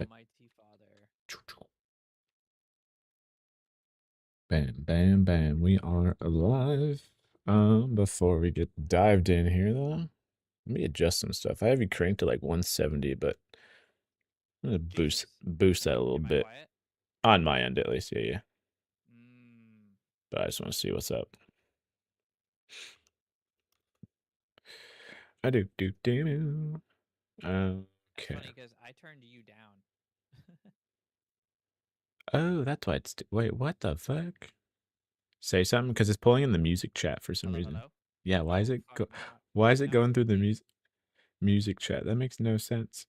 Almighty Father. Bam, bam, bam. We are alive. Before we get dived in here, though, let me adjust some stuff. I have you cranked to like 170, but I'm gonna boost Jesus. boost that a little Am I bit quiet? on my end, at least. Yeah, yeah. Mm. But I just want to see what's up. I do. That's Okay. funny because I turned you down. Oh, that's why it's. Wait, what the fuck? Say something because it's pulling in the music chat for some Hello, reason. hello. Yeah, why is Oh it fuck! Why is it Now it's going through the muted. music chat? That makes no sense.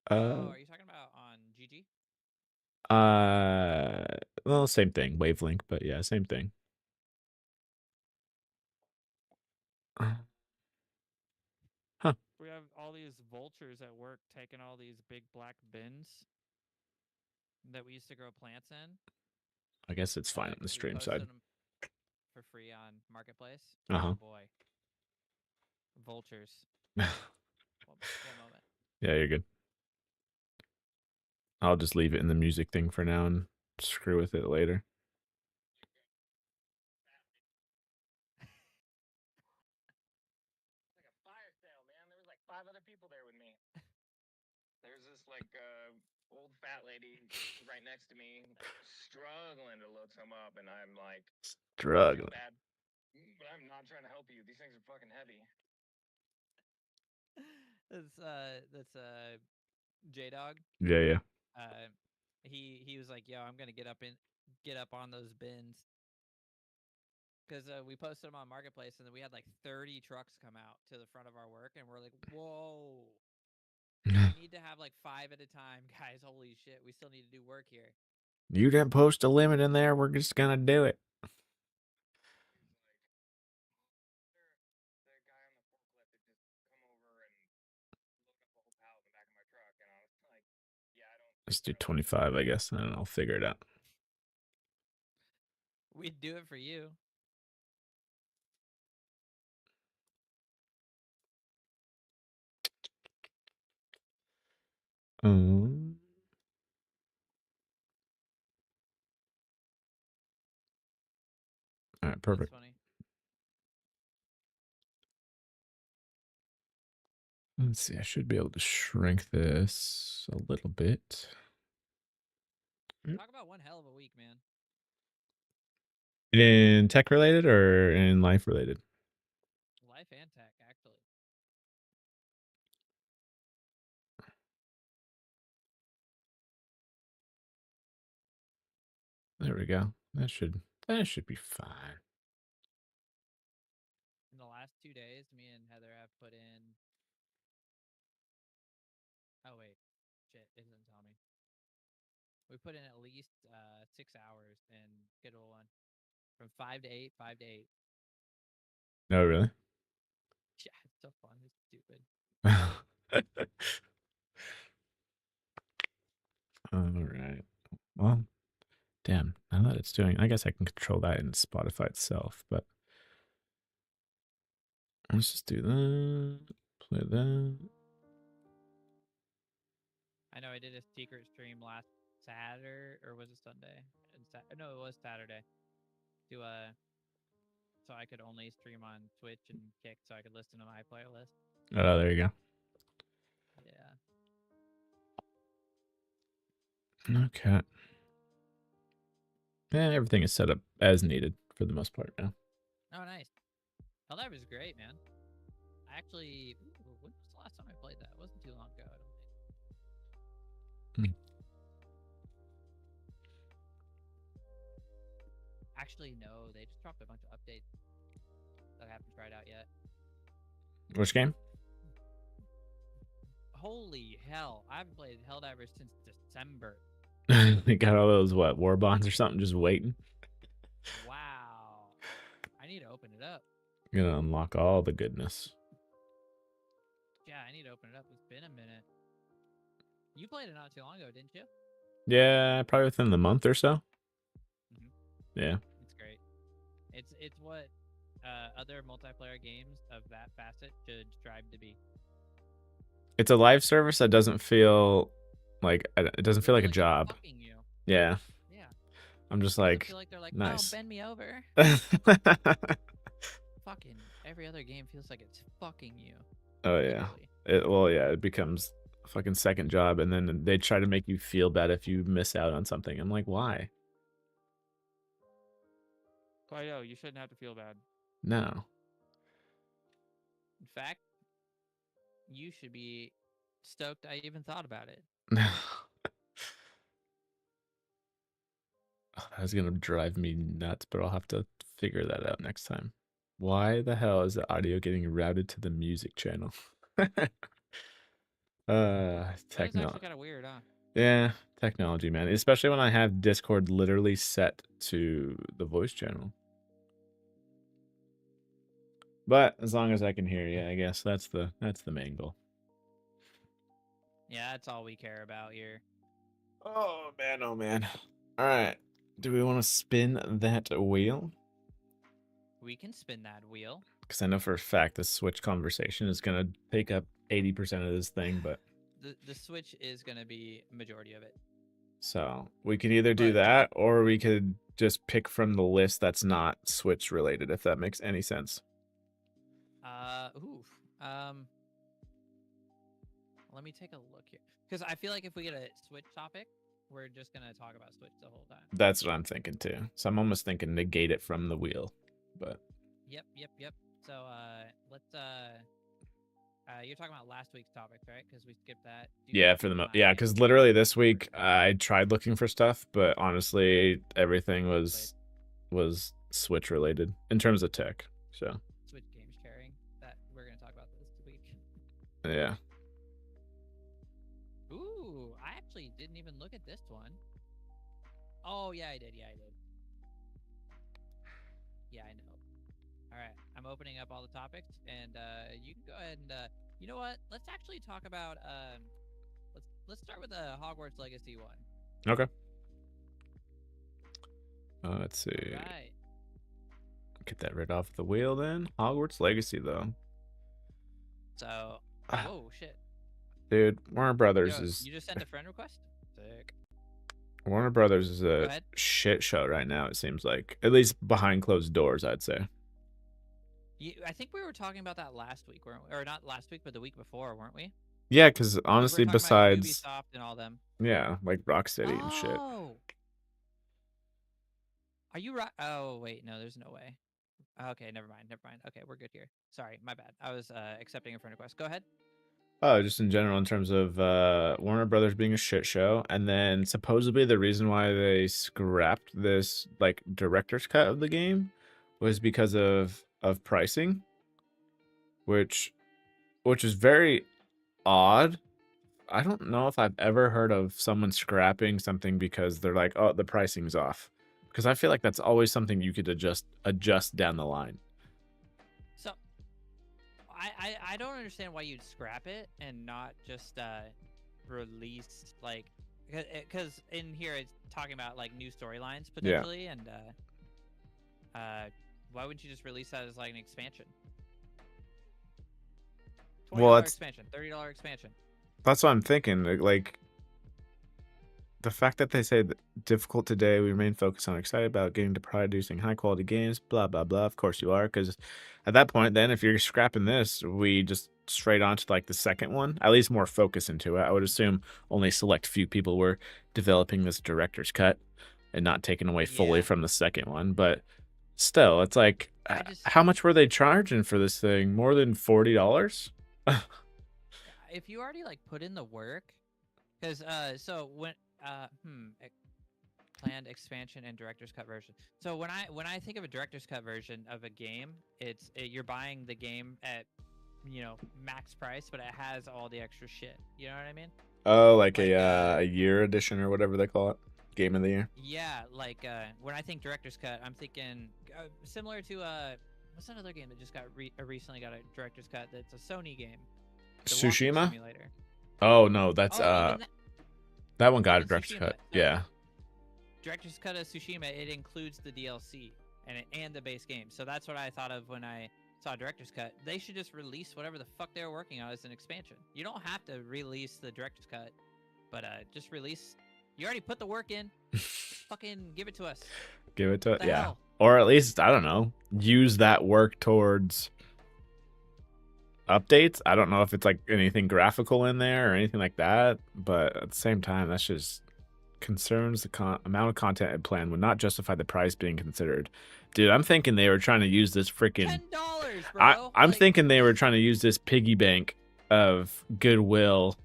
Oh, are you talking about on GG? Uh, well, same thing, wavelength, but yeah, same thing. Huh. We have all these vultures at work taking all these big black bins that we used to grow plants in. I guess it's fine on the Because we stream side. posted them for free on Marketplace. Oh Uh-huh. boy, vultures. One moment. Yeah, you're good. I'll just leave it in the music thing for now and screw with it later. Like a fire sale, man. There was like 5 other people there with me. There's this like old fat lady right next to me, struggling to look some up, and I'm like, I feel Struggling. bad, but I'm not trying to help you. These things are fucking heavy. That's J Dog. Yeah, yeah. He was like, "Yo, I'm gonna get up on those bins." Because we posted them on Marketplace, and then we had like 30 trucks come out to the front of our work, and we're like, "Whoa, we need to have like 5 at a time, guys! Holy shit, we still need to do work here." You didn't post a limit in there. We're just gonna do it. The guy on the forklift had just come over and looked up the whole pallet in the back of my truck, and I was like, yeah, I don't Let's think do we're gonna. 25, I guess, and then I'll figure it out. We'd do it for you. All right, That's perfect. funny. Let's see. I should be able to shrink this a little bit. Talk about one hell of a week, man. In tech related or in life related? Life and tech, actually. There we go. That should be fine. In the last 2 days, me and Heather have put in. Oh wait, shit, it doesn't tell me. We put in at least 6 hours in Schedule One, from 5 to 8, 5 to 8. No, really? Yeah, it's so fun. It's stupid. All right. Well, damn. Now that it's doing, I guess I can control that in Spotify itself, but let's just do that. Play that. I know I did a secret stream last Saturday, or was it Sunday? No, it was Saturday. To so I could only stream on Twitch and Kick, so I could listen to my playlist. Oh, there you go. Yeah. Okay. Yeah, everything is set up as needed for the most part now. Oh, nice. Helldive is great, man. I actually, when was the last time I played that? It wasn't too long ago, I don't think. Actually, no, they just dropped a bunch of updates that I haven't tried out yet. Which game? Holy hell, I haven't played Helldivers since December. They got all those, what, war bonds or something just waiting? Wow. I need to open it up. You're gonna unlock all the goodness. Yeah, I need to open it up. It's been a minute. You played it not too long ago, didn't you? Yeah, probably within the month or so. Yeah. It's great. It's what other multiplayer games of that facet should strive to be. It's a live service that doesn't feel Like it doesn't They feel like a they're job. fucking you. Yeah, Yeah. I'm just Doesn't like, feel like they're like, oh, nice. bend me over. Fucking every other game feels like it's fucking you. Oh yeah. Literally. It becomes a fucking second job, and then they try to make you feel bad if you miss out on something. I'm like, why? I know, you shouldn't have to feel bad. No. In fact, you should be stoked I even thought about it. That's gonna drive me nuts, but I'll have to figure that out next time. Why the hell is the audio getting routed to the music channel? That is actually Technology. kind of weird, huh? Yeah, technology, man. Especially when I have Discord literally set to the voice channel. But as long as I can hear you, I guess that's the main goal. Yeah, that's all we care about here. Oh man, oh man. All right. Do we want to spin that wheel? We can spin that wheel. Because I know for a fact the Switch conversation is gonna take up 80% of this thing, but the Switch is gonna be a majority of it. so we could either do But- that or we could just pick from the list that's not Switch related, if that makes any sense. Let me take a look here, because I feel like if we get a Switch topic, we're just gonna talk about Switch the whole time. That's what I'm thinking too. So I'm almost thinking negate it from the wheel, but Yep. So let's you're talking about last week's topics, right? Because we skipped that. yeah, for the yeah, because literally this week I tried looking for stuff, but honestly everything was Switch related in terms of tech. So Switch game sharing, that we're gonna talk about this week. yeah. Ooh, I actually didn't even look at this one. Oh yeah, I did. Yeah, I know. All right, I'm opening up all the topics, and you can go ahead and you know what? Let's actually talk about let's start with the Hogwarts Legacy one. Okay. Let's see. All right. Get that right off the wheel then. Hogwarts Legacy though. So, whoa, shit. Dude, Warner Brothers Yo, is you just sent a friend request? Sick. Warner Brothers is Go a ahead. shit show right now, it seems like. At least behind closed doors, I'd say. I think we were talking about that last week, weren't we? Or not last week, but the week before, weren't we? Yeah, because 'Cause honestly, we were talking about besides Ubisoft and all them. yeah, like Rocksteady and shit. Oh. Are you right? Oh, wait, no, there's no way. Okay, never mind. Okay, we're good here. Sorry, my bad. I was accepting a friend request. Go ahead. Oh, just in general, in terms of Warner Brothers being a shit show, and then supposedly the reason why they scrapped this like director's cut of the game was because of pricing, which is very odd. I don't know if I've ever heard of someone scrapping something because they're like, oh, the pricing's off. Because I feel like that's always something you could adjust down the line. So, I don't understand why you'd scrap it and not just release, like, because in here it's talking about like new storylines potentially, and why wouldn't you just release that as like an expansion? Well, $20 it's expansion, $30 expansion. that's what I'm thinking. Like the fact that they say that difficult today, we remain focused on excited about getting to producing high quality games, blah blah blah. Of course you are, because at that point, then if you're scrapping this, we just straight on to like the second one. At least more focus into it. I would assume only select few people were developing this director's cut and not taken away fully Yeah. from the second one. But still, it's like, I just- how much were they charging for this thing? More than $40? If you already like put in the work, because so when planned expansion and director's cut version. So when I think of a director's cut version of a game, you're buying the game at max price, but it has all the extra shit. You know what I mean? Oh, like Like, a year edition or whatever they call it, game of the year. Yeah, like when I think director's cut, I'm thinking similar to what's that other game that just got recently got a director's cut? That's a Sony game. The walking Tsushima. simulator. Oh no, that's Oh, even that one got a even director's Tsushima, cut. no. Yeah. Director's cut of Tsushima, it includes the DLC and the base game. So that's what I thought of when I saw director's cut. They should just release whatever the fuck they were working on as an expansion. You don't have to release the director's cut But just release. You already put the work in. Fucking give it to us. Give it to What it, the yeah. hell? Or at least, I don't know, use that work towards updates. I don't know if it's like anything graphical in there or anything like that, but at the same time, that's just concerns the amount of content and plan would not justify the price being considered. Dude, I'm thinking they were trying to use this freaking $10, bro. I'm Like, thinking they were trying to use this piggy bank of goodwill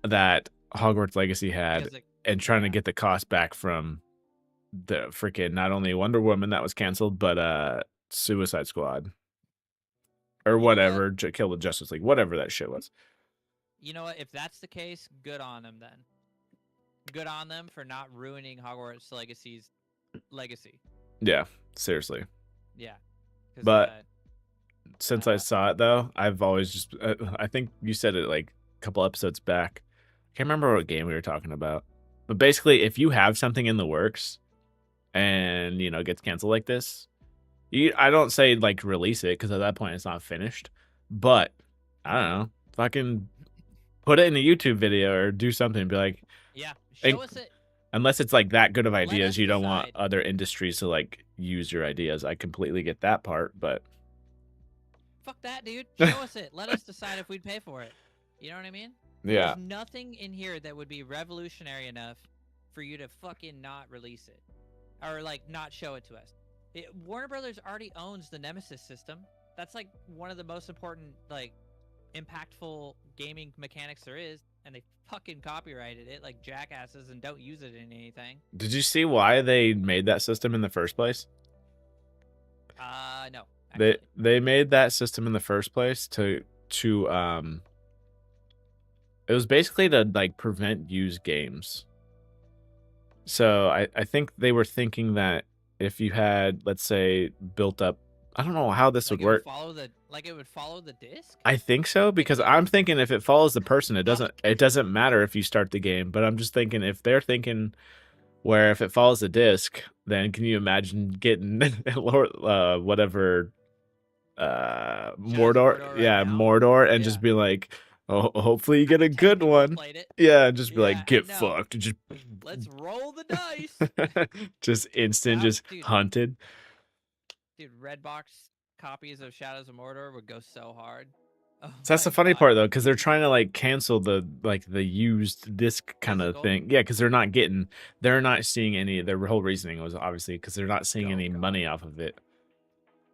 that Hogwarts Legacy had because and trying to yeah. get the cost back from the freaking not only Wonder Woman that was canceled, but Suicide Squad or You know whatever, Kill the Justice League, whatever that shit was. You know what? If that's the case, good on them then. Good on them for not ruining Hogwarts Legacy's legacy. Yeah, seriously. Yeah. But since I saw it though, I've always just I think you said it like a couple episodes back. I can't remember what game we were talking about. But basically, if you have something in the works and, you know, gets canceled like this, I don't say like release it because at that point it's not finished. But I don't know, fucking put it in a YouTube video or do something and be like, yeah, show us it. Unless it's like that good of Let ideas, us you don't want decide. other industries to like use your ideas. I completely get that part, but Fuck that, dude. Show us it. Let us decide if we'd pay for it. You know what I mean? yeah, There's nothing in here that would be revolutionary enough for you to fucking not release it. Or, like, not show it to us. Warner Brothers already owns the Nemesis system. That's, like, one of the most important, like, impactful gaming mechanics there is. And they fucking copyrighted it like jackasses and don't use it in anything. Did you see why they made that system in the first place? No. Actually. They made that system in the first place to it was basically to like prevent used games. So I think they were thinking that if you had, let's say, built up, I don't know how this Like would work. It would follow the disc? I think so, because I'm thinking if it follows the person, it doesn't matter if you start the game. But I'm just thinking if they're thinking where if it follows the disc, then can you imagine getting whatever Mordor, right yeah, now? Mordor, and Yeah. just be like, oh, hopefully you get a 10 good people one. played it. Yeah, and just be Yeah, like, get I know. fucked. And just Let's roll the dice. just instant, That- just dude. hunted. Dude, Redbox copies of Shadows of Mordor would go so hard. Oh So that's my the funny God. part though, because they're trying to like cancel the used disc kind of Physical? thing. Yeah, because they're not seeing any. Their whole reasoning was obviously because they're not seeing Oh, any God. money off of it. I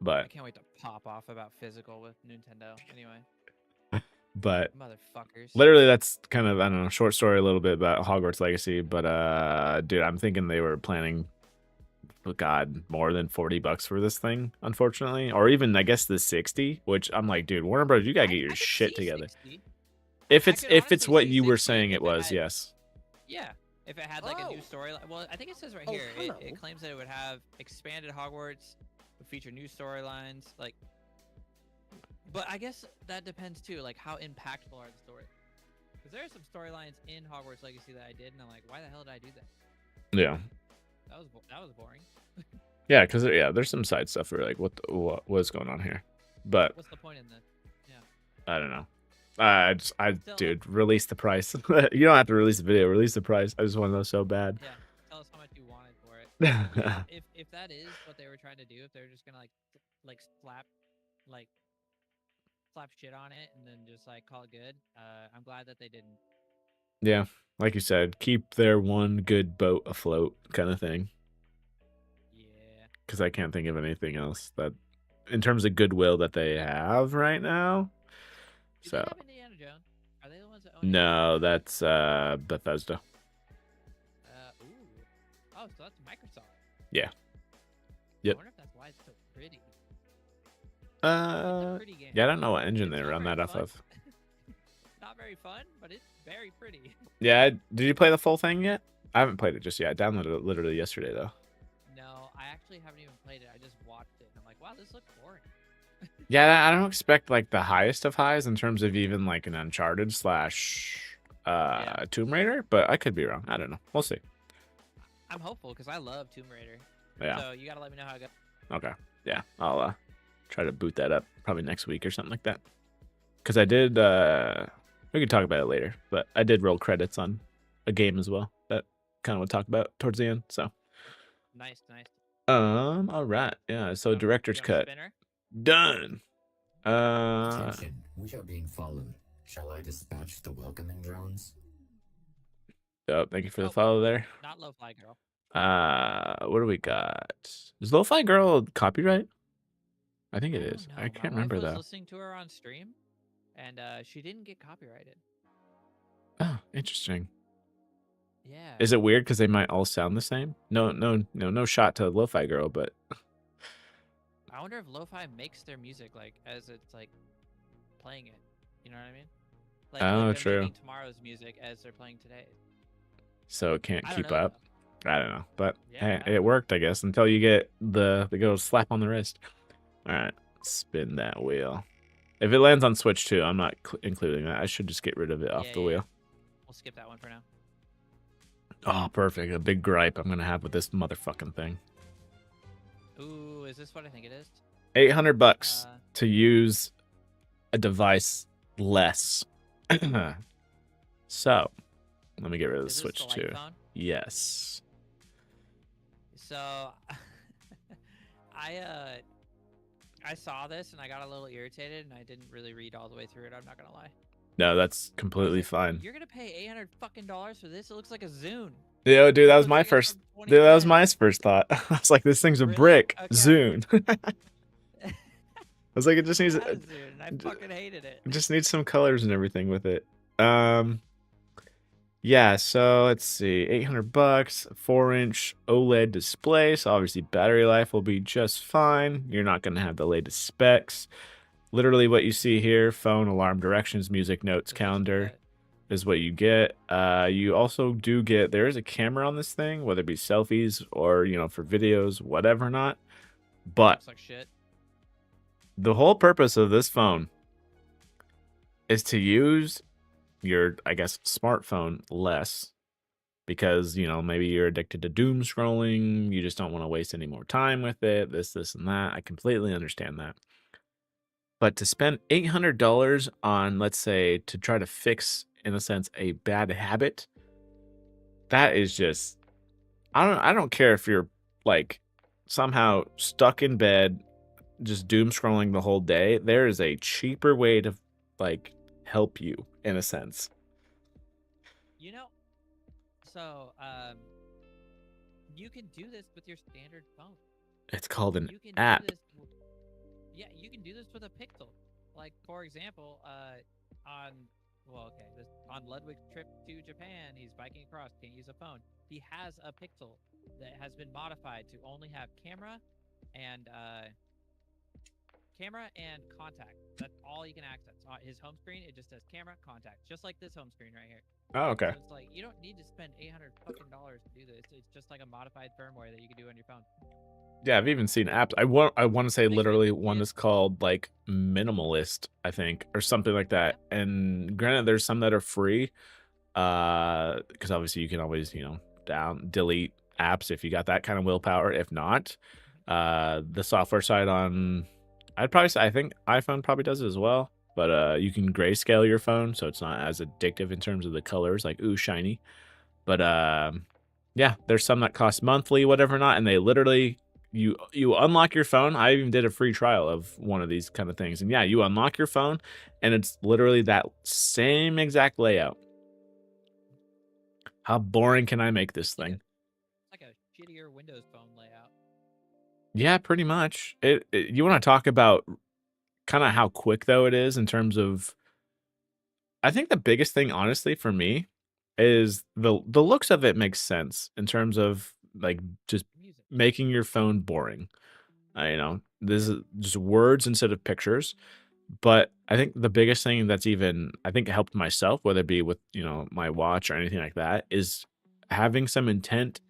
But can't wait to pop off about physical with Nintendo. Anyway, motherfuckers. literally, that's kind of, I don't know, short story a little bit about Hogwarts Legacy. But dude, I'm thinking they were planning, oh God, more than $40 for this thing, unfortunately, or even I guess the 60. Which I'm like, dude, Warner Bros., you gotta get I your could shit see together. 60. If I it's could if it's honestly what see you were 60 saying if it was, had- yes. Yeah, if it had like a new Oh. storyline. Well, I think it says right Oh, here. hello. It claims that it would have expanded Hogwarts, would feature new storylines, like. But I guess that depends too, like how impactful are the stories? Because there are some storylines in Hogwarts Legacy that I did, and I'm like, why the hell did I do that? Yeah. That was boring. Yeah, because there's some side stuff where you're like, what's going on here? But What's the point in that? I don't know. I Still, dude, release the price. You don't have to release the video. Release the price. I just want to know so bad. Yeah, tell us how much you wanted for it. Yeah, if that is what they were trying to do, if they're just gonna like slap shit on it and then just like call it good, I'm glad that they didn't. Yeah, like you said, keep their one good boat afloat, kind of thing. Yeah. Because I can't think of anything else that, in terms of goodwill, that they have right now. Do So they have Indiana Jones? Are they the ones that own? no, that's Bethesda. Ooh. Oh, so that's Microsoft. Yeah. I Yep. wonder if that's why it's so pretty. It's a pretty game. Yeah, I don't know what engine It's they not run very that off fun. of. Not very fun, but it's very pretty. Yeah, did you play the full thing yet? I haven't played it just yet. I downloaded it literally yesterday though. No, I actually haven't even played it. I just watched it, and I'm like, wow, this looks boring. Yeah, I don't expect like the highest of highs in terms of even like an Uncharted / Yeah. Tomb Raider, but I could be wrong. I don't know. We'll see. I'm hopeful because I love Tomb Raider. Yeah. So you gotta let me know how it goes. Okay. Yeah, I'll try to boot that up probably next week or something like that. Because I did. We could talk about it later, but I did roll credits on a game as well that kind of would talk about towards the end. So Nice. all right, yeah. So director's You want cut Spinner? done. Attention, we are being followed. Shall I dispatch the welcoming drones? Oh, thank you for the Oh. follow there. Not Lo-Fi Girl. What do we got? Is Lo-Fi Girl copyright? I think it is. don't I know. can't My wife remember was though. listening to her on stream, and she didn't get copyrighted. Oh, interesting. Yeah. Is it weird because they might all sound the same? No shot to Lo-Fi Girl, but I wonder if Lo-Fi makes their music like as it's like playing it. You know what I mean? Like, Oh, they're true. making tomorrow's music as they're playing today. so it can't I don't keep know, up. I don't know, but Yeah, hey, I don't it know. worked, I guess, until you get the go slap on the wrist. All right, spin that wheel. If it lands on Switch too, I'm not including that. I should just get rid of it off Yeah, the yeah. wheel. We'll skip that one for now. Oh, perfect. A big gripe I'm gonna have with this motherfucking thing. Ooh, is this what I think it is? $800 Uh, to use a device less. So, let me get rid of the Is this Switch the light too. phone? Yes. So, I saw this and I got a little irritated and I didn't really read all the way through it. I'm not gonna lie. No, that's I was completely like, fine. You're gonna pay $800 fucking for this? It looks like a Zune. Yeah, dude, that It was looks my like it's first. from Dude, that was 2010. my first thought. I was like, this thing's a Really? brick. Okay. Zune. I was like, it just needs Not a it Zune, and I fucking hated it. just needs some colors and everything with it. Yeah, so let's see. $800, 4-inch OLED display. So obviously battery life will be just fine. You're not gonna have the latest specs. Literally what you see here, phone, alarm, directions, music, notes, Is what you calendar, get. is what you get. You also do get, there is a camera on this thing, whether it be selfies or, for videos, whatever not. But Looks like shit. the whole purpose of this phone is to use your, I guess, smartphone less because, maybe you're addicted to doom scrolling. You just don't want to waste any more time with it, this, and that. I completely understand that. But to spend $800 on, let's say, to try to fix, in a sense, a bad habit, that is just, I don't care if you're like somehow stuck in bed, just doom scrolling the whole day. There is a cheaper way to like help you, in a sense. So, you can do this with your standard phone. It's called an You can app. do this. Yeah, you can do this with a Pixel. Like, for example, on Ludwig's trip to Japan, he's biking across, can't use a phone. He has a Pixel that has been modified to only have camera and contact. That's all you can access. On his home screen, it just says camera, contact, just like this home screen right here. Oh, okay. So it's like you don't need to spend $800 to do this. It's just like a modified firmware that you can do on your phone. Yeah, I've even seen apps. I want to say They literally should- one yeah. is called like Minimalist, I think, or something like that. And granted, there's some that are free, because obviously you can always delete apps if you got that kind of willpower. If not, the software side on, I'd probably say, I think iPhone probably does it as well. But you can grayscale your phone, so it's not as addictive in terms of the colors, like ooh shiny. But yeah, there's some that cost monthly, whatever not, and they literally you unlock your phone. I even did a free trial of one of these kind of things, and yeah, you unlock your phone, and it's literally that same exact layout. How boring can I make this thing? It's like a shittier Windows phone layout. Yeah, pretty much. You want to talk about kind of how quick though it is in terms of, I think the biggest thing honestly for me is the looks of it makes sense in terms of like just Music. making your phone boring. This is just words instead of pictures. But I think the biggest thing that's even, I think, helped myself, whether it be with, my watch or anything like that, is having some intent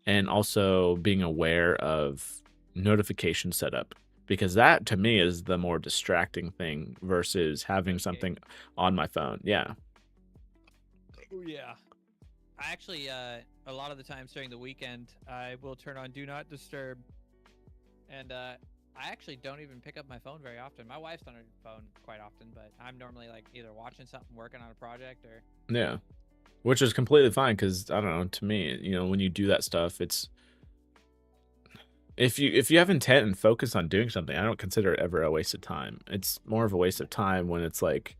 and also being aware of notification setup. Because that, to me, is the more distracting thing versus having something on my phone. Yeah. Oh, yeah. I actually, a lot of the times during the weekend, I will turn on Do Not Disturb. And I actually don't even pick up my phone very often. My wife's on her phone quite often, but I'm normally like either watching something, working on a project, or Yeah. Which is completely fine because I don't know. To me, you know, when you do that stuff, it's if you have intent and focus on doing something, I don't consider it ever a waste of time. It's more of a waste of time when it's like,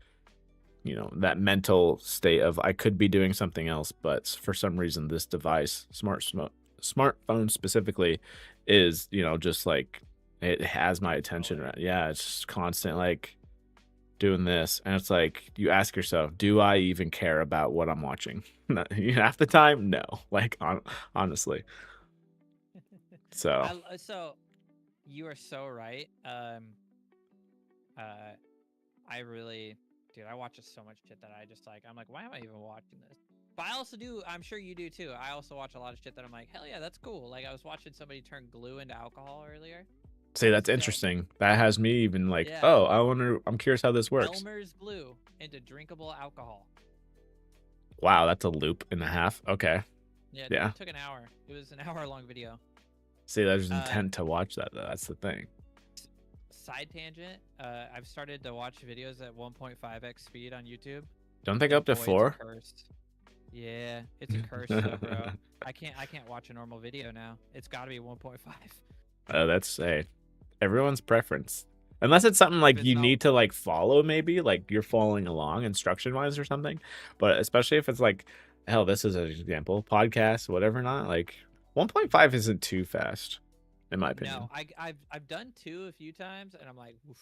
you know, that mental state of I could be doing something else, but for some reason this device, smartphone specifically, is, you know, just like it has my attention. Right? Yeah, it's just constant like doing this, and it's like you ask yourself, do I even care about what I'm watching? Half the time, no. Like honestly. So So you are so right. I really, dude, I watch so much shit that I just like. I'm like, why am I even watching this? But I also do. I'm sure you do too. I also watch a lot of shit that I'm like, hell yeah, that's cool. Like I was watching somebody turn glue into alcohol earlier. see, that's So- interesting. That has me even like, Yeah. oh, I'm curious how this works. Elmer's glue into drinkable alcohol. Wow, that's a loop and a half. Okay. Yeah, Yeah. It took an hour. It was an hour-long video. See, there's Uh, intent to watch that though. That's the thing. Side tangent. I've started to watch videos at 1.5x speed on YouTube. Don't they go up to Boy, it's a 4? curse. Yeah, it's a curse, though, bro. I can't watch a normal video now. It's got to be 1.5. That's everyone's preference. Unless it's something like it's you not- need to like follow, maybe like you're following along instruction wise or something. But especially if it's like, hell, this is an example, podcast, whatever, not like 1.5 isn't too fast, in my opinion. No, I've done 2 a few times, and I'm like, oof,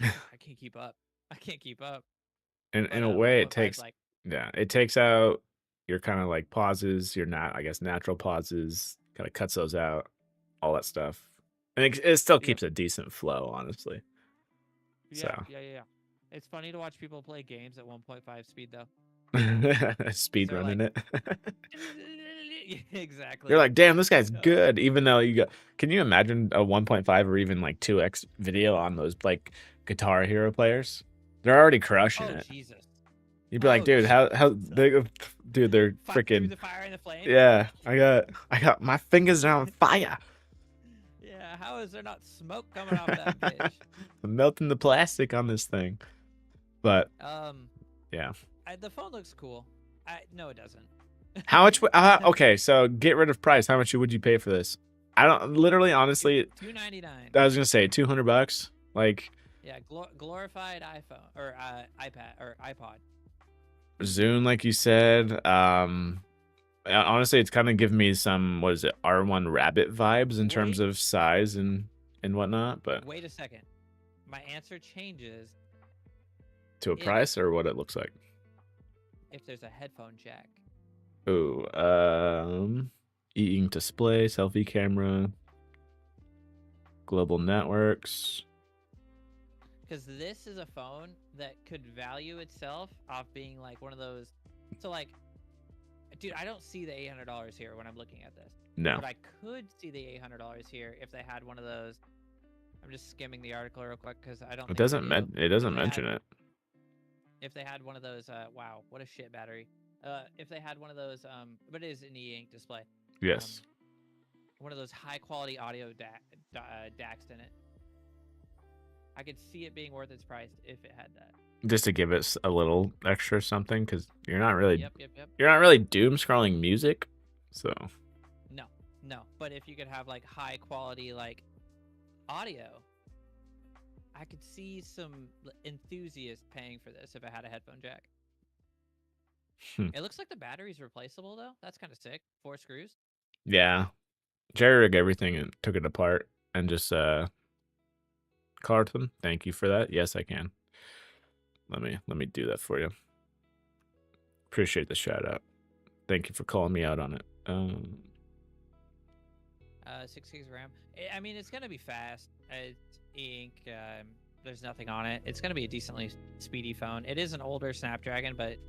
I can't keep up. I can't keep up. In But, a way, it 1.5 's takes like, yeah, it takes out your kind of like pauses, your I guess natural pauses, kind of cuts those out, all that stuff. And it still Yeah. keeps a decent flow, honestly. Yeah, So. yeah. It's funny to watch people play games at 1.5 speed though. Speed they're running it. exactly. You're like, damn, this guy's No. good. Even though you got, can you imagine a 1.5 or even like 2x video on those like Guitar Hero players? They're already crushing Oh it. Jesus! You'd be like, Oh, dude, how Jesus. they, dude, they're Fight through freaking the fire and the flame. yeah. I got my fingers are on fire. Yeah. How is there not smoke coming off that bitch? I'm melting the plastic on this thing. But yeah. The phone looks cool. No, it doesn't. How much? Okay, so get rid of price. How much would you pay for this? I don't. Literally, honestly, $299. I was gonna say $200. Like Yeah, glorified iPhone or iPad or iPod. Zune, like you said. Honestly, it's kind of giving me some what is it, R1 Rabbit vibes in terms Wait. of size and whatnot. But Wait a second. My answer changes to a price or what it looks like. if there's a headphone jack. Ooh, e-ink display, selfie camera, global networks. Because this is a phone that could value itself off being like one of those. So like, dude, I don't see the $800 here when I'm looking at this. No, But I could see the $800 here if they had one of those. I'm just skimming the article real quick because I don't. it think doesn't. they do. It doesn't If they mention had- it. If they had one of those, wow, what a shit battery. If they had one of those, but it is an e-ink display. Yes. One of those high quality audio DACs in it. I could see it being worth its price if it had that. Just to give it a little extra something, because you're not really Yep. you're not really doom scrolling music, so No. But if you could have like high quality like audio, I could see some enthusiasts paying for this if it had a headphone jack. It looks like the battery's replaceable though. That's kind of sick. 4 screws. yeah, jerry rig everything and took it apart and just Carlton, thank you for that. Yes, I can. Let me do that for you. Appreciate the shout out. Thank you for calling me out on it. 6 gigs of RAM. I mean, it's gonna be fast. It's ink. There's nothing on it. It's gonna be a decently speedy phone. It is an older Snapdragon, but it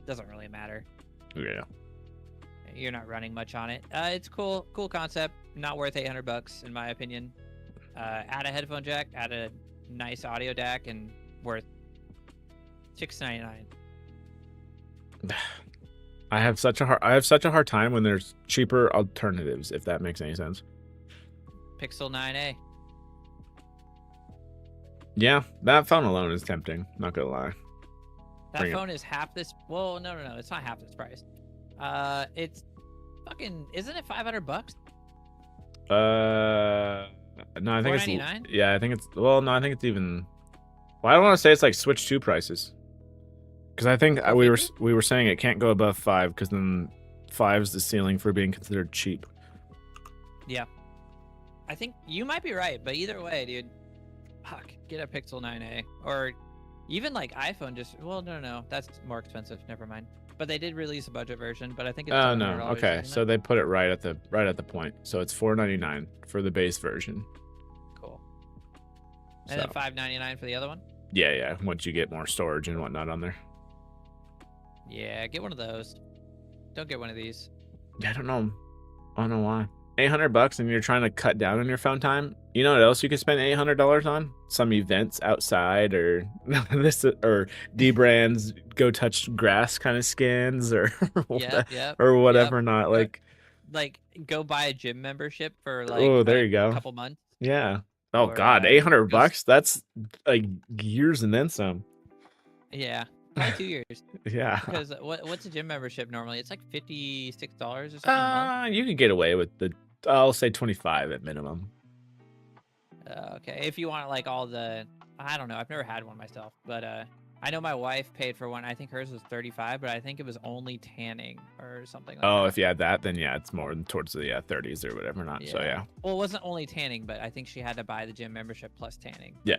doesn't really matter. Yeah. You're not running much on it. It's cool concept. Not worth $800 in my opinion. Add a headphone jack, add a nice audio DAC, and worth $699. I have such a hard time when there's cheaper alternatives, if that makes any sense. Pixel 9a. Yeah, that phone alone is tempting, not gonna lie. That Bring it. phone is half this. Well, no, it's not half this price. It's fucking. Isn't it $500? No, I think it's $499? yeah, I think it's well, no, I think it's even. Well, I don't want to say it's like Switch 2 prices, because I think we were saying it can't go above 5, because then 5 is the ceiling for being considered cheap. Yeah, I think you might be right, but either way, dude, fuck, get a Pixel 9a or even like iPhone. Just well, no, that's more expensive. Never mind. But they did release a budget version, but I think it's Oh no, $200, okay, isn't so it? they put it right at the point. So it's $499 for the base version. Cool. And then So $599 for the other one. yeah, once you get more storage and whatnot on there. Yeah, get one of those. Don't get one of these. I don't know why. $800 and you're trying to cut down on your phone time. You know what else you could spend $800 on? Some events outside, or this, or D brands go touch grass kind of skins, or Yep. or whatever. Not like go buy a gym membership for like oh, there you a go. couple months. Yeah. Oh Or, God, $800. That's like years and then some. Yeah, probably 2 years. Yeah. Because what's a gym membership normally? It's like $56 or something a month. You could get away with I'll say 25 at minimum. Okay, if you want like all the, I don't know. I've never had one myself, but I know my wife paid for one. I think hers was $35, but I think it was only tanning or something like that. Oh, if you had that, then yeah, it's more towards the 30s or whatever. Not so yeah. Well, it wasn't only tanning, but I think she had to buy the gym membership plus tanning. Yeah.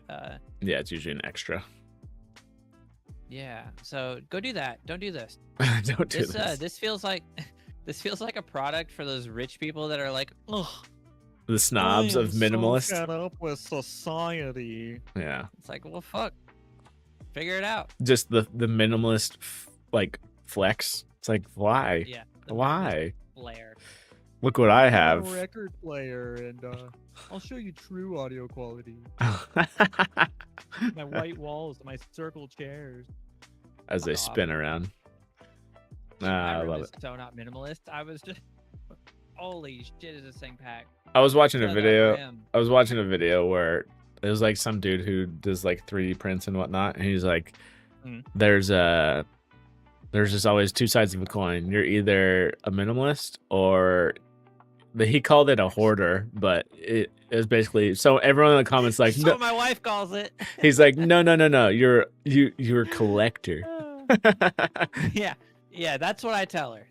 Yeah, it's usually an extra. Yeah. So go do that. Don't do this. Don't do this. This feels like a product for those rich people that are like, ugh. The snobs of minimalists. So fed up with society. Yeah. It's like, well, fuck. Figure it out. Just the minimalist like flex. It's like why? Yeah. Why? Blair. Look what I I'm have. a record player, and I'll show you true audio quality. My white walls, my circle chairs. As they Fuck off. spin around. My I room love is it. so not minimalist. I was just, holy shit, is this thing packed? I was watching a To the video. rim. I was watching a video where it was like some dude who does like 3D prints and whatnot, and he's like, there's just always two sides of a coin. You're either a minimalist or he called it a hoarder, but it was basically so everyone in the comments like That's no, what my wife calls it. he's like no, you're a collector. Yeah, that's what I tell her.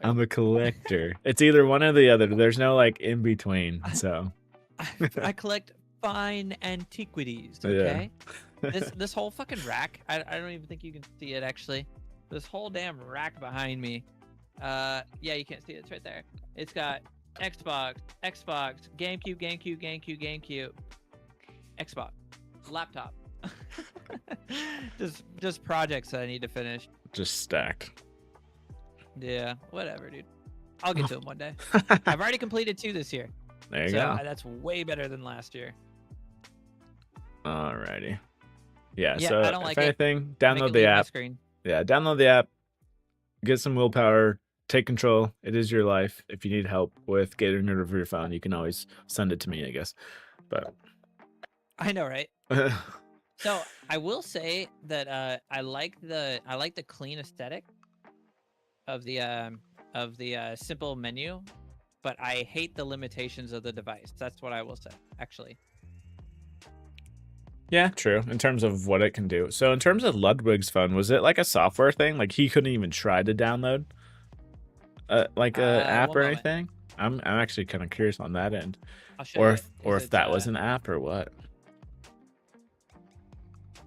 I'm a collector. It's either one or the other. There's no like in between. So I collect fine antiquities. Yeah. Okay. This whole fucking rack. I don't even think you can see it actually. This whole damn rack behind me. Yeah, you can't see it. It's right there. It's got Xbox, GameCube, Xbox, laptop. just projects that I need to finish. just stacked. Yeah, whatever, dude. I'll get to them one day. I've already completed 2 this year. There you So go. that's way better than last year. Alrighty. Yeah, Yeah, so I don't if like it. anything, Make download it the leave my app. screen. Yeah, download the app. Get some willpower. Take control. It is your life. If you need help with getting rid of your phone, you can always send it to me, I guess. But I know, right? So I will say that I like the clean aesthetic of the simple menu, but I hate the limitations of the device. That's what I will say, actually. yeah, true. In terms of what it can do. So in terms of Ludwig's phone, was it like a software thing? Like he couldn't even try to download like a app one or moment. anything? I'm actually kind of curious on that end. I'll show Or you. if that was an app or what.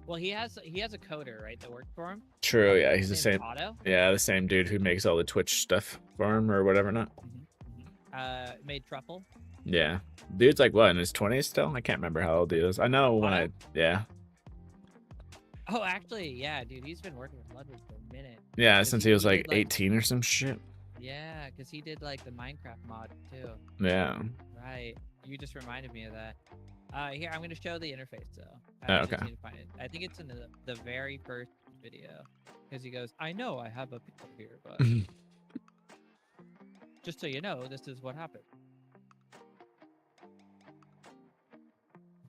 Well, he has a coder, right, that works for him. True, yeah, he's the His name's same. Otto. Yeah, the same dude who makes all the Twitch stuff for him or whatever not. Made Truffle. Yeah. Dude's like what, in his 20s still? I can't remember how old he is. I know when Otto? yeah. Oh, actually, yeah, dude, he's been working with Ludwig for a minute. Yeah, 'Cause since he was did, like 18 or some shit. Yeah, because he did like the Minecraft mod too. Yeah. Right. You just reminded me of that. Here, I'm going to show the interface though. Oh, I just okay. need to find it. I think it's in the very first video because he goes, "I know I have a picture here, but just so you know, this is what happened."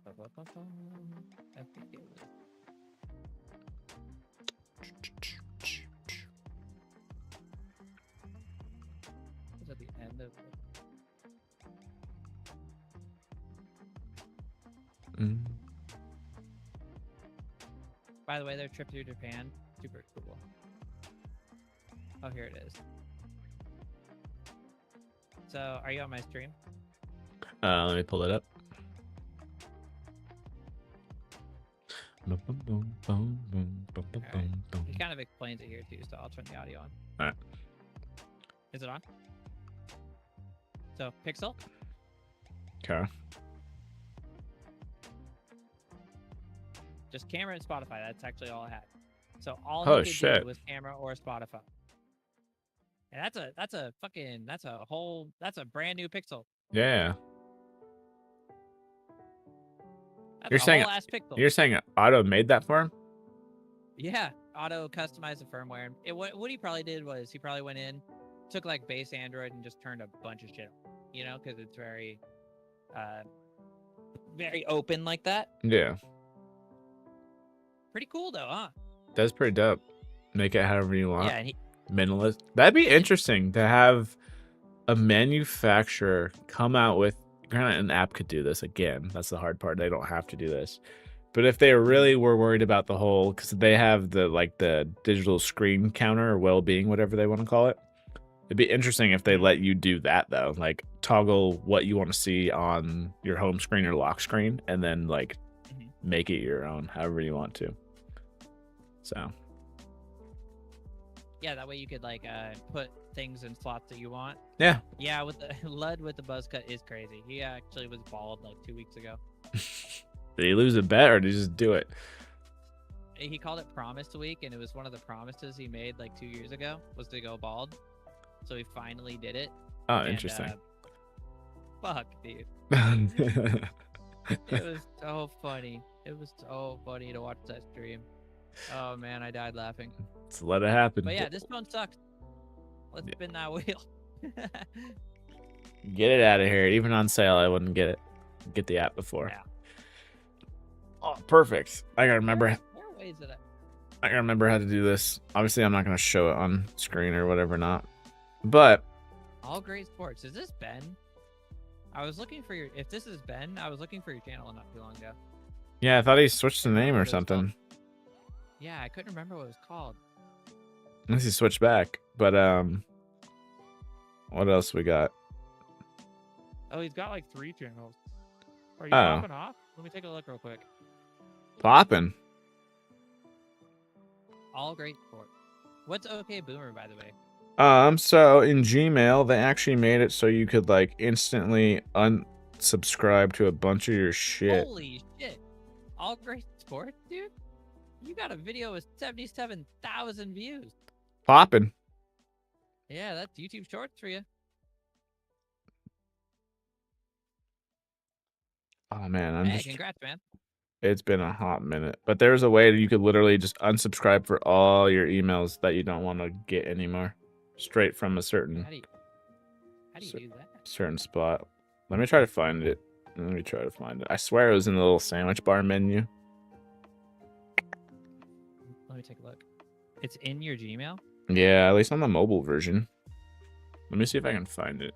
I think it was- It's at the end of. Mm. By the way, their trip through Japan, super cool. Oh, here it is. So, are you on my stream? Let me pull it up. Boom, boom, boom, boom, boom, boom, boom, Alright. boom. He kind of explains it here too, so I'll turn the audio on. Alright. Is it on? So, Pixel, Okay. just camera and Spotify. That's actually all I had. So all Oh, he could shit. do was camera or Spotify. And that's a brand new Pixel. Yeah. That's You're a saying- whole ass Pixel. You're saying Otto made that for him? Yeah, auto customized the firmware. What he probably did was he probably went in, took like base Android and just turned a bunch of shit on, you know, because it's very open like that. Yeah. Pretty cool though, huh? That's pretty dope. Make it however you want. Yeah, and Minimalist. That'd be interesting to have a manufacturer come out with. Granted, an app could do this again. That's the hard part. They don't have to do this. But if they really were worried about the whole, because they have the digital screen counter or well-being, whatever they want to call it. It'd be interesting if they let you do that though, like toggle what you want to see on your home screen or lock screen, and then like Mhm. make it your own, however you want to. So yeah, that way you could like put things in slots that you want. yeah, Yeah, with the Lud with the buzz cut is crazy. He actually was bald like 2 weeks ago. did he lose a bet or did he just do it? He called it Promise Week, and it was one of the promises he made like 2 years ago was to go bald. So he finally did it. Oh, and, interesting. Fuck, dude. It was so funny. It was so funny to watch that stream. Oh man, I died laughing. Let's let it happen. But yeah, this phone sucks. Let's spin that wheel. Get it out of here. Even on sale, I wouldn't get it. Get the app before. Yeah. Oh, perfect. I gotta remember. There are ways that I gotta remember how to do this. Obviously, I'm not gonna show it on screen or whatever. Not. But All Great Sports. Is this Ben? I was looking for your. If this is Ben, I was looking for your channel not too long ago. yeah, I thought he switched the name What or it's called. something. Yeah, I couldn't remember what it was called. Unless he switched back. But what else we got? Oh, he's got like 3 channels. Are you Oh. popping off? Let me take a look real quick. Poppin'. All Great Sports. What's OK Boomer, by the way? So in Gmail, they actually made it so you could like instantly unsubscribe to a bunch of your shit. Holy shit! All Great Sports, dude. You got a video with 77,000 views. Poppin'. Yeah, that's YouTube Shorts for you. Oh man, I'm Hey, just. congrats, man. It's been a hot minute, but there's a way that you could literally just unsubscribe for all your emails that you don't want to get anymore, straight from a certain How do you So- do that? certain spot. Let me try to find it. I swear it was in the little sandwich bar menu. Let me take a look. It's in your Gmail? Yeah, at least on the mobile version. Let me see if I can find it.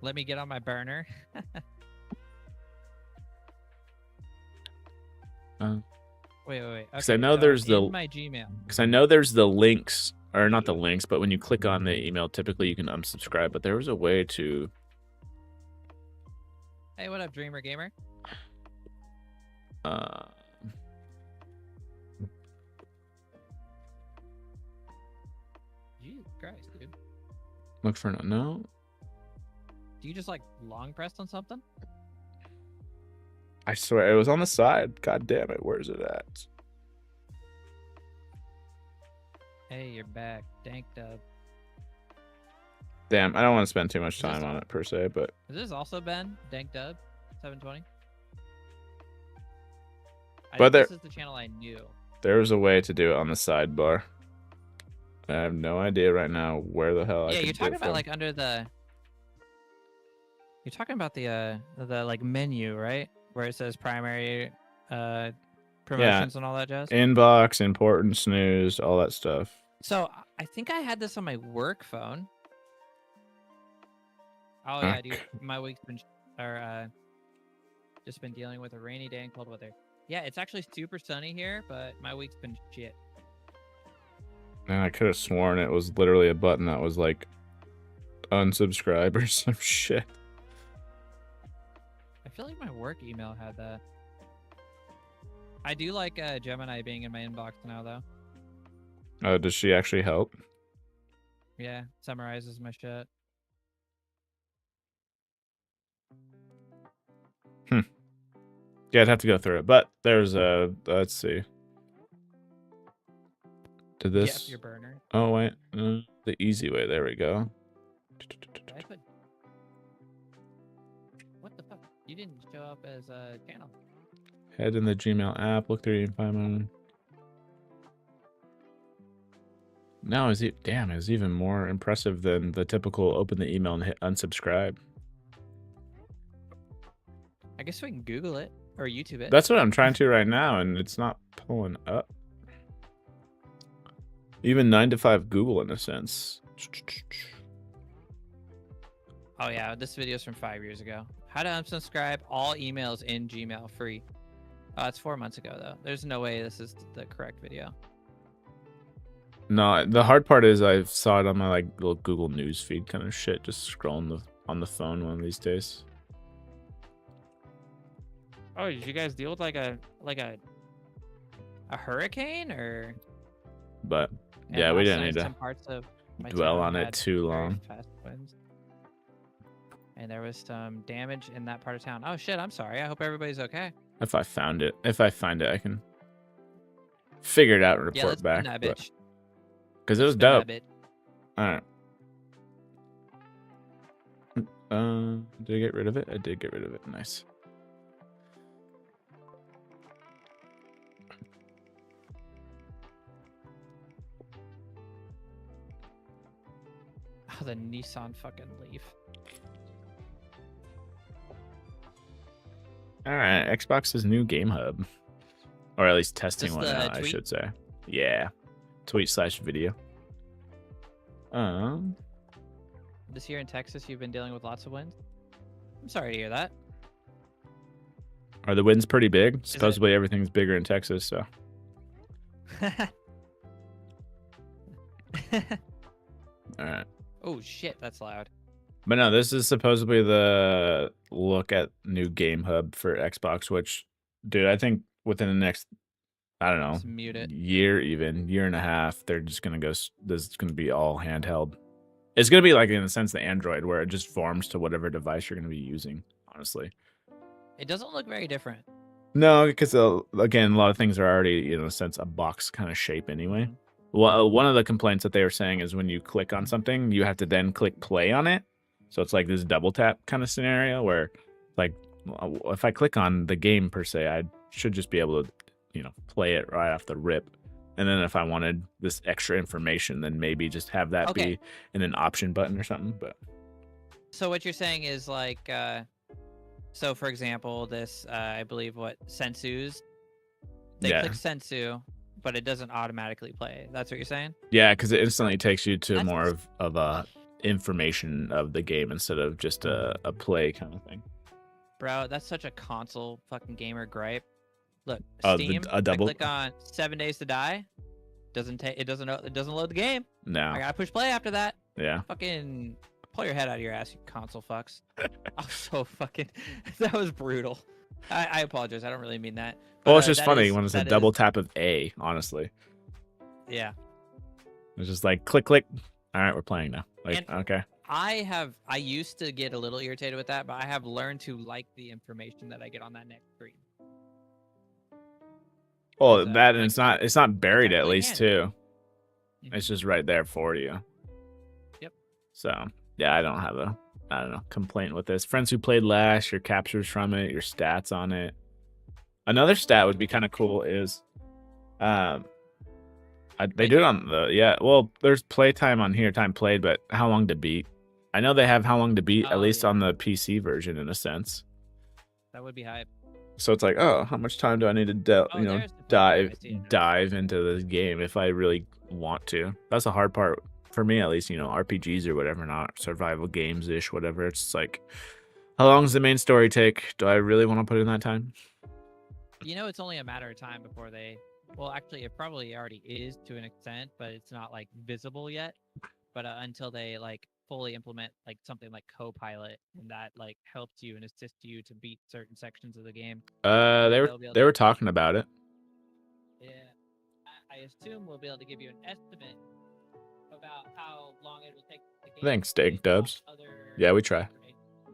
Let me get on my burner. Wait. 'Cause I Okay, know so there's I'm the- in my Gmail. Because I know there's the links, or not the links, but when you click on the email, typically you can unsubscribe. But there was a way to. Hey, what up, Dreamer Gamer? Jesus Christ, dude. Look for no. Do you just like long press on something? I swear it was on the side. God damn it, where's it at? Hey, you're back. Dank Dub. Damn, I don't want to spend too much Is this time on on? it per se, but Is this also Ben? Dank Dub? 720? But this is the channel I knew. there was a way to do it on the sidebar. I have no idea right now where the hell I Yeah, could you're do talking it about from. like under the. You're talking about the like menu, right? Where it says primary promotions and all that jazz. Inbox, important, snooze, all that stuff. So I think I had this on my work phone. Oh yeah, dude. My week's been just been dealing with a rainy day and cold weather. Yeah, it's actually super sunny here, but my week's been shit. And I could have sworn it was literally a button that was like unsubscribe or some shit. I feel like my work email had that. I do like Gemini being in my inbox now, though. Does she actually help? Yeah, summarizes my shit. Yeah, I'd have to go through it, but there's a let's see. Did this? Yep, your burner. Oh wait, the easy way. There we go. Did I put... What the fuck? You didn't show up as a channel. Head in the Gmail app. Look through and find one. Now is it? Damn, is even more impressive than the typical open the email and hit unsubscribe. I guess we can Google it or YouTube it. That's what I'm trying to right now, and it's not pulling up. Even 9 to 5 Google in a sense. Oh yeah, this video is from 5 years ago. How to unsubscribe all emails in Gmail free. Oh, it's 4 months ago though. There's no way this is the correct video. No, the hard part is I saw it on my like little Google News feed kind of shit, just scrolling on the phone one of these days. Oh, did you guys deal with like a hurricane or? But yeah, we last didn't night need to some parts of my dwell town on it had too very long. fast winds. And there was some damage in that part of town. Oh shit, I'm sorry. I hope everybody's okay. If I find it, I can figure it out and Yeah, report let's spin back. that bitch. Because it was Spin dope. that bitch. All right. Did I get rid of it? I did get rid of it. Nice. Oh, the Nissan fucking Leaf. All right, Xbox's new game hub, or at least testing This one the out, I tweet? should say. Yeah, tweet/video. This year in Texas, you've been dealing with lots of winds. I'm sorry to hear that. Are the winds pretty big? Supposedly everything's bigger in Texas, so. All right. Oh shit, that's loud. But no, this is supposedly the look at new game hub for Xbox, which, dude, I think within the next, I don't know, Just mute it. year and a half, they're just going to go, this is going to be all handheld. It's going to be like, in a sense, the Android, where it just forms to whatever device you're going to be using, honestly. It doesn't look very different. No, because, again, a lot of things are already, in a sense, a box kind of shape anyway. Mm-hmm. Well, one of the complaints that they were saying is when you click on something, you have to then click play on it. So it's like this double tap kind of scenario where, like, if I click on the game per se, I should just be able to, play it right off the rip. And then if I wanted this extra information, then maybe just have that be in an option button or something. But So what you're saying is like, so for example, this, I believe Sensu's, they Yeah. click Sensu, but it doesn't automatically play. That's what you're saying? yeah, because it instantly takes you to That's- more of a information of the game instead of just a play kind of thing. Bro, that's such a console fucking gamer gripe. Look, Oh, Steam, a double- I click on 7 Days to Die, it doesn't load the game. No, I gotta push play after that. yeah. Fucking pull your head out of your ass, you console fucks. I'm so fucking, that was brutal. I apologize, I don't really mean that. Well, But, it's just that funny is- when it's a that double is- tap of A, honestly. Yeah. It's just like click, click. All right, we're playing now. Like, And- okay. I used to get a little irritated with that, but I have learned to like the information that I get on that next screen. Well, So, that and like, it's not buried at actually least handy. too. Mhm. It's just right there for you. Yep. So yeah, I don't have a complaint with this. Friends who played last, your captures from it, your stats on it. Another stat would be kind of cool is, they do it on the well. There's playtime on here, time played, but how long to beat? I know they have how long to beat at Oh, least yeah. on the PC version in a sense. That would be hype. So it's like, oh, how much time do I need to Oh, there's the picture. I see it. dive into this game if I really want to? That's the hard part for me, at least. RPGs or whatever, not survival games ish, whatever. It's like, how long does the main story take? Do I really want to put in that time? It's only a matter of time before they. Well, actually, it probably already is to an extent, but it's not like visible yet. But until they like fully implement like something like Copilot, and that like helps you and assists you to beat certain sections of the game. They were talking about it. Yeah, I assume we'll be able to give you an estimate about how long it will take. Thanks, Steak Dubs. Yeah, we try.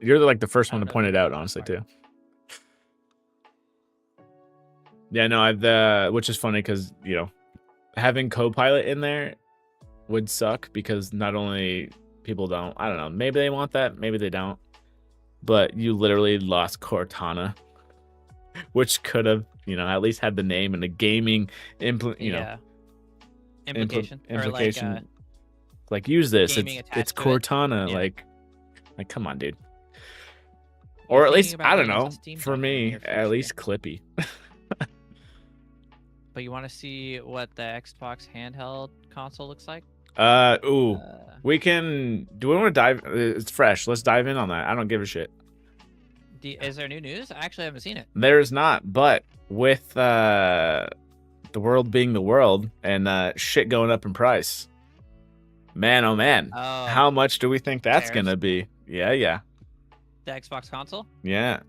You're like the first one to point it out, honestly, too. Yeah, no, which is funny because having Copilot in there would suck because not only people don't, I don't know, maybe they want that, maybe they don't, but you literally lost Cortana, which could have at least had the name and a gaming implication. Like use this. It's Cortana. Yeah. Like come on, dude. Or at least I don't know. For me, at least Clippy. But you want to see what the Xbox handheld console looks like? We can. Do we want to dive? It's fresh. Let's dive in on that. I don't give a shit. Is there new news? I actually haven't seen it. There's not, but with the world being the world and shit going up in price, man, oh man, how much do we think that's gonna be? Yeah. The Xbox console? Yeah.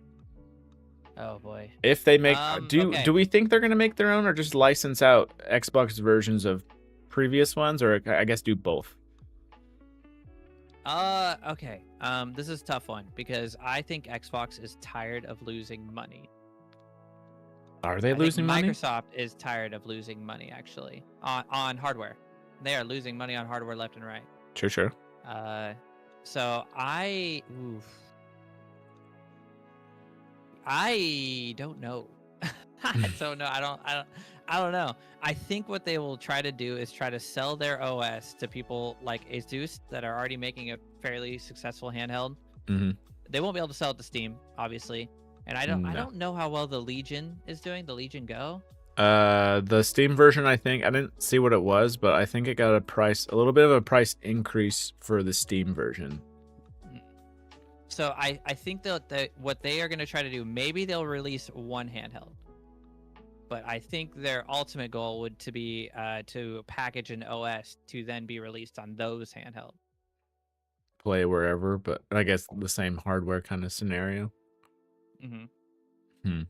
Oh boy. If they make, do we think they're gonna make their own or just license out Xbox versions of previous ones, or I guess do both? Okay. This is a tough one because I think Xbox is tired of losing money. Are they losing money? Microsoft is tired of losing money actually on hardware. They are losing money on hardware left and right. Sure. So I don't know. I don't know. I don't know. I think what they will try to do is try to sell their OS to people like Asus that are already making a fairly successful handheld. Mm-hmm. They won't be able to sell it to Steam, obviously. And I don't know how well the Legion is doing. The Legion Go. The Steam version, I think I didn't see what it was, but I think it got a little bit of a price increase for the Steam version. So I think that what they are going to try to do, maybe they'll release one handheld. But I think their ultimate goal would to be to package an OS to then be released on those handheld. Play wherever, but I guess the same hardware kind of scenario. Mm-hmm.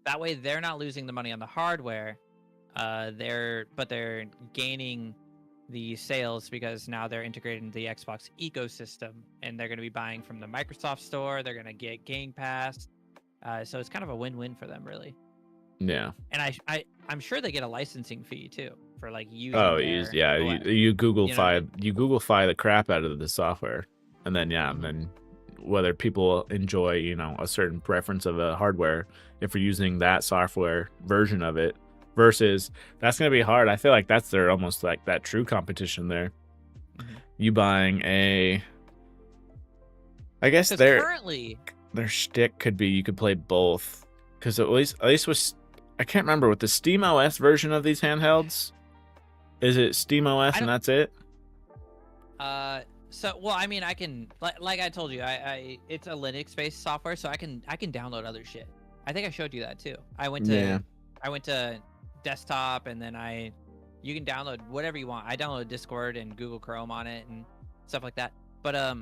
That way, they're not losing the money on the hardware. They're gaining the sales because now they're integrated into the Xbox ecosystem, and they're going to be buying from the Microsoft Store. They're going to get Game Pass, so it's kind of a win-win for them, really. Yeah, and I'm sure they get a licensing fee too for like using. You Google-fy the crap out of the software, and then and then whether people enjoy a certain preference of a hardware, if we're using that software version of it, versus that's gonna be hard. I feel like that's their almost like that true competition there. Mm-hmm. You buying I guess their shtick could be you could play both, because at least with I can't remember with the SteamOS version of these handhelds. Is it SteamOS and that's it? So well, I mean, I can like I told you, I it's a Linux-based software, so I can download other shit. I think I showed you that too. I went to desktop, and then you can download whatever you want. I downloaded Discord and Google Chrome on it and stuff like that. But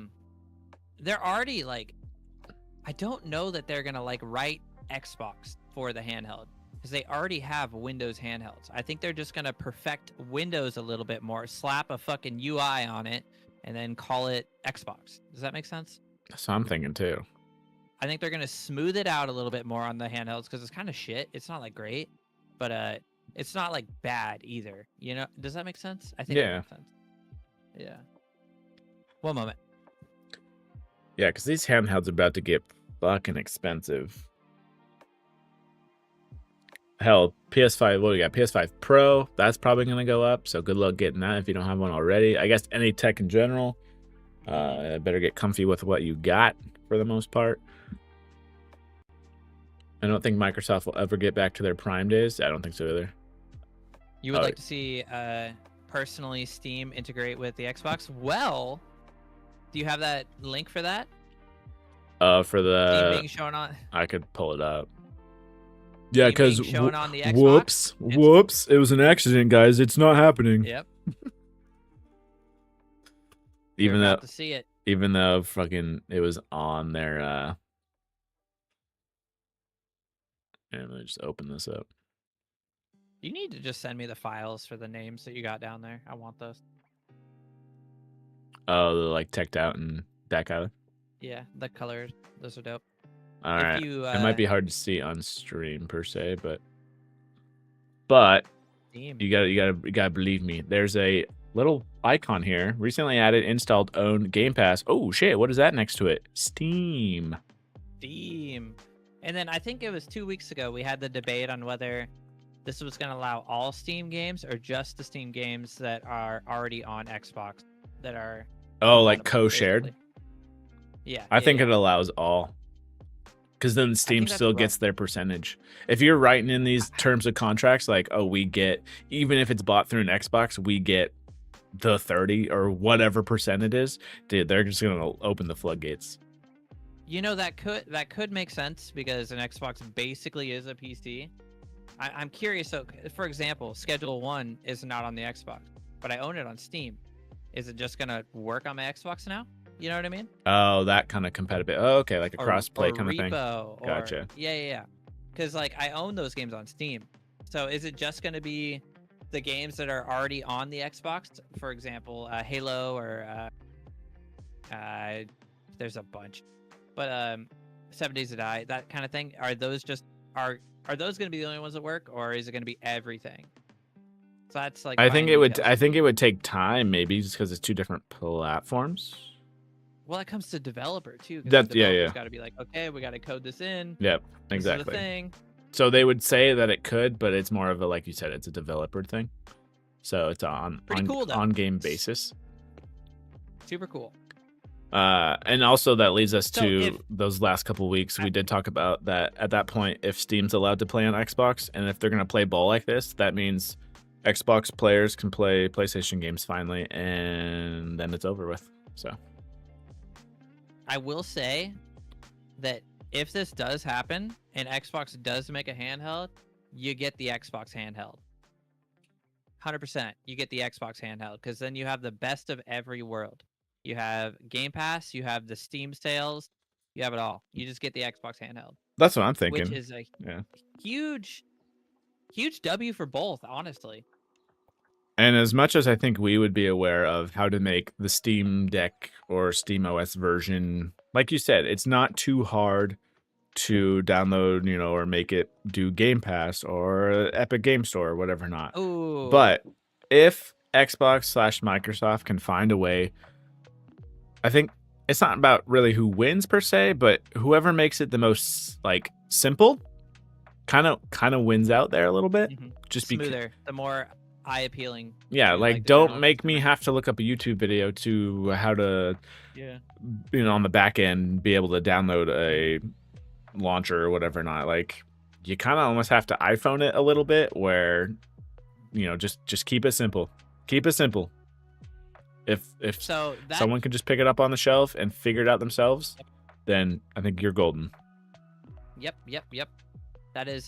they're already like, I don't know that they're gonna like write Xbox for the handheld, because they already have Windows handhelds. I think they're just gonna perfect Windows a little bit more, slap a fucking UI on it, and then call it Xbox. Does that make sense? That's what I'm thinking too. I think they're gonna smooth it out a little bit more on the handhelds, because it's kind of shit. It's not like great, but it's not like bad either. Does that make sense? I think that makes sense. Yeah. One moment. Yeah, because these handhelds are about to get fucking expensive. Hell, PS5, what do we got? PS5 Pro, that's probably going to go up, so good luck getting that if you don't have one already. I guess any tech in general, better get comfy with what you got for the most part. I don't think Microsoft will ever get back to their Prime days. I don't think so either. You would Oh, like to see personally Steam integrate with the Xbox? Well, do you have that link for that? For Steam the being shown on. I could pull it up. Yeah, Steam being because shown on the Xbox? whoops, it was an accident, guys. It's not happening. Yep. Even You're though about to see it. even though fucking it was on their and let me just open this up. You need to just send me the files for the names that you got down there. I want those. Oh, they're like teched out and that kind of. Yeah, the colors. Those are dope. All If right. you, It might be hard to see on stream per se, but Steam. you gotta believe me. There's a little icon here. Recently added, installed, own Game Pass. Oh shit! What is that next to it? Steam. Steam. And then I think it was 2 weeks ago we had the debate on whether this was going to allow all Steam games or just the Steam games that are already on Xbox that are Oh, like compatible, co-shared. basically. Yeah. I think yeah. it allows all. Because then Steam that's still rough. gets their percentage. If you're writing in these terms of contracts, like, oh, we get, even if it's bought through an Xbox, we get the 30 or whatever percent it is, dude, they're just going to open the floodgates. You know, that could make sense because an Xbox basically is a PC. I'm curious. So, for example, Schedule 1 is not on the Xbox, but I own it on Steam. Is it just going to work on my Xbox now? You know what I mean? Oh, that kind of compatibility. Oh, okay, like a cross-play kind of thing. Repo, Gotcha. Yeah. Because like I own those games on Steam. So is it just going to be the games that are already on the Xbox? For example, Halo or there's a bunch, but 7 Days to Die, that kind of thing. Are those just are those going to be the only ones that work, or is it going to be everything? So that's like I think fine it would. details. I think it would take time, maybe, just because it's two different platforms. Well, it comes to developer too. 'Cause That's- the yeah, developer's yeah. got to be like, okay, we got to code this in. Yep, This is the exactly. thing. So they would say that it could, but it's more of a, like you said, it's a developer thing. So it's Pretty cool, though. on game basis. Super cool. And also that leads us So to if- those last couple weeks. We did talk about that at that point. If Steam's allowed to play on Xbox, and if they're gonna play ball like this, that means Xbox players can play PlayStation games finally, and then it's over with. So I will say that if this does happen and Xbox does make a handheld, you get the Xbox handheld. 100%. You get the Xbox handheld because then you have the best of every world. You have Game Pass, you have the Steam sales, you have it all. You just get the Xbox handheld, that's what I'm thinking. which is a Yeah. huge W for both, honestly. And as much as I think we would be aware of how to make the Steam Deck or Steam OS version, like you said, it's not too hard to download, or make it do Game Pass or Epic Game Store or whatever not. Ooh. But if Xbox/Microsoft can find a way, I think it's not about really who wins per se, but whoever makes it the most like simple kind of wins out there a little bit. Mhm. Just because smoother, the more eye appealing. yeah, to, like the don't general make me consumer. have to look up a YouTube video to how to, Yeah. on the back end be able to download a launcher or whatever not. Like you kind of almost have to iPhone it a little bit where, just keep it simple. Keep it simple. If So that someone can just pick it up on the shelf and figure it out themselves, then I think you're golden. Yep. That is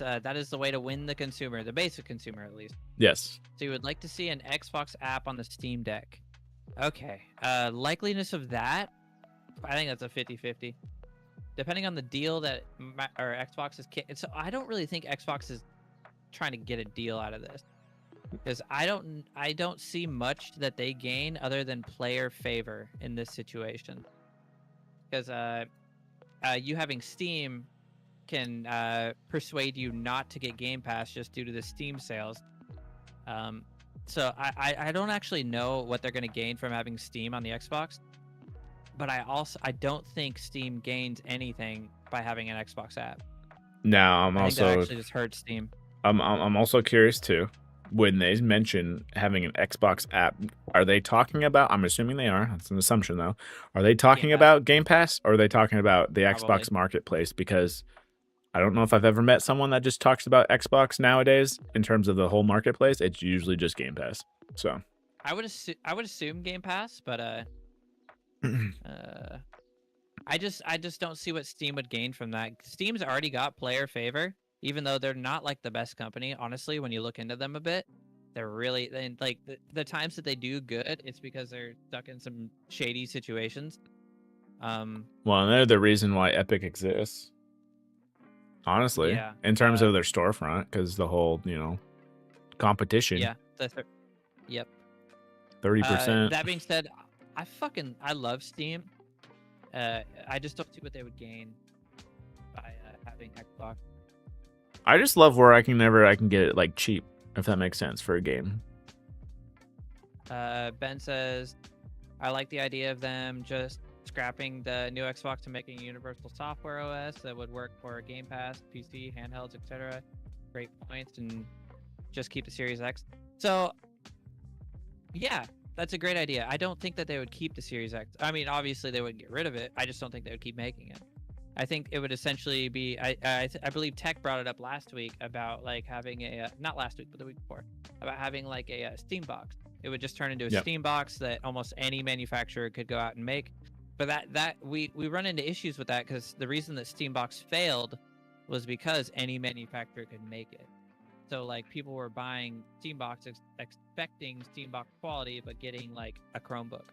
the way to win the consumer, the basic consumer at least. Yes. So you would like to see an Xbox app on the Steam Deck. Okay. Likeliness of that, I think that's a 50-50. Depending on the deal that Xbox is so I don't really think Xbox is trying to get a deal out of this. Because I don't see much that they gain other than player favor in this situation. Because you having Steam can persuade you not to get Game Pass just due to the Steam sales. So I don't actually know what they're going to gain from having Steam on the Xbox, but I don't think Steam gains anything by having an Xbox app. Now I'm I think that also actually just hurts Steam. I'm also curious too. When they mention having an Xbox app, are they talking about? I'm assuming they are. That's an assumption though. Are they talking Game Pass. about Game Pass or are they talking about the Probably. Xbox Marketplace? Because I don't know if I've ever met someone that just talks about Xbox nowadays in terms of the whole marketplace. It's usually just Game Pass. So I would assume Game Pass, but I just don't see what Steam would gain from that. Steam's already got player favor, even though they're not like the best company. Honestly, when you look into them a bit, they're really like the times that they do good, it's because they're stuck in some shady situations. well, and they're the reason why Epic exists. Honestly, Yeah, in terms of their storefront, because the whole competition. yeah, yep. 30%. That being said, I love Steam. I just don't see what they would gain by having Xbox. I just love where I can get it like cheap, if that makes sense for a game. Ben says, I like the idea of them just scrapping the new Xbox and making a universal software OS that would work for Game Pass, PC, handhelds, etc. Great points, and just keep the Series X. So, yeah, that's a great idea. I don't think that they would keep the Series X. I mean, obviously they wouldn't get rid of it. I just don't think they would keep making it. I think it would essentially be. I believe Tech brought it up last week about like having a not last week but the week before about having like a Steam box. It would just turn into a Steam box that almost any manufacturer could go out and make. But that we run into issues with that because the reason that Steam box failed was because any manufacturer could make it. So like people were buying Steam box expecting Steam box quality, but getting like a Chromebook.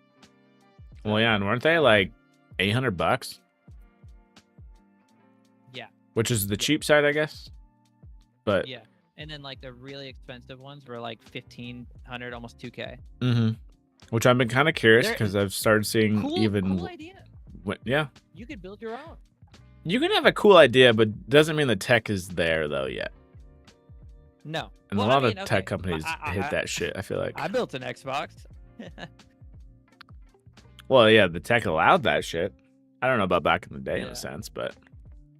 Well, yeah, and weren't they like $800? Yeah. Which is the cheap side, I guess. But yeah, and then like the really expensive ones were like $1,500, almost $2K. Mm-hmm. Which I've been kind of curious because I've started seeing cool idea. Yeah. You could build your own. You can have a cool idea, but doesn't mean the tech is there though yet. No. And well, a lot of tech companies hit that shit, I feel like. I built an Xbox. Well, yeah, the tech allowed that shit. I don't know about back in the day in a sense, but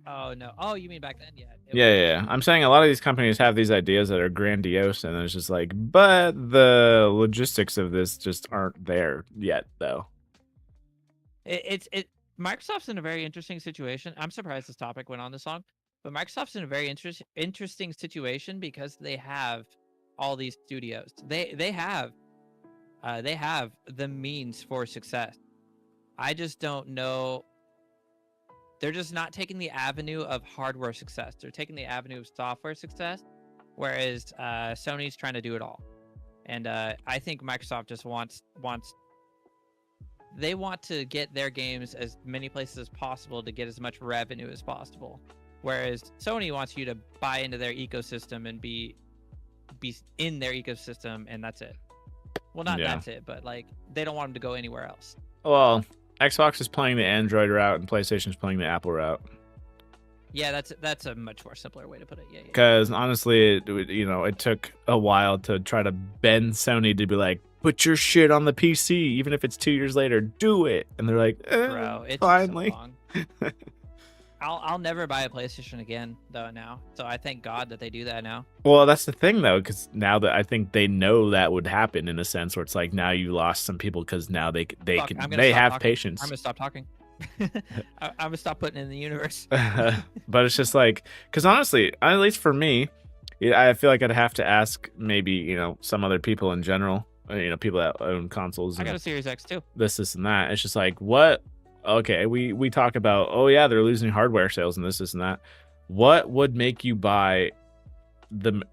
oh no. Oh, you mean back then? Yeah. Yeah. I'm saying a lot of these companies have these ideas that are grandiose, and it's just like, but the logistics of this just aren't there yet, though. Microsoft's in a very interesting situation. I'm surprised this topic went on this long, but Microsoft's in a very interesting situation because they have all these studios. They have the means for success. I just don't know. They're just not taking the avenue of hardware success. They're taking the avenue of software success, whereas Sony's trying to do it all. And I think Microsoft just wants they want to get their games as many places as possible to get as much revenue as possible. Whereas Sony wants you to buy into their ecosystem and be in their ecosystem, and that's it. Well, not that's it, but like they don't want them to go anywhere else. Well, Xbox is playing the Android route and PlayStation is playing the Apple route. Yeah, that's a much more simpler way to put it. Yeah. Because honestly, it took a while to try to bend Sony to be like, put your shit on the PC, even if it's 2 years later, do it. And they're like, bro, it's finally. So long. I'll never buy a PlayStation again though now. So I thank God that they do that now. Well, that's the thing though, because now that I think they know that would happen in a sense where it's like now you lost some people because now they have patience. I'm gonna stop talking. I'm gonna stop putting it in the universe. But it's just like, because honestly, at least for me, I feel like I'd have to ask maybe some other people in general, people that own consoles. I got a Series X too. This and that. It's just like, what? Okay, we talk about, oh yeah, they're losing hardware sales and this and that. What would make you buy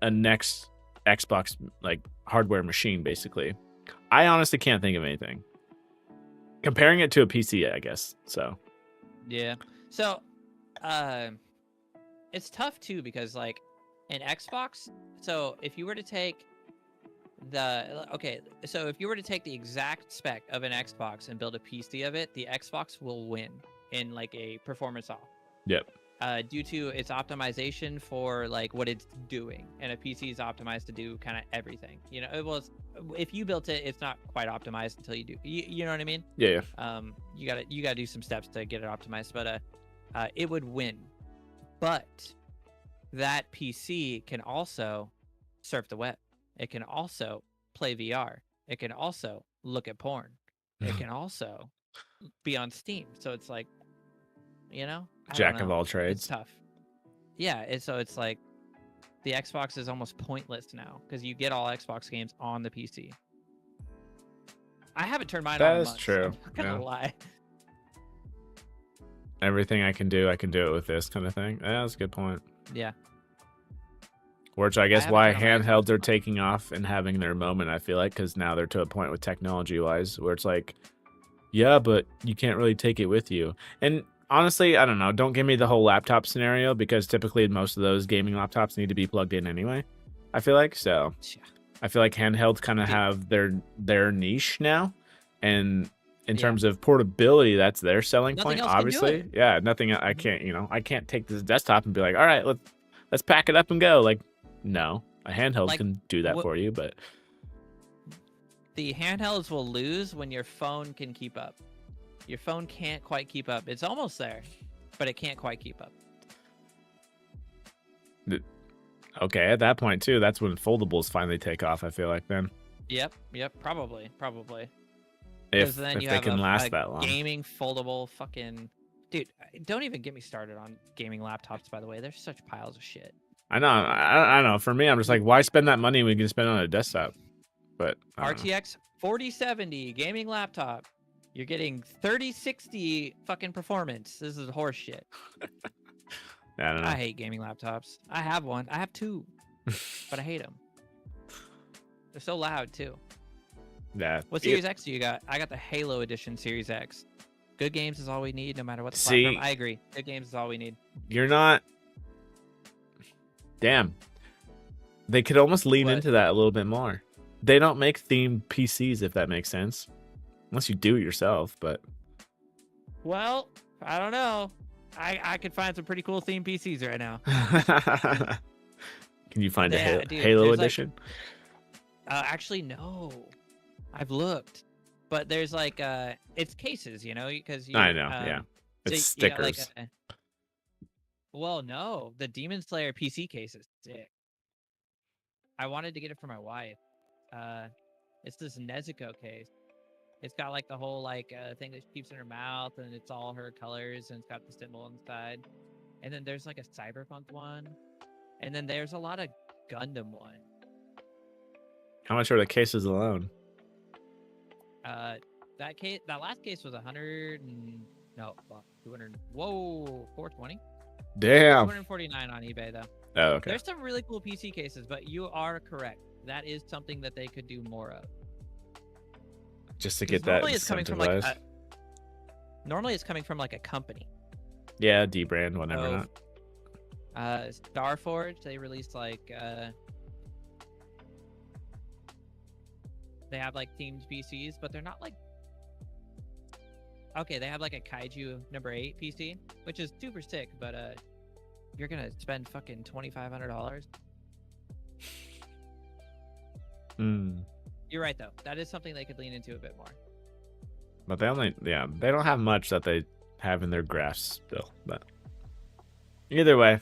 a next Xbox like hardware machine? Basically, I honestly can't think of anything. Comparing it to a PC, I guess. So yeah, so it's tough too because like an Xbox. So if you were to take if you were to take the exact spec of an Xbox and build a PC of it, the Xbox will win in like a performance off. Yep. Due to its optimization for like what it's doing, and a PC is optimized to do kind of everything. If you built it, it's not quite optimized until you do. You know what I mean? Yeah. You gotta do some steps to get it optimized, but it would win. But that PC can also surf the web. It can also play VR. It can also look at porn. It can also be on Steam. So it's like, Jack of all It's trades. tough. Yeah, so it's like the Xbox is almost pointless now because you get all Xbox games on the PC. I haven't turned mine on That in is months. true. I'm not gonna lie. Everything I can do it with this kind of thing. Yeah, that's a good point. Yeah. Which I guess haven't why turned on my handhelds Xbox are in taking off and having their moment, I feel like, because now they're to a point with technology-wise where it's like, yeah, but you can't really take it with you. And honestly, I don't know. Don't give me the whole laptop scenario because typically most of those gaming laptops need to be plugged in anyway, I feel like. So I feel like handhelds kind of have their niche now. And in terms of portability, that's their selling Nothing point, else can do obviously. it. Yeah, nothing. I can't, I can't take this desktop and be like, all right, let's pack it up and go. Like, no, a handheld Like, can do that for you, but the handhelds will lose when your phone can keep up. Your phone can't quite keep up. It's almost there, but it can't quite keep up. okay, at that point too, that's when foldables finally take off, I feel like then. Yep, probably. If Then you they have can a last that long. gaming foldable fucking dude. Don't even get me started on gaming laptops. By the way, they're such piles of shit. I know. I know. For me, I'm just like, why spend that money when we can spend it on a desktop? But I don't know. RTX 4070 gaming laptop. You're getting 3060 fucking performance. This is horse shit. I don't know. I hate gaming laptops. I have one. I have two, but I hate them. They're so loud too. Yeah. What Series X do you got? I got the Halo Edition Series X. Good games is all we need, no matter what the platform. I agree. Good games is all we need. You're not. Damn. They could almost lean into that a little bit more. They don't make themed PCs, if that makes sense, unless you do it yourself. But Well, I don't know. I could find some pretty cool themed PCs right now. can you find a Yeah, dude, Halo there's, like- edition? Actually, no. I've looked, but there's like it's cases, because I know. Yeah, it's so you got, stickers. well, no, the Demon Slayer PC case is sick. I wanted to get it for my wife. It's this Nezuko case. It's got like the whole thing that she keeps in her mouth, and it's all her colors, and it's got the symbol on the side. And then there's like a Cyberpunk one, and then there's a lot of Gundam one. How much are the cases alone? That last case was 200 and no, 200. Whoa, 420. Damn. 249 on eBay though. Oh, okay. There's some really cool PC cases, but you are correct. That is something that they could do more of. Just to get that Normally it's coming from incentivized. normally it's coming from like a company. Yeah, D-brand, whatever. So, Starforge, they released they have like themed PCs, but they're not like. Okay, they have like a Kaiju number 8 PC, which is super sick, but you're gonna spend fucking $2,500. You're right though. That is something they could lean into a bit more. But they don't have much that they have in their grasp still. But either way,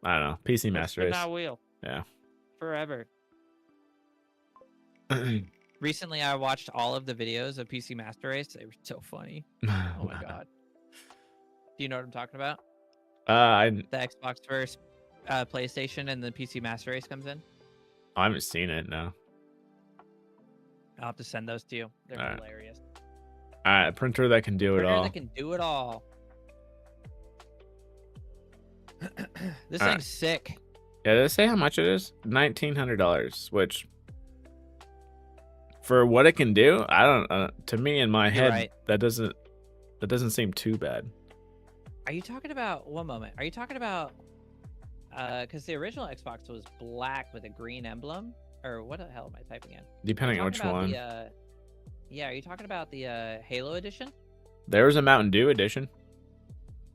I don't know. PC Master Race. Not wheel. Yeah. Forever. Recently, I watched all of the videos of PC Master Race. They were so funny. Oh my god. Do you know what I'm talking about? I The Xbox versus PlayStation and the PC Master Race comes in. haven't seen it. No. I'll have to send those to you. They're All right. hilarious. All right, a printer that can do it Printer all. that can do it all. This All right. thing's sick. Yeah, did it say how much it is? $1,900, which for what it can do, I don't. To me, in my You're head, right. that doesn't seem too bad. Are you talking about one moment? Are you talking about because the original Xbox was black with a green emblem? Or what the hell am I typing in? Depending on which one. Yeah, are you talking about the Halo edition? There was a Mountain Dew edition.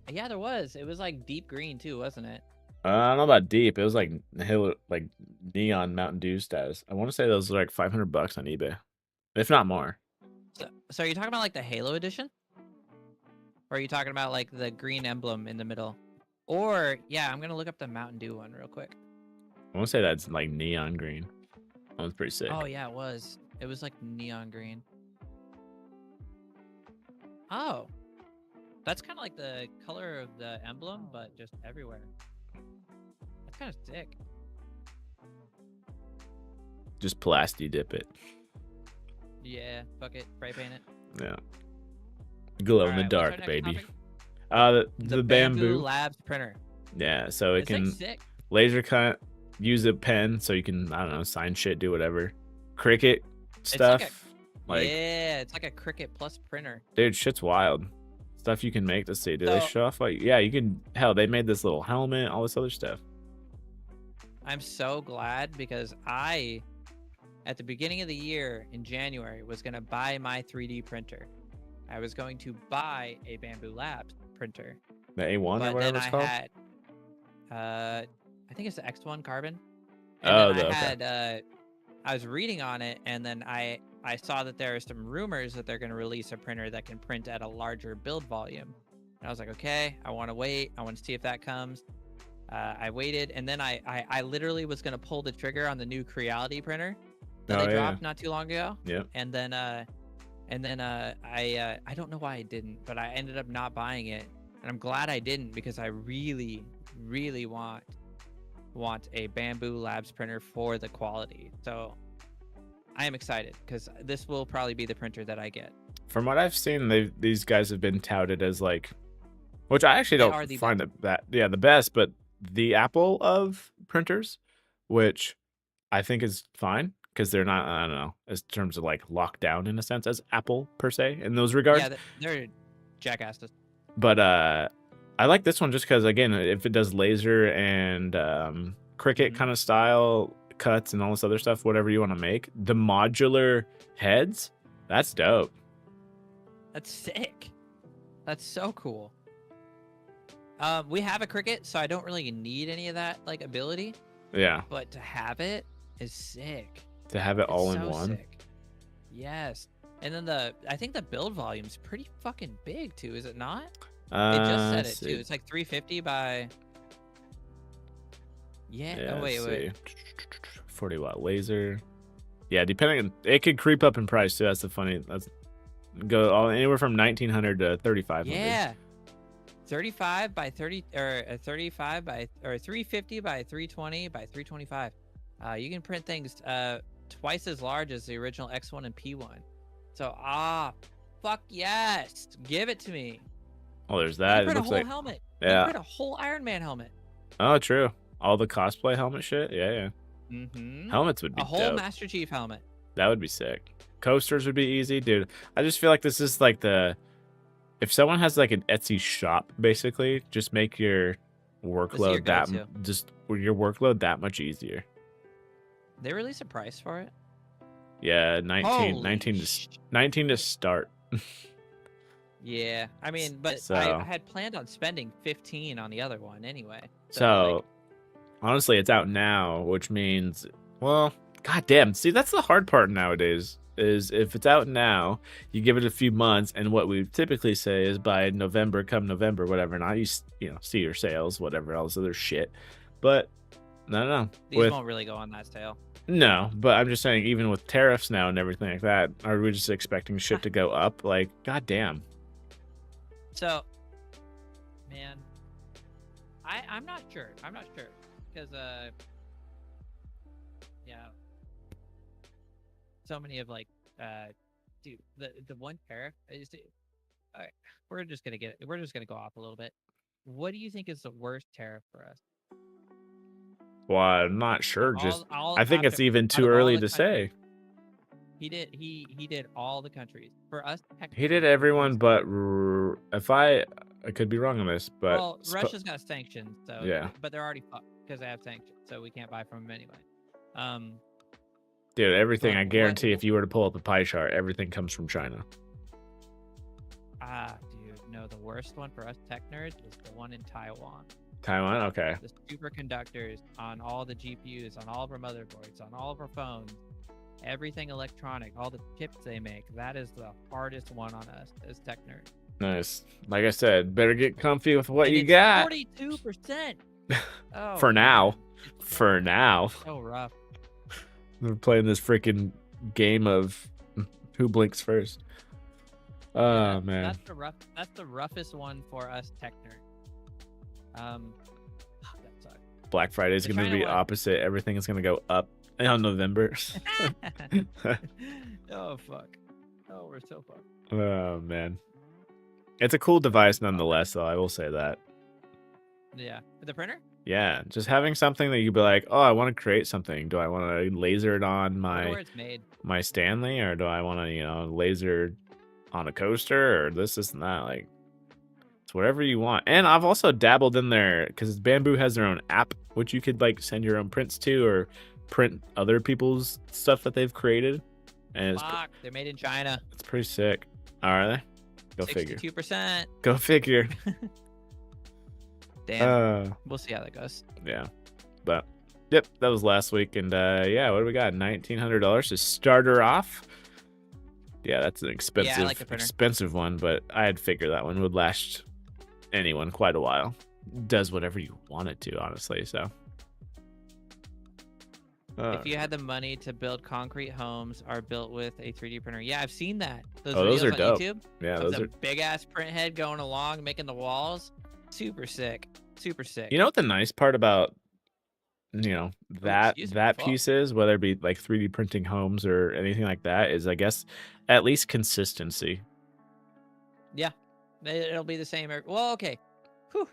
Yeah, there was. It was like deep green too, wasn't it? I don't know about deep. It was like neon Mountain Dew status. I want to say those were like $500 on eBay, if not more. So are you talking about like the Halo edition? Or are you talking about like the green emblem in the middle? Or yeah, I'm gonna look up the Mountain Dew one real quick. I want to say that's like neon green. That one's pretty sick. Oh yeah, it was. It was like neon green. Oh. That's kind of like the color of the emblem, but just everywhere. That's kind of sick. Just plasti dip it. Yeah, fuck it, spray paint it. Yeah. Glow in the Alright, what's our dark, next baby. topic? The bamboo. Labs printer. Yeah, so it This thing's can sick. laser cut, use a pen, so you can, I don't know, sign shit, do whatever. Cricut stuff. Like, yeah, it's like a Cricut Plus printer. dude, shit's wild. Stuff you can make. Let's see, do they So- show off? Like, yeah, you can. Hell, they made this little helmet, all this other stuff. I'm so glad because I, at the beginning of the year in January, was going to buy my 3D printer. I was going to buy a Bamboo Labs printer. The A1 or But whatever then it's I called. had, I think it's the X1 Carbon. Oh, And then okay. I had, I was reading on it, and then I saw that there are some rumors that they're going to release a printer that can print at a larger build volume. And I was like, okay, I want to wait. I want to see if that comes. I waited, and then I literally was going to pull the trigger on the new Creality printer that Oh, they yeah. dropped not too long ago. Yep. And then I don't know why I didn't, but I ended up not buying it, and I'm glad I didn't because I really want a Bamboo Labs printer for the quality. So I am excited because this will probably be the printer that I get. From what I've seen, these guys have been touted as like, which I actually They don't are the find the best, but the Apple of printers, which I think is fine because they're not, I don't know, as terms of like locked down in a sense as Apple per se in those regards. Yeah, they're jackasses. But I like this one just because, again, if it does laser and Cricut kind of style cuts and all this other stuff, whatever you want to make, the modular heads, that's dope. That's sick. That's so cool. We have a Cricut, so I don't really need any of that like ability, Yeah, but to have it is sick. to have it It's all in so one. sick. Yes. And then I think the build volume's pretty fucking big too, is it not? It just said it too. It's like 350 by. Yeah. Yeah, Oh wait, let's wait. see. 40 watt laser. Yeah, depending, it could creep up in price too. That's the funny. That's go all anywhere from 1900 to 3500. Yeah. 35 by 30 or 35 by or 350 by 320 by 325. You can print things twice as large as the original X1 and P1. So fuck yes, give it to me. Oh, there's You that. can It print a looks whole like helmet. You yeah. can print a whole Iron Man helmet. Oh, true. All the cosplay helmet shit. Yeah. Mm-hmm. Helmets would be A whole dope. Master Chief helmet. That would be sick. Coasters would be easy, dude. I just feel like this is like if someone has like an Etsy shop, basically, just make your workload go-to. your workload that much easier. They release a price for it. Yeah, 19 Holy 19 to start. Yeah, I mean, but So- I had planned on spending 15 on the other one anyway. So, like, honestly, it's out now, which means, well, goddamn. See, that's the hard part nowadays. Is if it's out now, you give it a few months, and what we typically say is by November, come November, whatever. Not you know, see your sales, whatever, all this other shit. But no. these won't really go on that sale. No, but I'm just saying, even with tariffs now and everything like that, are we just expecting shit to go up? Like, goddamn. So, man, I'm not sure. I'm not sure because yeah, so many of like dude, the one tariff is. All right, we're just gonna go off a little bit. What do you think is the worst tariff for us? Well, I'm not sure. I think it's even out too of all early the to say. countries. He did all the countries for us. He did everyone, but if I could be wrong on this, but Well, Russia's got sanctions, so Yeah. but they're already fucked because they have sanctions, so we can't buy from them anyway. dude, everything but I what- guarantee, if you were to pull up a pie chart, everything comes from China. Dude, no, the worst one for us tech nerds is the one in Taiwan. Taiwan, okay. The superconductors on all the GPUs, on all of our motherboards, on all of our phones, everything electronic, all the chips they make. That is the hardest one on us as tech nerds. Nice. Like I said, better get comfy with what And you it's got 42%. Oh, for now. man, it's For now, so rough. we're playing this freaking game of who blinks first. Oh man. That's the roughest one for us tech nerds. That sucks. Black Friday is The going to China be one. opposite. Everything is going to go up on November. Oh fuck. Oh, we're so fucked. Oh man. It's a cool device nonetheless, though. I will say that. Yeah. The printer? Yeah, just having something that you'd be like, oh, I want to create something. Do I want to laser it on I wonder where it's made. my Stanley, or do I want to, laser on a coaster, or this and that? Like, it's whatever you want. And I've also dabbled in there because Bamboo has their own app, which you could like send your own prints to, or print other people's stuff that they've created. And Fuck, they're made in China. it's pretty sick. Are they? Go figure. 62%. Go figure. Damn. We'll see how that goes. Yeah, but yep, that was last week, and yeah, what do we got? $1,900 to start her off. Yeah, that's an expensive, like the printer. expensive one, but I had figured that one would last anyone quite a while. Does whatever you want it to, honestly. So, If you had the money to build concrete homes are built with a 3D printer. Yeah, I've seen that. those are videos on dope. YouTube Yeah, of those the are. big ass print head going along, making the walls. Super sick. Super sick. You know what the nice part about that excuse me, that fuck. piece is, whether it be like 3D printing homes or anything like that, is I guess at least consistency. Yeah, it'll be the same. Well, okay. Whew.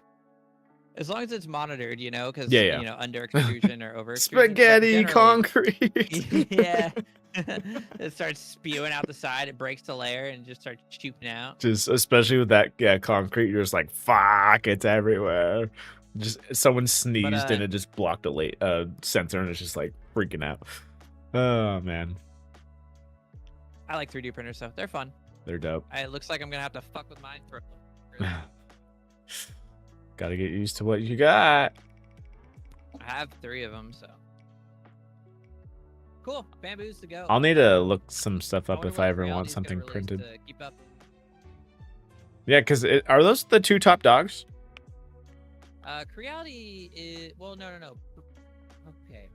As long as it's monitored, because Yeah. under extrusion or over extrusion. Spaghetti concrete. Yeah. It starts spewing out the side. It breaks the layer and just starts shooting out. Just especially with that concrete, you're just like, fuck, it's everywhere. Just someone sneezed and it just blocked a sensor, and it's just like freaking out. Oh man, I like 3D printers, so they're fun. they're dope. It looks like I'm gonna have to fuck with mine for. Gotta get used to what you got. I have 3 of them, so. Cool, Bamboos to go. I'll need to look some stuff up wonder if what I ever Creality's want gonna something release printed. to keep up. Yeah, because are those the 2 top dogs? Creality is no. Okay.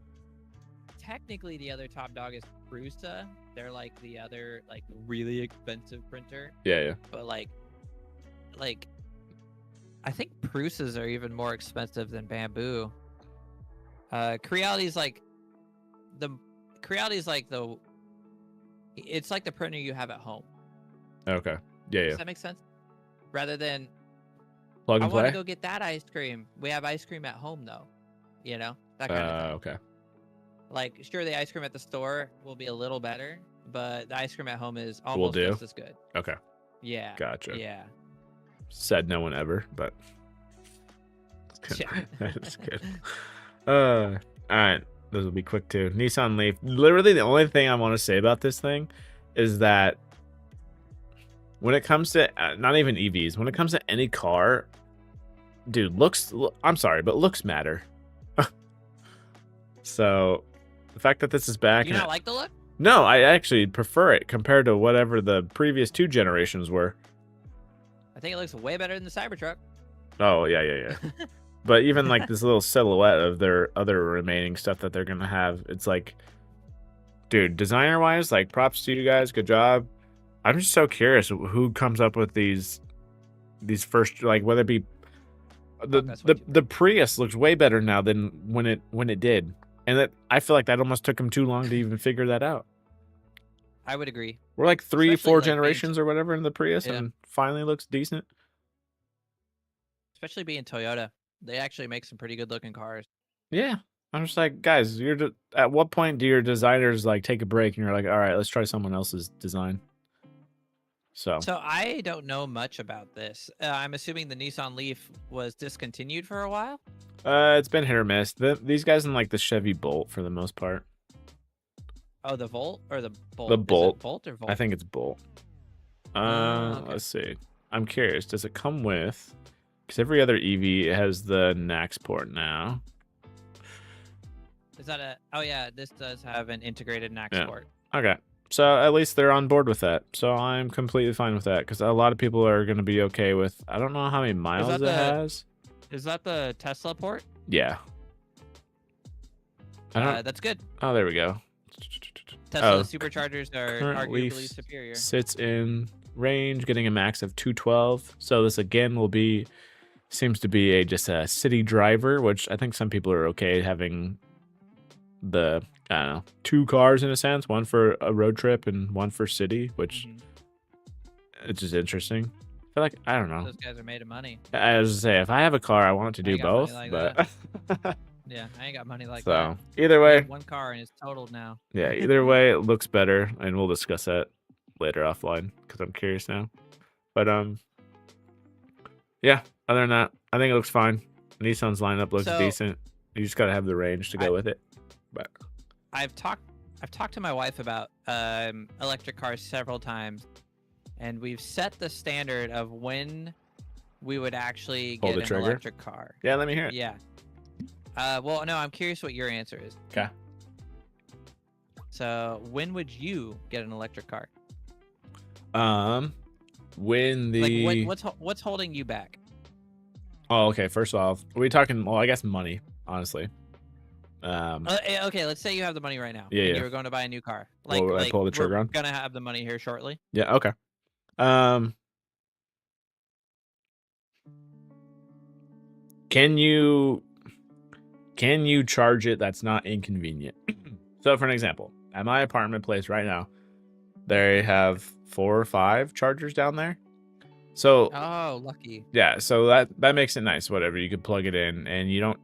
Technically, the other top dog is Prusa. They're like the other really expensive printer, Yeah. but like, I think Prusas are even more expensive than Bamboo. Creality's like the it's like the printer you have at home. Okay. Yeah. Does that make sense? Rather than Plug I and want play. to go get that ice cream. We have ice cream at home though. That kind of thing. Okay. Like, sure, the ice cream at the store will be a little better, but the ice cream at home is almost do? just as good. Okay. Yeah. Gotcha. Yeah. Said no one ever, but it's good. Yeah. That's good. All right. Those will be quick too. Nissan Leaf. Literally, the only thing I want to say about this thing is that when it comes to not even EVs, when it comes to any car, dude, I'm sorry, but looks matter. So the fact that this is back. Do you not like the look? No, I actually prefer it compared to whatever the previous 2 generations were. I think it looks way better than the Cybertruck. Oh, yeah. But even like this little silhouette of their other remaining stuff that they're going to have, it's like, dude, designer wise, like props to you guys. Good job. I'm just so curious who comes up with these first, like whether it be the Prius looks way better now than when it did. And that I feel like that almost took them too long to even figure that out. I would agree. We're like 3, Especially, 4 like, being- generations or whatever in the Prius, Yeah. and finally looks decent. Especially being Toyota. They actually make some pretty good looking cars. Yeah. I'm just like, guys, at what point do your designers like take a break and you're like, all right, let's try someone else's design? So I don't know much about this. I'm assuming the Nissan Leaf was discontinued for a while. it's been hit or miss. These guys in like the Chevy Bolt for the most part. Oh, the Volt or the Bolt? The Is it Bolt. Bolt or Volt? I think it's Bolt. Okay. Let's see. I'm curious. Does it come with? Because every other EV has the NAX port now. Is that a? Oh yeah, this does have an integrated NAX Yeah. port. Okay. So at least they're on board with that. So I'm completely fine with that because a lot of people are going to be okay with. I don't know how many miles that it the- has. Is that the Tesla port? Yeah. I don't. That's good. Oh, there we go. Tesla Oh, superchargers are currently arguably superior. sits in range, getting a max of 212. So this again will be seems to be just a city driver, which I think some people are okay having the I don't know 2 cars in a sense, one for a road trip and one for city, which Mhm. it's just interesting. I feel like I don't know. Those guys are made of money. I was to say if I have a car, I want to I do ain't got money both, like but Yeah, I ain't got money like so that. either I way, have one car and it's totaled now. yeah, either way it looks better, and we'll discuss that later offline because I'm curious now. But yeah. Other than that, I think it looks fine. Nissan's lineup looks So- decent. You just gotta have the range to go with it. But I've talked to my wife about electric cars several times, and we've set the standard of when we would actually Pull get the an trigger? electric car. yeah, let me hear it. Yeah. Well, no, I'm curious what your answer is. Okay. So, when would you get an electric car? When the Like, what's holding you back? oh, okay. First off, are we talking? Well, I guess money, honestly. Okay, let's say you have the money right now. Yeah, and yeah. you were going to buy a new car. What would I pull the trigger we're on? gonna have the money here shortly. Yeah. Okay. Can you charge it that's not inconvenient? So for an example, at my apartment place right now, they have 4 or 5 chargers down there. So Oh, lucky. yeah, so that makes it nice. Whatever, you could plug it in, and you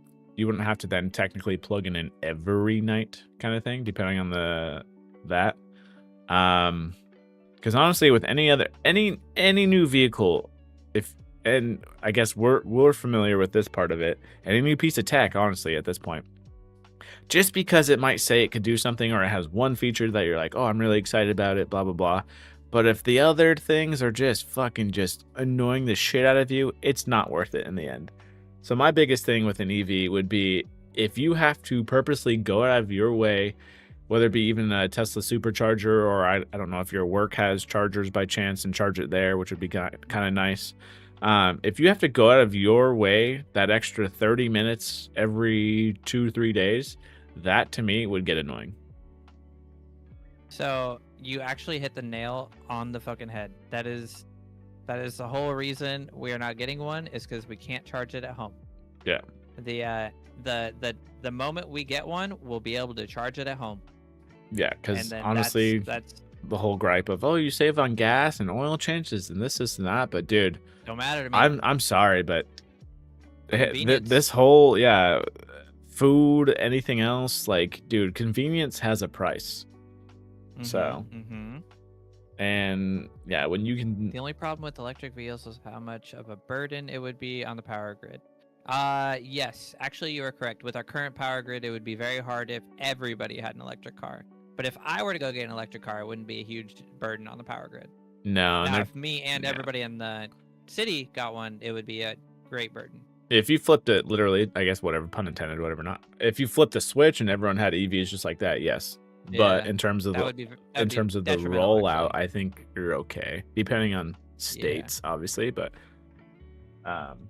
wouldn't have to then technically plug it in every night, kind of thing, depending on that. Because honestly, with any new vehicle, and I guess we're familiar with this part of it, any new piece of tech, honestly, at this point, just because it might say it could do something or it has one feature that you're like, oh, I'm really excited about it, blah blah blah. But if the other things are just fucking just annoying the shit out of you, it's not worth it in the end. So my biggest thing with an EV would be if you have to purposely go out of your way, whether it be even a Tesla supercharger, or I don't know if your work has chargers by chance and charge it there, which would be kind of nice. If you have to go out of your way that extra 30 minutes every 2-3 days, that to me would get annoying. So you actually hit the nail on the fucking head. That is the whole reason we are not getting one, is because we can't charge it at home. Yeah. The moment we get one, we'll be able to charge it at home. Yeah, And because then honestly, that's the whole gripe of, oh, you save on gas and oil changes and this and that, but dude, don't matter to me. I'm sorry, but Convenience. this whole food, anything else, like, dude, convenience has a price. So, and yeah, when you can, The only problem with electric vehicles is how much of a burden it would be on the power grid. Yes, actually you are correct. With our current power grid, it would be very hard if everybody had an electric car. But if I were to go get an electric car, it wouldn't be a huge burden on the power grid. no, and Now, they're- if me and yeah. everybody in the city got one, it would be a great burden. if you flipped it literally, I guess, whatever, pun intended, whatever, not, if you flipped the switch and everyone had EVs just like that, yes. But Yeah, in terms of That would be in terms of the detrimental, rollout, actually. I think you're okay, depending on states, obviously. But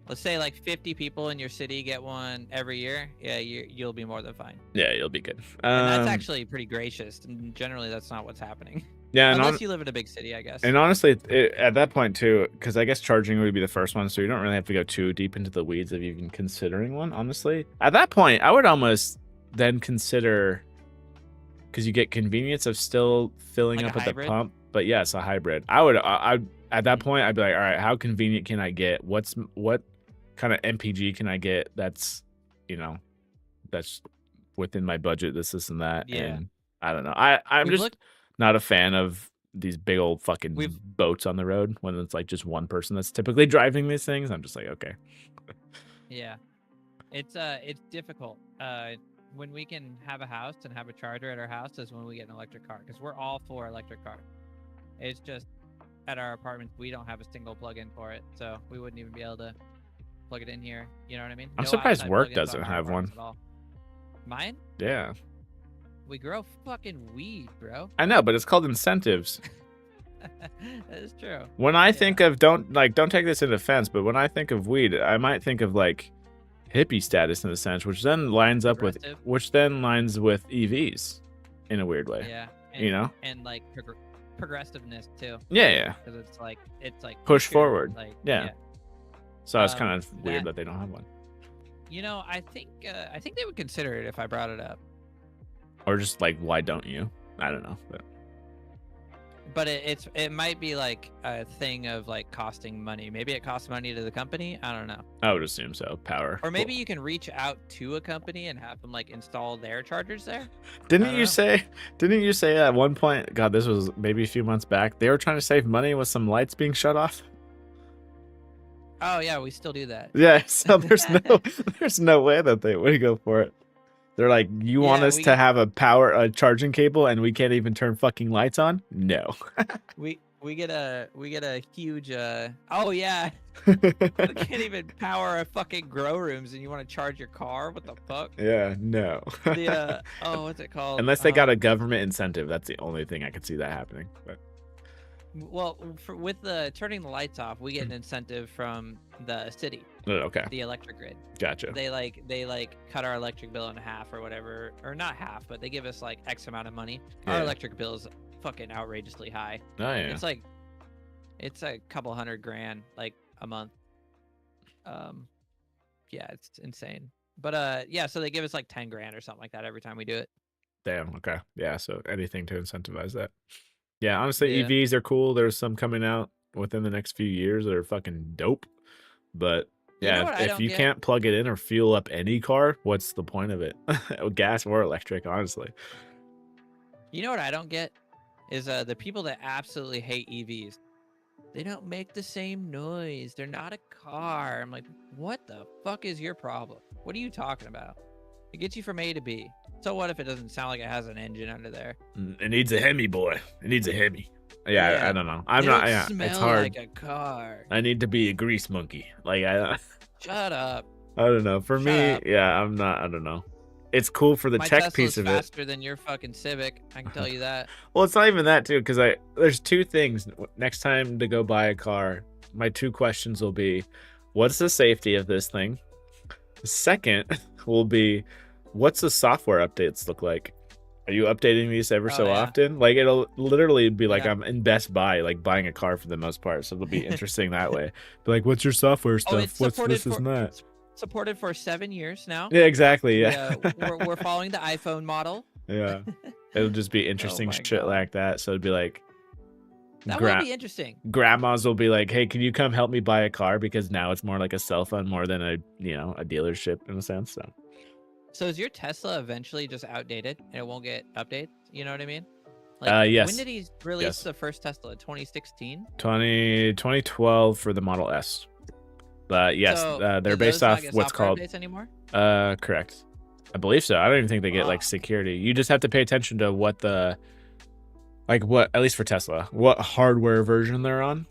Let's say like 50 people in your city get one every year. Yeah, you'll be more than fine. yeah, you'll be good. And that's actually pretty gracious. And generally, that's not what's happening. yeah, and, Unless you live in a big city, I guess. and honestly, at that point too, because I guess charging would be the first one, so you don't really have to go too deep into the weeds of even considering one. Honestly, at that point, I would almost then consider, because you get convenience of still filling Like a up at the hybrid? pump. But yes, a hybrid. I at that point, I'd be like, all right, how convenient can I get? What kind of MPG can I get that's, that's within my budget, this and that. Yeah. And I don't know. I'm We've just looked- not a fan of these big old fucking We've- boats on the road when it's like just one person that's typically driving these things. I'm just like, okay. Yeah, it's difficult. When we can have a house and have a charger at our house is when we get an electric car, because we're all for electric car. It's just at our apartment we don't have a single plug-in for it, so we wouldn't even be able to plug it in here. You know what I mean? I'm No surprised outside work plug-ins on doesn't our have one. apartments at all. Mine? Yeah. We grow fucking weed, bro. I know, but it's called incentives. That is true. When I think of, don't take this into offense, but when I think of weed, I might think of like hippie status in a sense, which then lines with Progressive. EVs in a weird way. Yeah, you know? and like progressiveness too, Yeah. because it's like Push pure, forward. like Yeah. So it's Um, kind of weird that- that they don't have one. you know, I think they would consider it if I brought it up. Or just like, why don't you? I don't know. But it might be like a thing of like costing money. Maybe it costs money to the company. I don't know. I would assume so. Power. Or maybe you can reach out to a company and have them like install their chargers there. Didn't don't you know. say? Didn't you say at one point? God, this was maybe a few months back. They were trying to save money with some lights being shut off. Oh yeah, we still do that. Yeah. So there's no way that they would go for it. They're like, you want Yeah, us we- to have a charging cable and we can't even turn fucking lights on? No. We get a huge oh yeah, we can't even power our fucking grow rooms, and you want to charge your car? What the fuck? Yeah. No. The oh, what's it called? Unless they got a government incentive, that's the only thing I could see that happening. But well, with the turning the lights off, we get an incentive from the city, okay, the electric grid. gotcha. They cut our electric bill in half or whatever, or not half, but they give us like X amount of money. Our Yeah. electric bill is fucking outrageously high. Oh yeah. It's a couple $100,000 like a month. Yeah, it's insane. But yeah, so they give us like 10 grand or something like that every time we do it. Damn. Okay. Yeah. So anything to incentivize that. Yeah. Honestly, Yeah. EVs are cool. There's some coming out within the next few years that are fucking dope. But You know yeah, what I if don't you get? can't plug it in or fuel up any car, what's the point of it? Gas or electric, honestly. You know what I don't get is the people that absolutely hate EVs. They don't make the same noise. They're not a car. I'm like, what the fuck is your problem? What are you talking about? It gets you from A to B. So what if it doesn't sound like it has an engine under there? It needs a Hemi, boy. It needs a Hemi. Yeah, Yeah. I don't know. I'm They not. don't Yeah, smell it's hard. like a car. I need to be a grease monkey. Like I Shut up. don't know. For Shut me, up. yeah, I'm not. I don't know. It's cool for the My tech Tesla's piece of it. faster than your fucking Civic. I can tell you that. Well, it's not even that too, because there's two things. Next time to go buy a car, my two questions will be, what's the safety of this thing? Second will be, what's the software updates look like? Are you updating these ever Oh, so yeah. often? Like it'll literally be like Yeah. I'm in Best Buy, like buying a car for the most part. So it'll be interesting that way. Be like, what's your software stuff? it's What's supported this is for- that? Supported for 7 years now. Yeah, exactly. Yeah. We're following the iPhone model. Yeah. It'll just be interesting my shit God. like that. So it'd be like, That gra- would be interesting. grandmas will be like, hey, can you come help me buy a car? Because now it's more like a cell phone more than a dealership in a sense. So So is your Tesla eventually just outdated and it won't get updates? You know what I mean? When yes. did he release Yes. the first Tesla? 2016? 2012 for the Model S. But yes, So, they're do based those not off get what's software called updates anymore? correct. I believe so. I don't even think they get like Fuck. security. You just have to pay attention to what at least for Tesla, what hardware version they're on.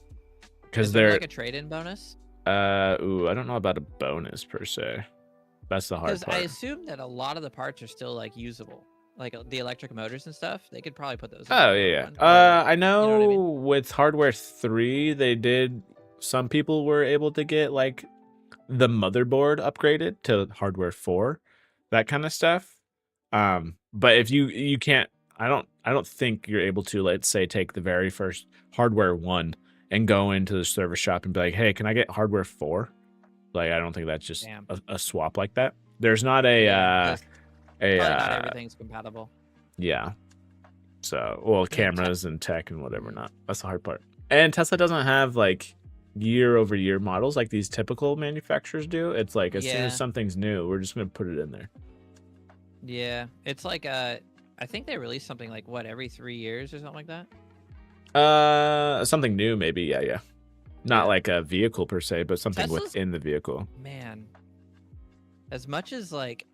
Because Is there they're like a trade-in bonus? I don't know about a bonus per se. That's the hard Because part. I assume that a lot of the parts are still like usable, like the electric motors and stuff. They could probably put those. in Oh the yeah, one, yeah. I know know, what I mean? with hardware 3, they did. Some people were able to get like the motherboard upgraded to hardware 4, that kind of stuff. But if you can't, I don't think you're able to, let's say, take the very first hardware 1 and go into the service shop and be like, hey, can I get hardware 4? Like, I don't think that's just Damn. a swap like that. There's not a Yeah, 'cause probably not uh everything's compatible. yeah. So, well, Te- cameras and tech and whatever not. That's the hard part. And Tesla doesn't have like year-over-year models like these typical manufacturers do. It's like as soon Yeah. as something's new, we're just gonna put it in there. Yeah, it's like I think they release something like what every 3 years or something like that. Something new maybe. Yeah. Not Yeah. like a vehicle per se, but something Tesla's- within the vehicle. Man, as much as like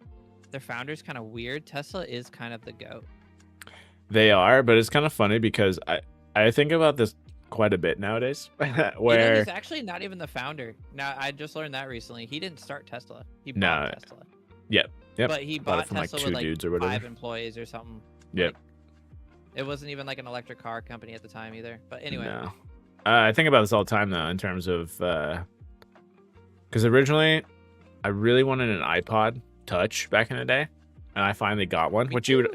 their founder's kind of weird, Tesla is kind of the goat. They are, but it's kind of funny because I think about this quite a bit nowadays. You know, Where he's actually not even the founder. Now I just learned that recently. He didn't start Tesla. He No. bought Tesla. Yep, But he bought it bought from like Tesla 2 with like dudes or whatever. 5 employees or something. Yep. Like, it wasn't even like an electric car company at the time either. But anyway, No. I think about this all the time though, in terms of because originally I really wanted an iPod Touch back in the day, and I finally got one. Me Which too.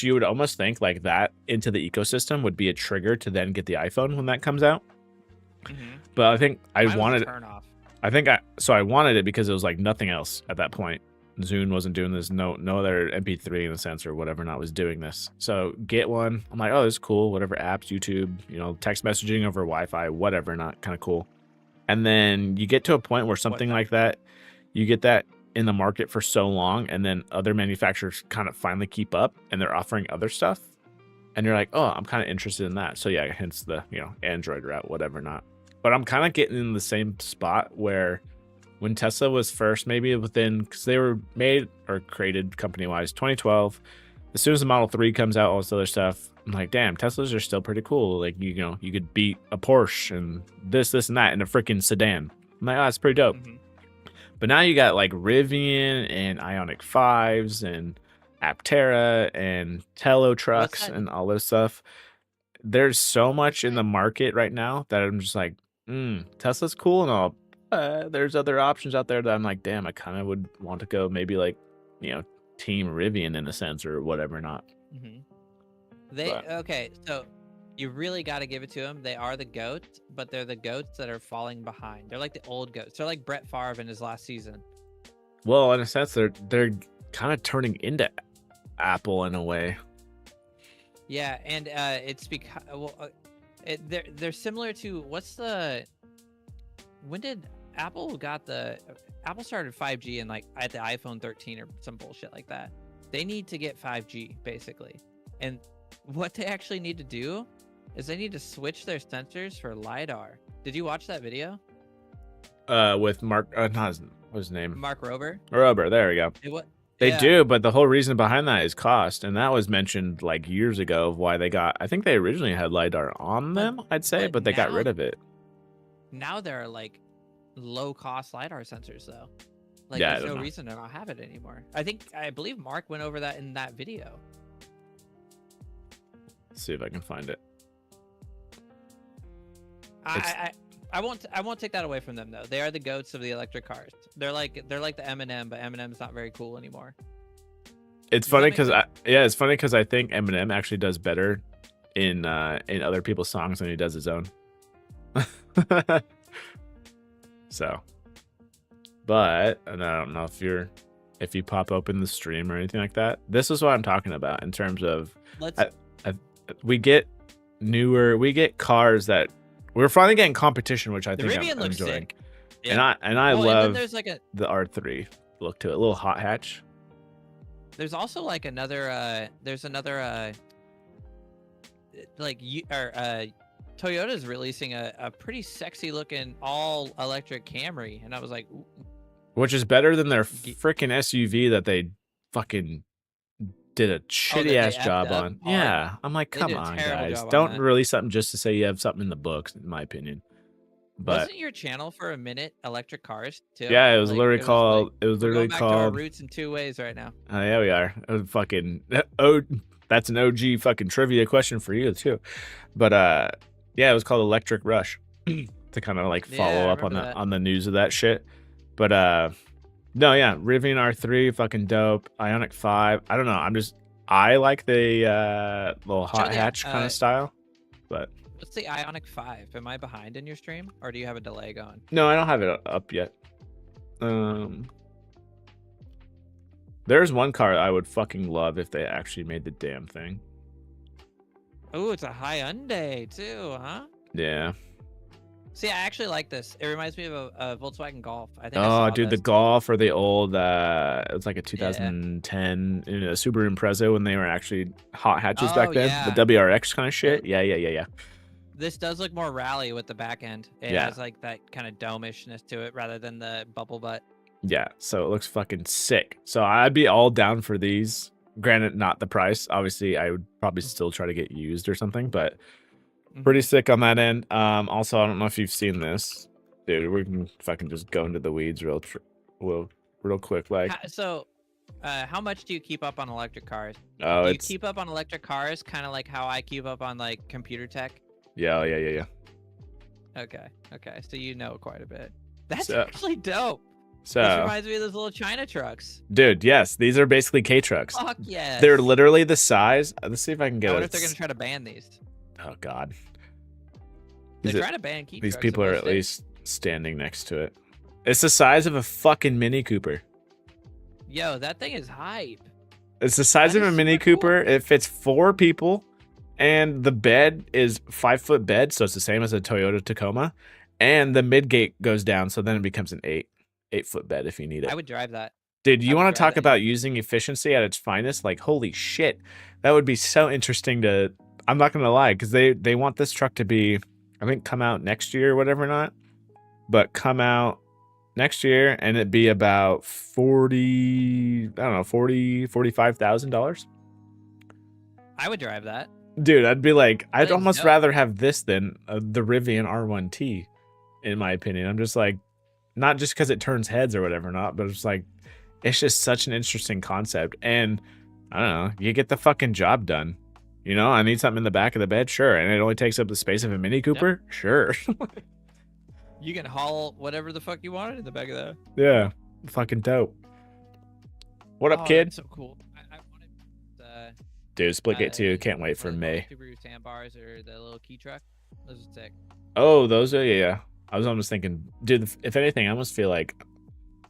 you would almost think like that into the ecosystem would be a trigger to then get the iPhone when that comes out. But I think I Mine was a wanted. turn off. I wanted it because it was like nothing else at that point. Zune wasn't doing this. No other MP3 in the sense or whatever not was doing this. So get one. I'm like, oh, this is cool. Whatever apps, YouTube, text messaging over Wi-Fi, whatever, not kind of cool. And then you get to a point where something like that, you get that in the market for so long, and then other manufacturers kind of finally keep up, and they're offering other stuff, and you're like, oh, I'm kind of interested in that. So yeah, hence the Android route, whatever not. But I'm kind of getting in the same spot where when Tesla was first, maybe within, because they were made or created company-wise 2012. As soon as the Model 3 comes out, all this other stuff, I'm like, damn, Teslas are still pretty cool. Like, you could beat a Porsche and this and that in a freaking sedan. I'm like, oh, that's pretty dope. But now you got like Rivian and Ioniq 5s and Aptera and Tello trucks and all this stuff. There's so much in the market right now that I'm just like, Tesla's cool and all. There's other options out there that I'm like, damn, I kind of would want to go maybe like, Team Rivian in a sense or whatever not. Okay, so you really got to give it to them. They are the GOATs, but they're the GOATs that are falling behind. They're like the old GOATs. They're like Brett Favre in his last season. Well, in a sense, they're kind of turning into Apple in a way. Yeah, and it's because they're similar to when did Apple started 5G and like at the iPhone 13 or some bullshit like that. They need to get 5G basically, and what they actually need to do is they need to switch their sensors for LiDAR. Did you watch that video? With Mark, what's his name? Mark Rober. Rober, there we go. They do, but the whole reason behind that is cost, and that was mentioned like years ago of why they got. I think they originally had LiDAR on them, I'd say, but they got rid of it. Now there are like low-cost LiDAR sensors, though. Like, yeah, there's no reason to not have it anymore. I believe Mark went over that in that video. Let's see if I can find it. I won't take that away from them though. They are the GOATs of the electric cars. They're like the Eminem, but Eminem's not very cool anymore. It's funny because I think Eminem actually does better in other people's songs than he does his own. So, but and I don't know if you pop open the stream or anything like that. This is what I'm talking about in terms of we get cars that we're finally getting competition, which I think I'm enjoying. Sick. Yeah. And I love there's like the R3 look to it, a little hot hatch. There's also like another Toyota's releasing a pretty sexy looking all electric Camry, and I was like, ooh. Which is better than their freaking SUV that they fucking did a shitty ass job on. Yeah, I'm like, come on, guys, don't release something just to say you have something in the books, in my opinion. But wasn't your channel for a minute electric cars too? Yeah, it was literally called. It was literally called. Back to our roots in 2 ways right now. Oh yeah, we are. Fucking that's an OG fucking trivia question for you too. But yeah, it was called Electric Rush to kind of like follow up on the news of that shit. But no, yeah, Rivian R3, fucking dope. Ioniq 5. I don't know. I like the little hot hatch kind of style. But what's the Ioniq 5? Am I behind in your stream, or do you have a delay going? No, I don't have it up yet. There's one car I would fucking love if they actually made the damn thing. Oh, it's a Hyundai too, huh? Yeah. See, I actually like this. It reminds me of a Volkswagen Golf. I think. Oh, dude, the Golf or the old, it was like a 2010 Subaru Impreza when they were actually hot hatches back then. Yeah. The WRX kind of shit. Yeah. This does look more rally with the back end. It has like that kind of dome-ishness to it rather than the bubble butt. Yeah, so it looks fucking sick. So I'd be all down for these. Granted, not the price. Obviously, I would probably still try to get used or something, but pretty sick on that end. Also, I don't know if you've seen this, dude. We can fucking just go into the weeds real quick. Like, so, how much do you keep up on electric cars? Oh, do you keep up on electric cars, kind of like how I keep up on like computer tech? Yeah. Okay. So you know quite a bit. That's actually dope. This So, reminds me of those little China trucks. dude, yes, these are basically K trucks. Fuck yes. They're literally the size. Let's see if I can I get wonder a if they're gonna try to ban these. Oh God. They're These, trying to ban keep these trucks in people are most at states. least standing next to it. It's the size of a fucking Mini Cooper. Yo, that thing is hype. It's the size That of a is Mini super cool. Cooper. It fits 4 people, and the bed is 5-foot bed, so it's the same as a Toyota Tacoma. And the mid gate goes down, so then it becomes an 8-foot bed if you need it. I would drive that. Dude, I you would want to drive talk that, about using efficiency at its finest? Like, holy shit, that would be so interesting to. I'm not gonna lie, because they want this truck to be, I think, come out next year or whatever, not, but come out next year and it be about $45,000. I would drive that. Dude, I'd be like, I'd Thing's almost dope. rather have this than the Rivian R1T, in my opinion. I'm just like, not just because it turns heads or whatever, not, but it's like, it's just such an interesting concept. And I don't know, you get the fucking job done. You know, I need something in the back of the bed, sure. And it only takes up the space of a Mini Cooper, sure. You can haul whatever the fuck you wanted in the back of that. Yeah, fucking dope. What up, Oh, kid? that's so cool. I wanted Dude, Splitgate 2, uh, can't wait for one of the May. Subaru sandbars or the little key truck. Those are sick. Oh, those are, yeah. I was almost thinking, dude, if anything, I almost feel like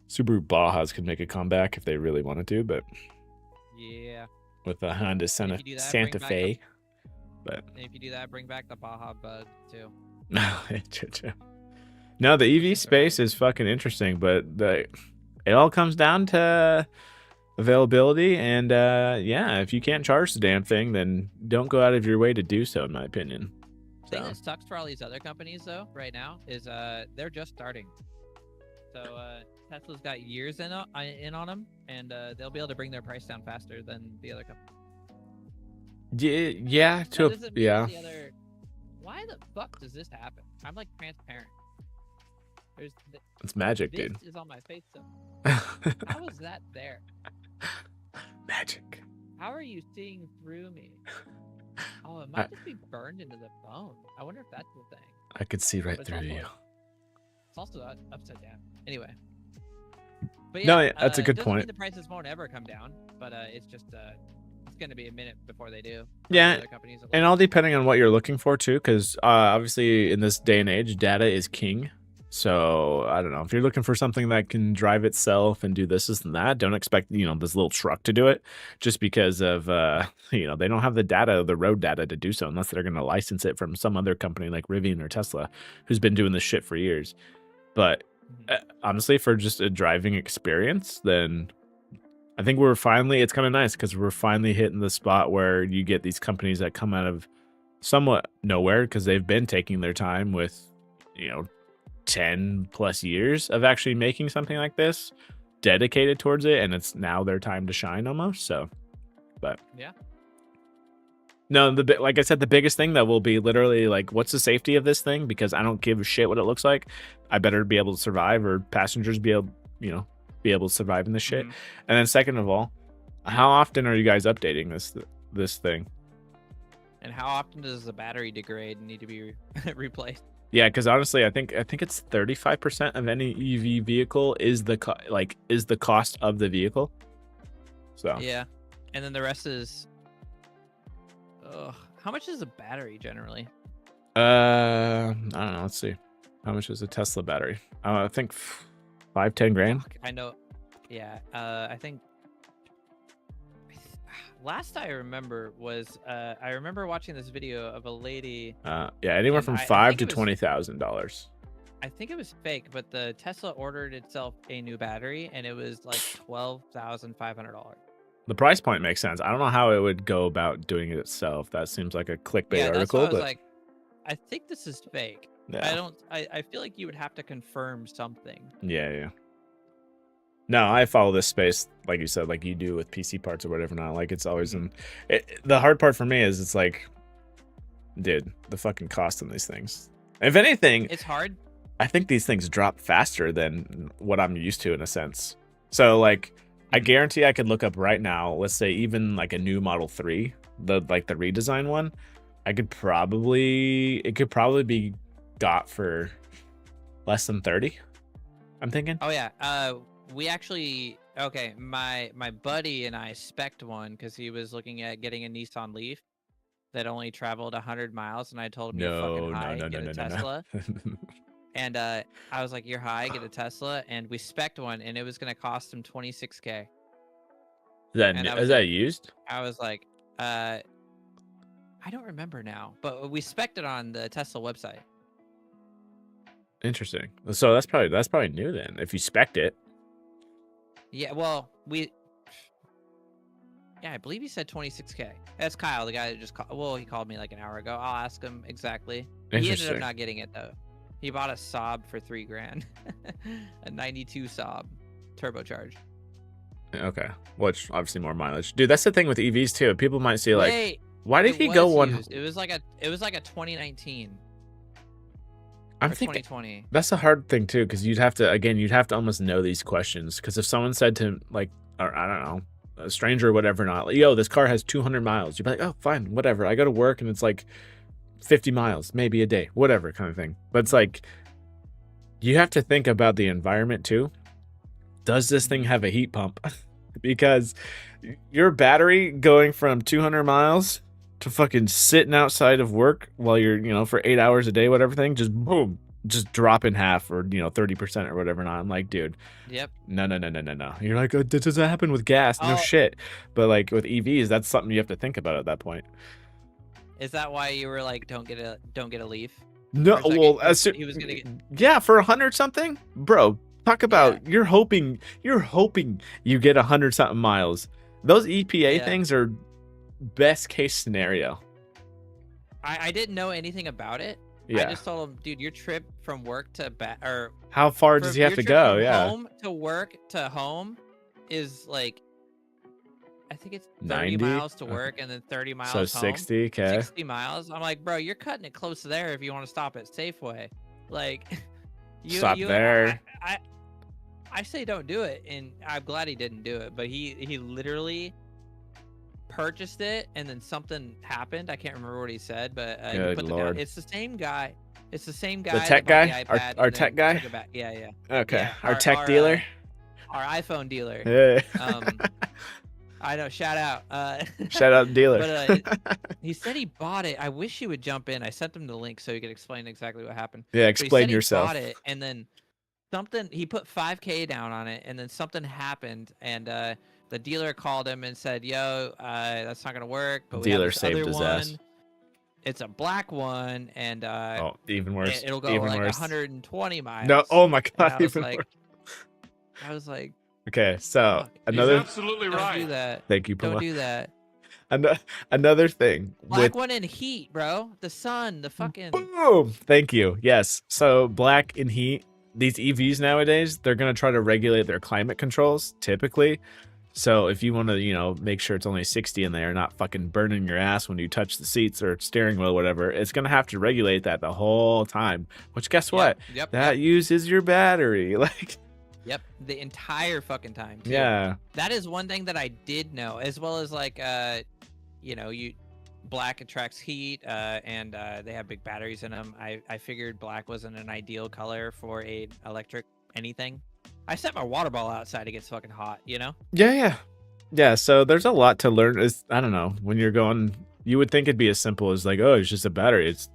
Subaru Bajas could make a comeback if they really wanted to, but Yeah. with the Honda If you do that, Santa bring back Fe. But And if you do that, bring back the Baja Bug too. no, the EV space is fucking interesting, but it all comes down to availability. And yeah, if you can't charge the damn thing, then don't go out of your way to do so, in my opinion. The thing So, that sucks for all these other companies though, right now, is they're just starting. So Tesla's got years in on them, and they'll be able to bring their price down faster than the other companies. yeah, That to a, doesn't mean yeah. the other. Why the fuck does this happen? I'm like transparent. It's magic, This dude. is on my face though. How is that there? Magic. How are you seeing through me? Oh, it might just be burned into the bone. I wonder if that's the thing. I could see right But it's through also, you. It's also upside down. Anyway. But No, yeah, yeah, that's a good doesn't mean point. the prices won't ever come down, but it's just it's going to be a minute before they do. for Yeah, the other companies at and least. all depending on what you're looking for too, because obviously in this day and age, data is king. So I don't know, if you're looking for something that can drive itself and do this and that, don't expect this little truck to do it, just because of they don't have the data, the road data to do so, unless they're going to license it from some other company like Rivian or Tesla, who's been doing this shit for years. But Mhm. honestly, for just a driving experience, then I think it's kind of nice because we're finally hitting the spot where you get these companies that come out of somewhat nowhere because they've been taking their time with 10 plus years of actually making something like this, dedicated towards it, and it's now their time to shine almost. So, but Yeah. no, like I said, the biggest thing that will be literally like, what's the safety of this thing? Because I don't give a shit what it looks like. I better be able to survive, or passengers be able to survive in this shit. Mhm. And then second of all, how often are you guys updating this thing? And how often does the battery degrade and need to be replaced? Yeah, because honestly, I think it's 35% of any EV vehicle is the cost of the vehicle. So Yeah. And then the rest is how much is a battery generally? I don't know. Let's see. How much is a Tesla battery? I think 5-10 grand. Fuck, I know. Yeah. I think last I remember was I remember watching this video of a lady. Yeah, anywhere And from I $5,000 think to it was- $20,000. I think it was fake, but the Tesla ordered itself a new battery, and it was like $12,500. The price point makes sense. I don't know how it would go about doing it itself. That seems like a clickbait Yeah, that's article, why I was but like, I think this is fake. yeah. I feel like you would have to confirm something. Yeah. No, I follow this space, like you said, like you do with PC parts or whatever. Not like it's always the hard part for me is it's like, dude, the fucking cost on these things. If anything, It's hard. I think these things drop faster than what I'm used to in a sense. So like, I guarantee I could look up right now, let's say even like a new Model 3, the redesigned one, it could probably be got for less than 30. I'm thinking. Oh yeah. we actually my buddy and I spec'd one because he was looking at getting a Nissan Leaf that only traveled 100 miles, and I told him, "You're fucking high, get a Tesla." And I was like, "You're high, get a Tesla." And we spec'd one, and it was gonna cost him $26K. Is that used? I was like, I don't remember now, but we spec'd it on the Tesla website. Interesting. So that's probably new then. If you spec'd it. Yeah, well, I believe he said 26K. That's Kyle, the guy that just called. Well, he called me like an hour ago. I'll ask him exactly. He ended up Interesting. not getting it though. He bought a Saab for $3,000, a '92 Saab, turbocharged. Okay, which obviously more mileage, dude. That's the thing with EVs too. People might say like, Wait, why did it he go was one? used. It was like a 2019 I'm or thinking 2020. that's a hard thing too, because you'd have to almost know these questions. Because if someone said to like, or I don't know, a stranger or whatever, not like, yo, this car has 200 miles, you'd be like, oh, fine, whatever. I go to work and it's like 50 miles, maybe a day, whatever kind of thing. But it's like, you have to think about the environment too. Does this thing have a heat pump? Because your battery going from 200 miles to fucking sitting outside of work while you're, for 8 hours a day, whatever thing, just boom, just drop in half or, 30% or whatever. Not, I'm like, dude, Yep. no. You're like, oh, does that happen with gas? No Oh. shit. But like with EVs, that's something you have to think about at that point. Is that why you were like, don't get a Leaf? No, For a second, well, he was gonna get. yeah, for 100 something, bro. Talk about you're hoping you get 100 something miles. Those EPA Yeah. things are best case scenario. I didn't know anything about it. Yeah. I just told him, dude, your trip from work to or How far does he have your to trip go? from Yeah. home to work to home is like, I think it's 90? 30 miles to Okay. work and then 30 miles So home. 60, okay. 60 miles. I'm like, bro, you're cutting it close to there if you want to stop at Safeway. Like, Stop there. I say don't do it, and I'm glad he didn't do it. But he literally purchased it, and then something happened. I can't remember what he said, but he Good put it Lord. down. It's the same guy. It's the same guy. The that tech bought the guy? iPad Our and tech then guy? took it back. Yeah. Okay. Yeah, Our tech dealer. Our iPhone dealer. Yeah. I know. Shout out. Shout out dealer. But he said he bought it. I wish he would jump in. I sent him the link so he could explain exactly what happened. Yeah, So explain he said yourself. He bought it, and then he put $5K down on it, and then something happened, and the dealer called him and said, "Yo, that's not gonna work." But we have Dealer this saved other his one. ass. It's a black one, and Oh, even worse. it'll go even like worse. 120 miles. No, oh my And god, I was even like, worse. Okay, so Fuck. another. absolutely "Don't do that. Thank you, Don't Puma. do that." Another thing Black with one in heat, bro. The sun, the fucking. boom. Thank you. Yes. So black in heat. These EVs nowadays, they're gonna try to regulate their climate controls typically. So if you want to, make sure it's only 60 in there, not fucking burning your ass when you touch the seats or steering wheel, whatever, it's gonna have to regulate that the whole time. Which guess what? Yep. That uses your battery. Like, Yep. The entire fucking time. Too. yeah. That is one thing that I did know, as well as like, black attracts heat, and they have big batteries in them. I figured black wasn't an ideal color for a electric anything. I set my water ball outside; it gets fucking hot, Yeah. So there's a lot to learn. I don't know. When you're going, you would think it'd be as simple as like, oh, it's just a battery. It's,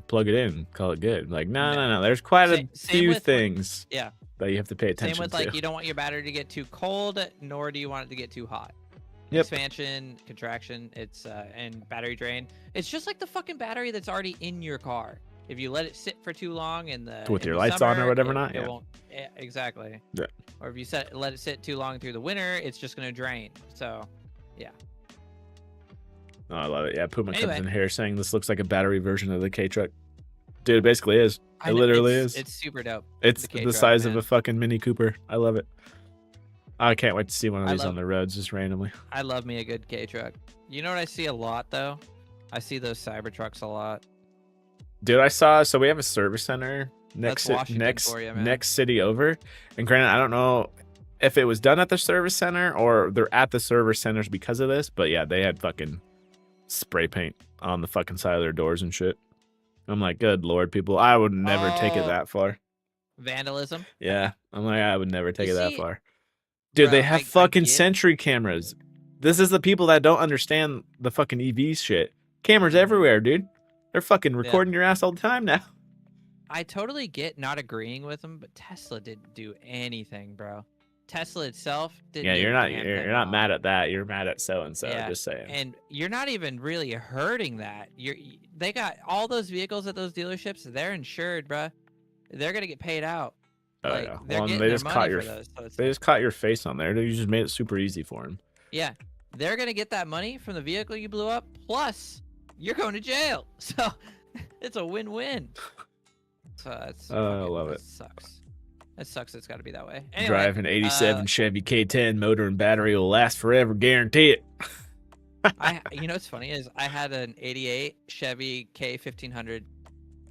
plug it in, call it good. Like, no. There's quite a Same few with, like- things. Yeah. That you have to pay attention Same with to. like, you don't want your battery to get too cold, nor do you want it to get too hot. Yep. Expansion, contraction, it's and battery drain. It's just like the fucking battery that's already in your car. If you let it sit for too long in the With in your the lights on or summer, whatever it, not, it yeah. won't. Yeah, exactly. Yeah. Or if you let it sit too long through the winter, it's just gonna drain. So, Oh, I love it. Yeah, Puma Anyway. comes in here saying this looks like a battery version of the K truck. Dude, it basically is. I It know, literally it's- is. It's super dope. It's the the K-truck, size of man. a fucking Mini Cooper. I love it. I can't wait to see one of I these love- on the roads just randomly. I love me a good K truck. You know what I see a lot though? I see those Cybertrucks a lot. Dude, I saw. So we have a service center That's next Washington for ya, man. next city over. And granted, I don't know if it was done at the service center or they're at the service centers because of this. But yeah, they had fucking spray paint on the fucking side of their doors and shit. I'm like, good lord, people! I would never take it Oh. that far. Vandalism. Yeah, I'm like, I would never take You it that see, far. Dude, bro, they have I fucking get it. Sentry cameras. This is the people that don't understand the fucking EV shit. Cameras everywhere, dude. They're fucking recording your ass all the time now. I totally get not agreeing with them, but Tesla didn't do anything, bro. Tesla itself didn't. Yeah, do you're a not damn you're thing not wrong. mad at that. You're mad at so and so. Yeah, Just saying. And you're not even really hurting that. They got all those vehicles at those dealerships. They're insured, bro. They're gonna get paid out. Oh Like, yeah. they're Well, getting they their just money caught for your those. So it's they just caught your face on there. You just made it super easy for him. yeah, they're gonna get that money from the vehicle you blew up. Plus, you're going to jail. So it's a win-win. So that's. I love that it. Sucks. It sucks. It's got to be that way. Anyway, Drive an '87 Chevy K10, motor and battery will last forever, guarantee it. you know what's funny is I had an '88 Chevy K1500.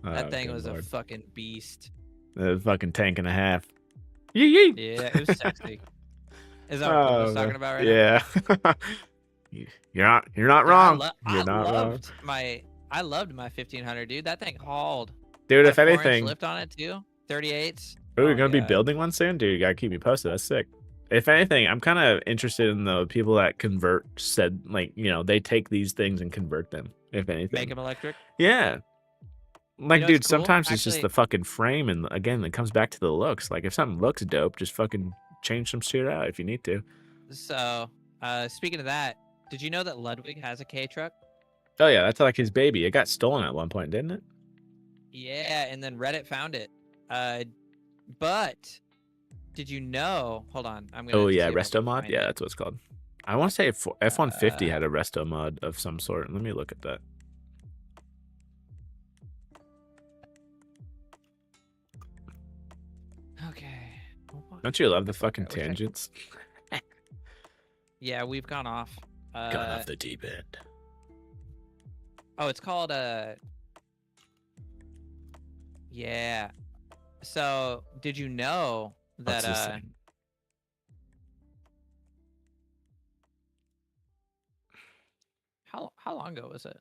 That thing was a fucking beast. A fucking tank and a half. Yee. Yeah, it was sexy. Is that what I was talking about right now? Yeah. You're not Yeah, wrong. I You're not wrong. loved my 1500, dude. That thing hauled. Dude, Had if a 4-inch anything, lift on it too. 38s. oh, you're Oh, gonna be God. building one soon, dude. You gotta keep me posted. That's sick. If anything, I'm kind of interested in the people that convert said, like, they take these things and convert them. If anything, Make them electric. yeah. Like, know dude, what's cool? sometimes it's just Actually- the fucking frame, and again, it comes back to the looks. Like, if something looks dope, just fucking change some shit out if you need to. So, speaking of that, did you know that Ludwig has a K truck? Oh yeah, that's like his baby. It got stolen at one point, didn't it? Yeah, and then Reddit found it. But did you know? Hold on, I'm gonna. Oh see yeah, if I resto can mod. find Yeah, it. that's what it's called. I want to say F-150 Uh, had a resto mod of some sort. Let me look at that. Okay. Don't you love the fucking Okay, I wish I- tangents? Yeah, we've gone off. Gone off the deep end. Oh, it's called Yeah. So, did you know What's that this thing? how long ago was it?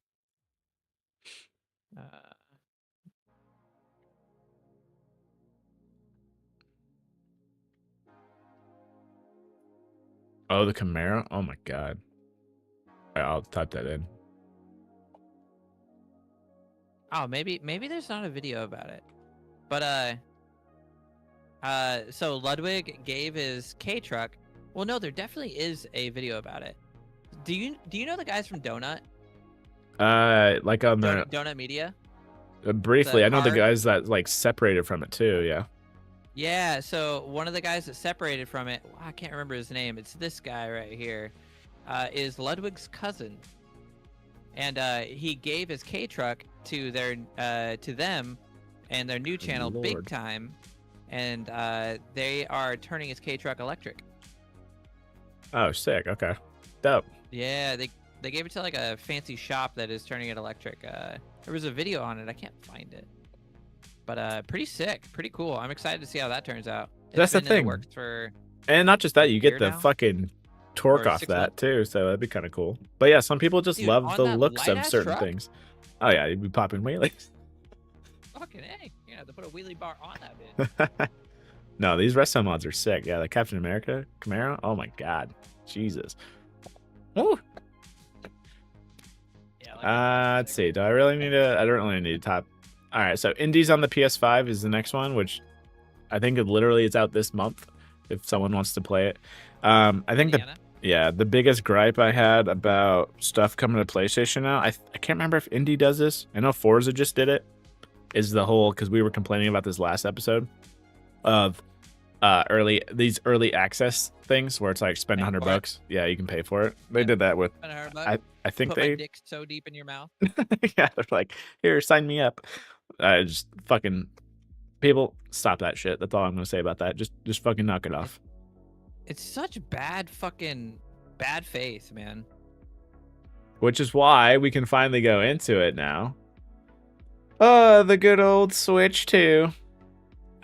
Oh, the Camaro. Oh my god. I'll type that in. Oh, maybe there's not a video about it. But so Ludwig gave his K truck. Well, no, there definitely is a video about it. Do you know the guys from Donut? Like on the Donut Media? briefly, the I know the car- guys that like separated from it too. Yeah. Yeah, so one of the guys that separated from it, I can't remember his name. It's this guy right here. Is Ludwig's cousin, and he gave his K truck to them, and their new channel, Big Lord. Time, and they are turning his K truck electric. Oh, sick. Okay. Dope. Yeah, they gave it to like a fancy shop that is turning it electric. There was a video on it. I can't find it, but pretty sick, pretty cool. I'm excited to see how that turns out. It's That's the been in thing. works for And not just that, you Here get the now? fucking torque Or off 6 that months? too, so that'd be kind of cool. But yeah, some people just Dude, love on the that looks of light-ass certain truck? things. Oh yeah, you'd be popping wheelies. fucking A. You know, to put a wheelie bar on that bitch. No, these resto mods are sick. Yeah, the Captain America Camaro. Oh my god, Jesus. Woo. Yeah, like Let's see. Do I really need to? I don't really need to top. All right, so Indies on the PS5 is the next one, which I think it literally is out this month. If someone wants to play it, I think Indiana. the biggest gripe I had about stuff coming to PlayStation now, I can't remember if Indie does this. I know Forza just did it. Is the whole, because we were complaining about this last episode of these early access things where it's like spend Pay for it. $100. Yeah, you can pay for it. They Yep. did that with. Spend $100, I think put they. my dick so deep in your mouth. Yeah, they're like, here, sign me up. Just fucking people, stop that shit. That's all I'm gonna say about that. Just fucking knock it off. It's such bad faith, man. Which is why we can finally go into it now. Oh, the good old Switch 2.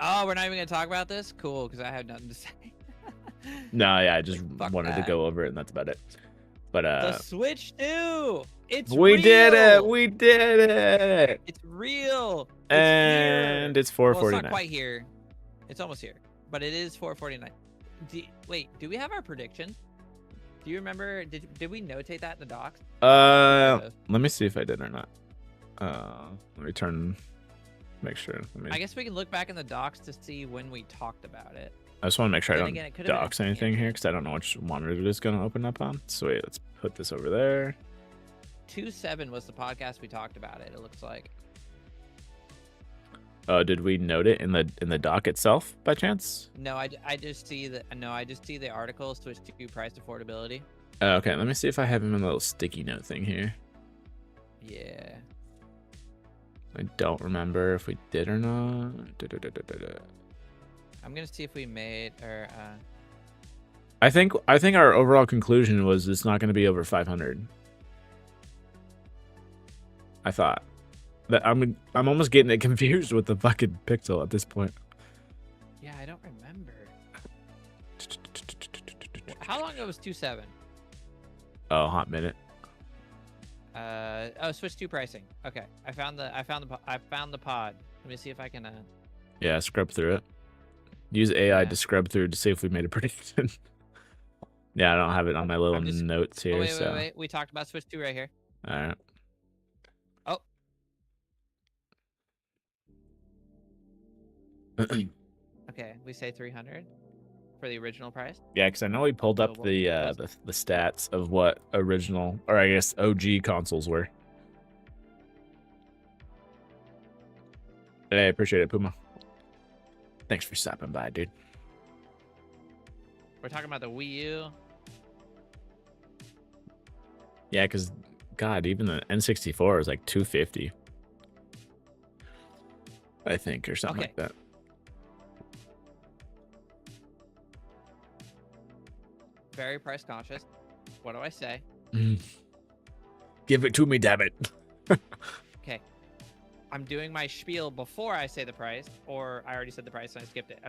Oh, we're not even gonna talk about this? Cool, because I have nothing to say. No, yeah, I just Fuck wanted to that. go over it, and that's about it. But The Switch 2! It's we did it. real! We did it. It's real. It's And here. it's Well, it's 4:49. not quite here. It's almost here, but it is 449. Wait, do we have our prediction? Do you remember? Did we notate that in the docs? Let me see if I did or not. Let me turn. Make sure. I guess we can look back in the docs to see when we talked about it. I just want to make sure Then I don't again, it could've been docs anything here because I don't know which monitor it is going to open up on. So wait, let's put this over there. 2.7 was the podcast we talked about it. It looks like. Did we note it in the doc itself by chance? No, I just see the article switch to price affordability. Okay, let me see if I have him in a little sticky note thing here. Yeah. I don't remember if we did or not. I'm gonna see if we made or. I think our overall conclusion was it's not going to be over 500. I thought that I'm almost getting it confused with the fucking Pixel at this point. Yeah, I don't remember. How long ago was 2.7? Oh, hot minute. Switch to pricing. Okay, I found the pod. Let me see if I can. Yeah, scrub through it. Use AI to scrub through to see if we made a prediction. Yeah, I don't have it on my little notes here. Wait. We talked about Switch 2 right here. All right. Oh. Okay, we say 300 for the original price. Yeah, because I know we pulled up the stats of what original, or I guess OG consoles were. Hey, I appreciate it, Puma. Thanks for stopping by, dude. We're talking about the Wii U. Yeah, because, God, even the N64 is like 250. I think, or something like that. Very price conscious. What do I say? Give it to me, damn it. Okay. I'm doing my spiel before I say the price, or I already said the price and I skipped it.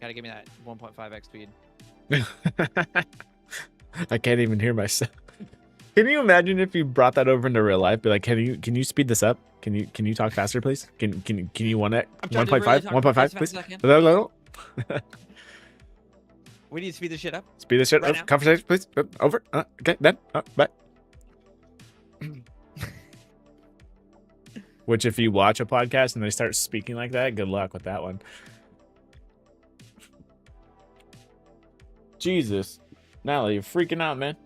Gotta give me that 1.5x speed. I can't even hear myself. Can you imagine if you brought that over into real life? Be like, can you speed this up? Can you talk faster, please? Can you 1.5 please? We need to speed this shit up. Speed this shit Right up. now. Conversation, please. Over. Okay, then. Bye. Which, if you watch a podcast and they start speaking like that, good luck with that one. Jesus, Natalie, you're freaking out, man.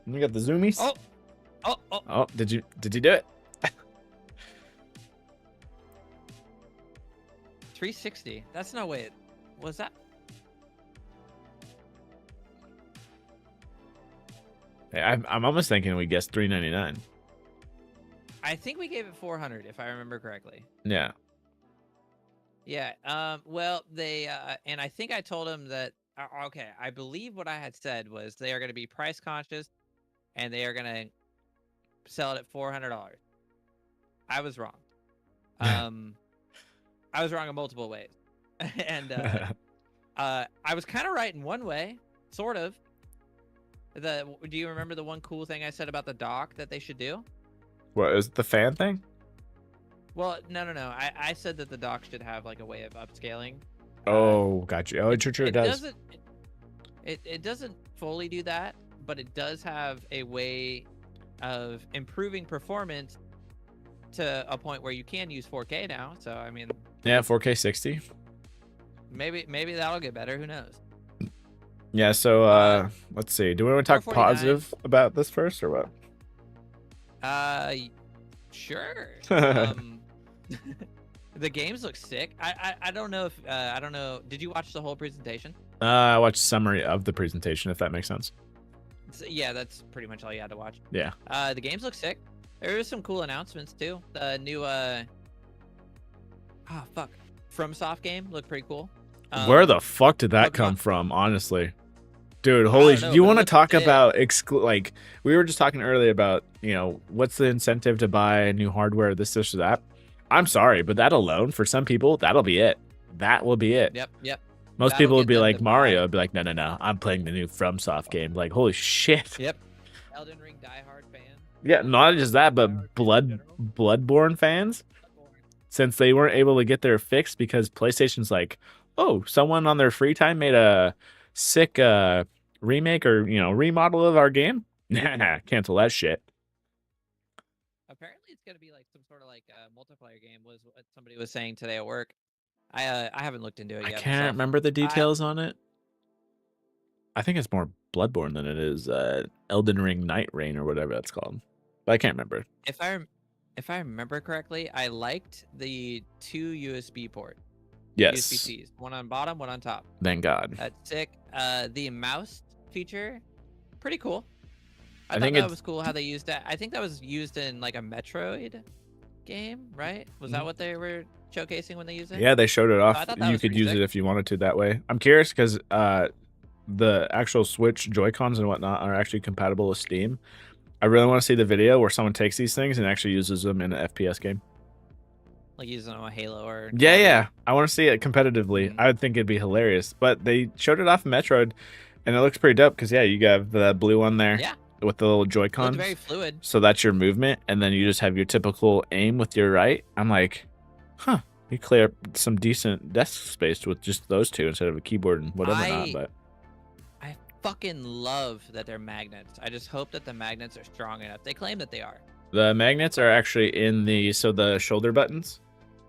You got the zoomies. Oh! Did you do it? 360. That's no way. Was that? Hey, I'm almost thinking we guessed 399. I think we gave it 400, if I remember correctly. Yeah. Yeah. Well, they and I think I told them that. Okay, I believe what I had said was they are going to be price conscious, and they are going to sell it at $400. I was wrong. I was wrong in multiple ways, and I was kind of right in one way, sort of. Do you remember the one cool thing I said about the dock that they should do? What, is it the fan thing? Well, no. I said that the dock should have like a way of upscaling. Oh, gotcha. Oh, true. It does. It doesn't fully do that, but it does have a way of improving performance to a point where you can use 4K now. So I mean, yeah, 4K 60. Maybe that'll get better. Who knows? Yeah. So let's see. Do we want to talk positive about this first or what? Sure. The games look sick. I don't know if I don't know. Did you watch the whole presentation? I watched summary of the presentation, if that makes sense. So, yeah, that's pretty much all you had to watch. Yeah. The games look sick. There was some cool announcements too. The new FromSoft game looked pretty cool. Where the fuck did that come from? Honestly, dude, holy! Do you want to talk about like we were just talking earlier about what's the incentive to buy new hardware, this or that? I'm sorry, but that alone for some people that'll be it. That will be it. Yep. Most people would be like Mario, would be like, no, I'm playing the new FromSoft game. Like, holy shit. Yep. Elden Ring diehard fan. Yeah, not just that, but Bloodborne fans. since they weren't able to get their fixed because PlayStation's like, oh, someone on their free time made a sick remake or remodel of our game. Nah, cancel that shit. Apparently, it's gonna be like some sort of like multiplayer game. Was what somebody was saying today at work. I haven't looked into it I yet. can't myself. remember the details on it. I think it's more Bloodborne than it is Elden Ring Night Rain or whatever that's called. But I can't remember. If I remember correctly, I liked the 2 USB port. Yes. USB-Cs, one on bottom, one on top. Thank God. That's sick. The mouse feature, pretty cool. I think thought that was cool how they used that. I think that was used in like a Metroid game, right? Was that what they were showcasing when they used it? Yeah, they showed it off. I thought that You was could pretty use sick. it if you wanted to that way. I'm curious because the actual Switch Joy-Cons and whatnot are actually compatible with Steam. I really want to see the video where someone takes these things and actually uses them in an FPS game. Like using a Halo or Yeah. I want to see it competitively. Mhm. I would think it'd be hilarious. But they showed it off in Metroid, and it looks pretty dope because, yeah, you have the blue one there Yeah, with the little it Joy-Cons. looked very fluid. So that's your movement, and then you just have your typical aim with your right. I'm like, huh, you clear up some decent desk space with just those two instead of a keyboard and whatever not. But I fucking love that they're magnets. I just hope that the magnets are strong enough. They claim that they are. the magnets are actually in the shoulder buttons.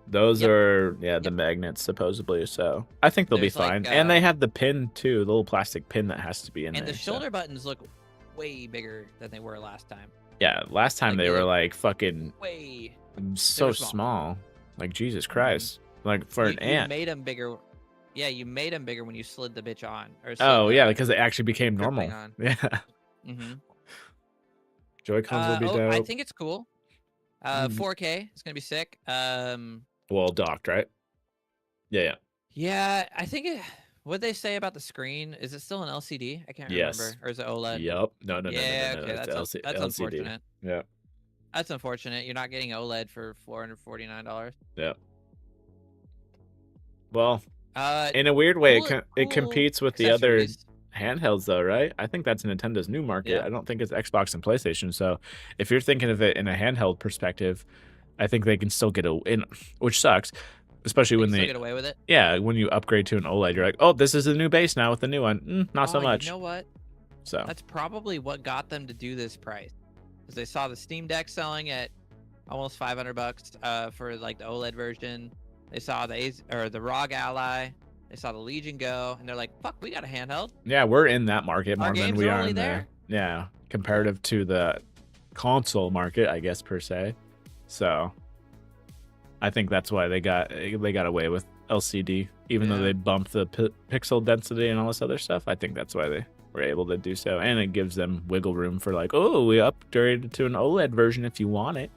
Those Yep. are the magnets supposedly. So I think they'll There's be like, fine. And they have the pin too, the little plastic pin that has to be in And there. the shoulder buttons look way bigger than they were last time. Yeah, last time like, they they were look like fucking Way. so small. small. Like Jesus Christ. Like for an you ant. made them bigger. Yeah, you made them bigger when you slid the bitch on. Or slid Oh the yeah, because it actually became grip normal. thing on. Yeah. Mhm. Joy-Cons will be dope. I think it's cool. Mhm. 4K. It's gonna be sick. Well, docked, right? Yeah. Yeah, I think it. What they say about the screen? Is it still an LCD? I can't Yes. remember. Or is it OLED? Yep. No. Yeah, okay, It's that's LCD. unfortunate. Yeah. That's unfortunate. You're not getting OLED for $449. Yeah. Well, Uh, in a weird way, cool- it cool competes with the other accessories. handhelds, though, right? I think that's Nintendo's new market. Yeah. I don't think it's Xbox and PlayStation. So, if you're thinking of it in a handheld perspective, I think they can still get in, which sucks, especially They when can still they, get away with it. when you upgrade to an OLED, you're like, oh, this is the new base now with the new one. Not so Oh, much. You know what? So, That's probably what got them to do this price, because they saw the Steam Deck selling at almost $500 for like the OLED version. They saw the ROG Ally. They saw the Legion Go, and they're like, "Fuck, we got a handheld." yeah, we're in that market Our more than games we are are only in there. Yeah, comparative to the console market, I guess per se. So, I think that's why they got away with LCD, even though Yeah. they bumped the pixel density and all this other stuff. I think that's why they were able to do so, and it gives them wiggle room for like, oh, we upgraded to an OLED version if you want it.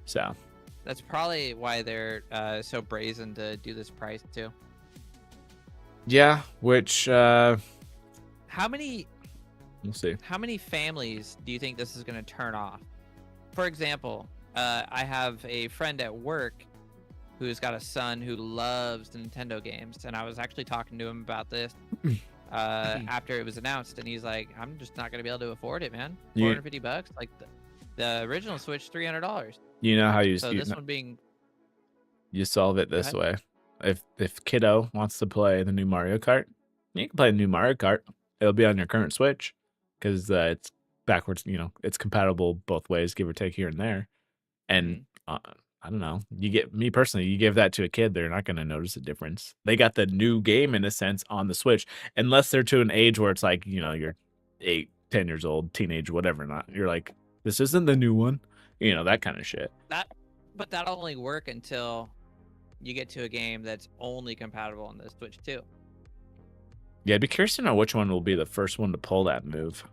So, That's probably why they're so brazen to do this price too. yeah, which How many we'll see. How many families do you think this is going to turn off? For example, I have a friend at work who's got a son who loves Nintendo games, and I was actually talking to him about this after it was announced, and he's like, "I'm just not going to be able to afford it, man. You- $450, like the original Switch, $300. You know how you So this one being you solve it Go this way. If kiddo wants to play the new Mario Kart, you can play the new Mario Kart. It'll be on your current Switch because it's backwards. It's compatible both ways, give or take here and there. And I don't know. You give that to a kid, they're not going to notice a difference. They got the new game in a sense on the Switch, unless they're to an age where it's like you're 8, 10 years old, teenage, whatever. Not you're like, this isn't the new one. That kind of shit. but that'll only work until you get to a game that's only compatible on the Switch too. Yeah, I'd be curious to know which one will be the first one to pull that move.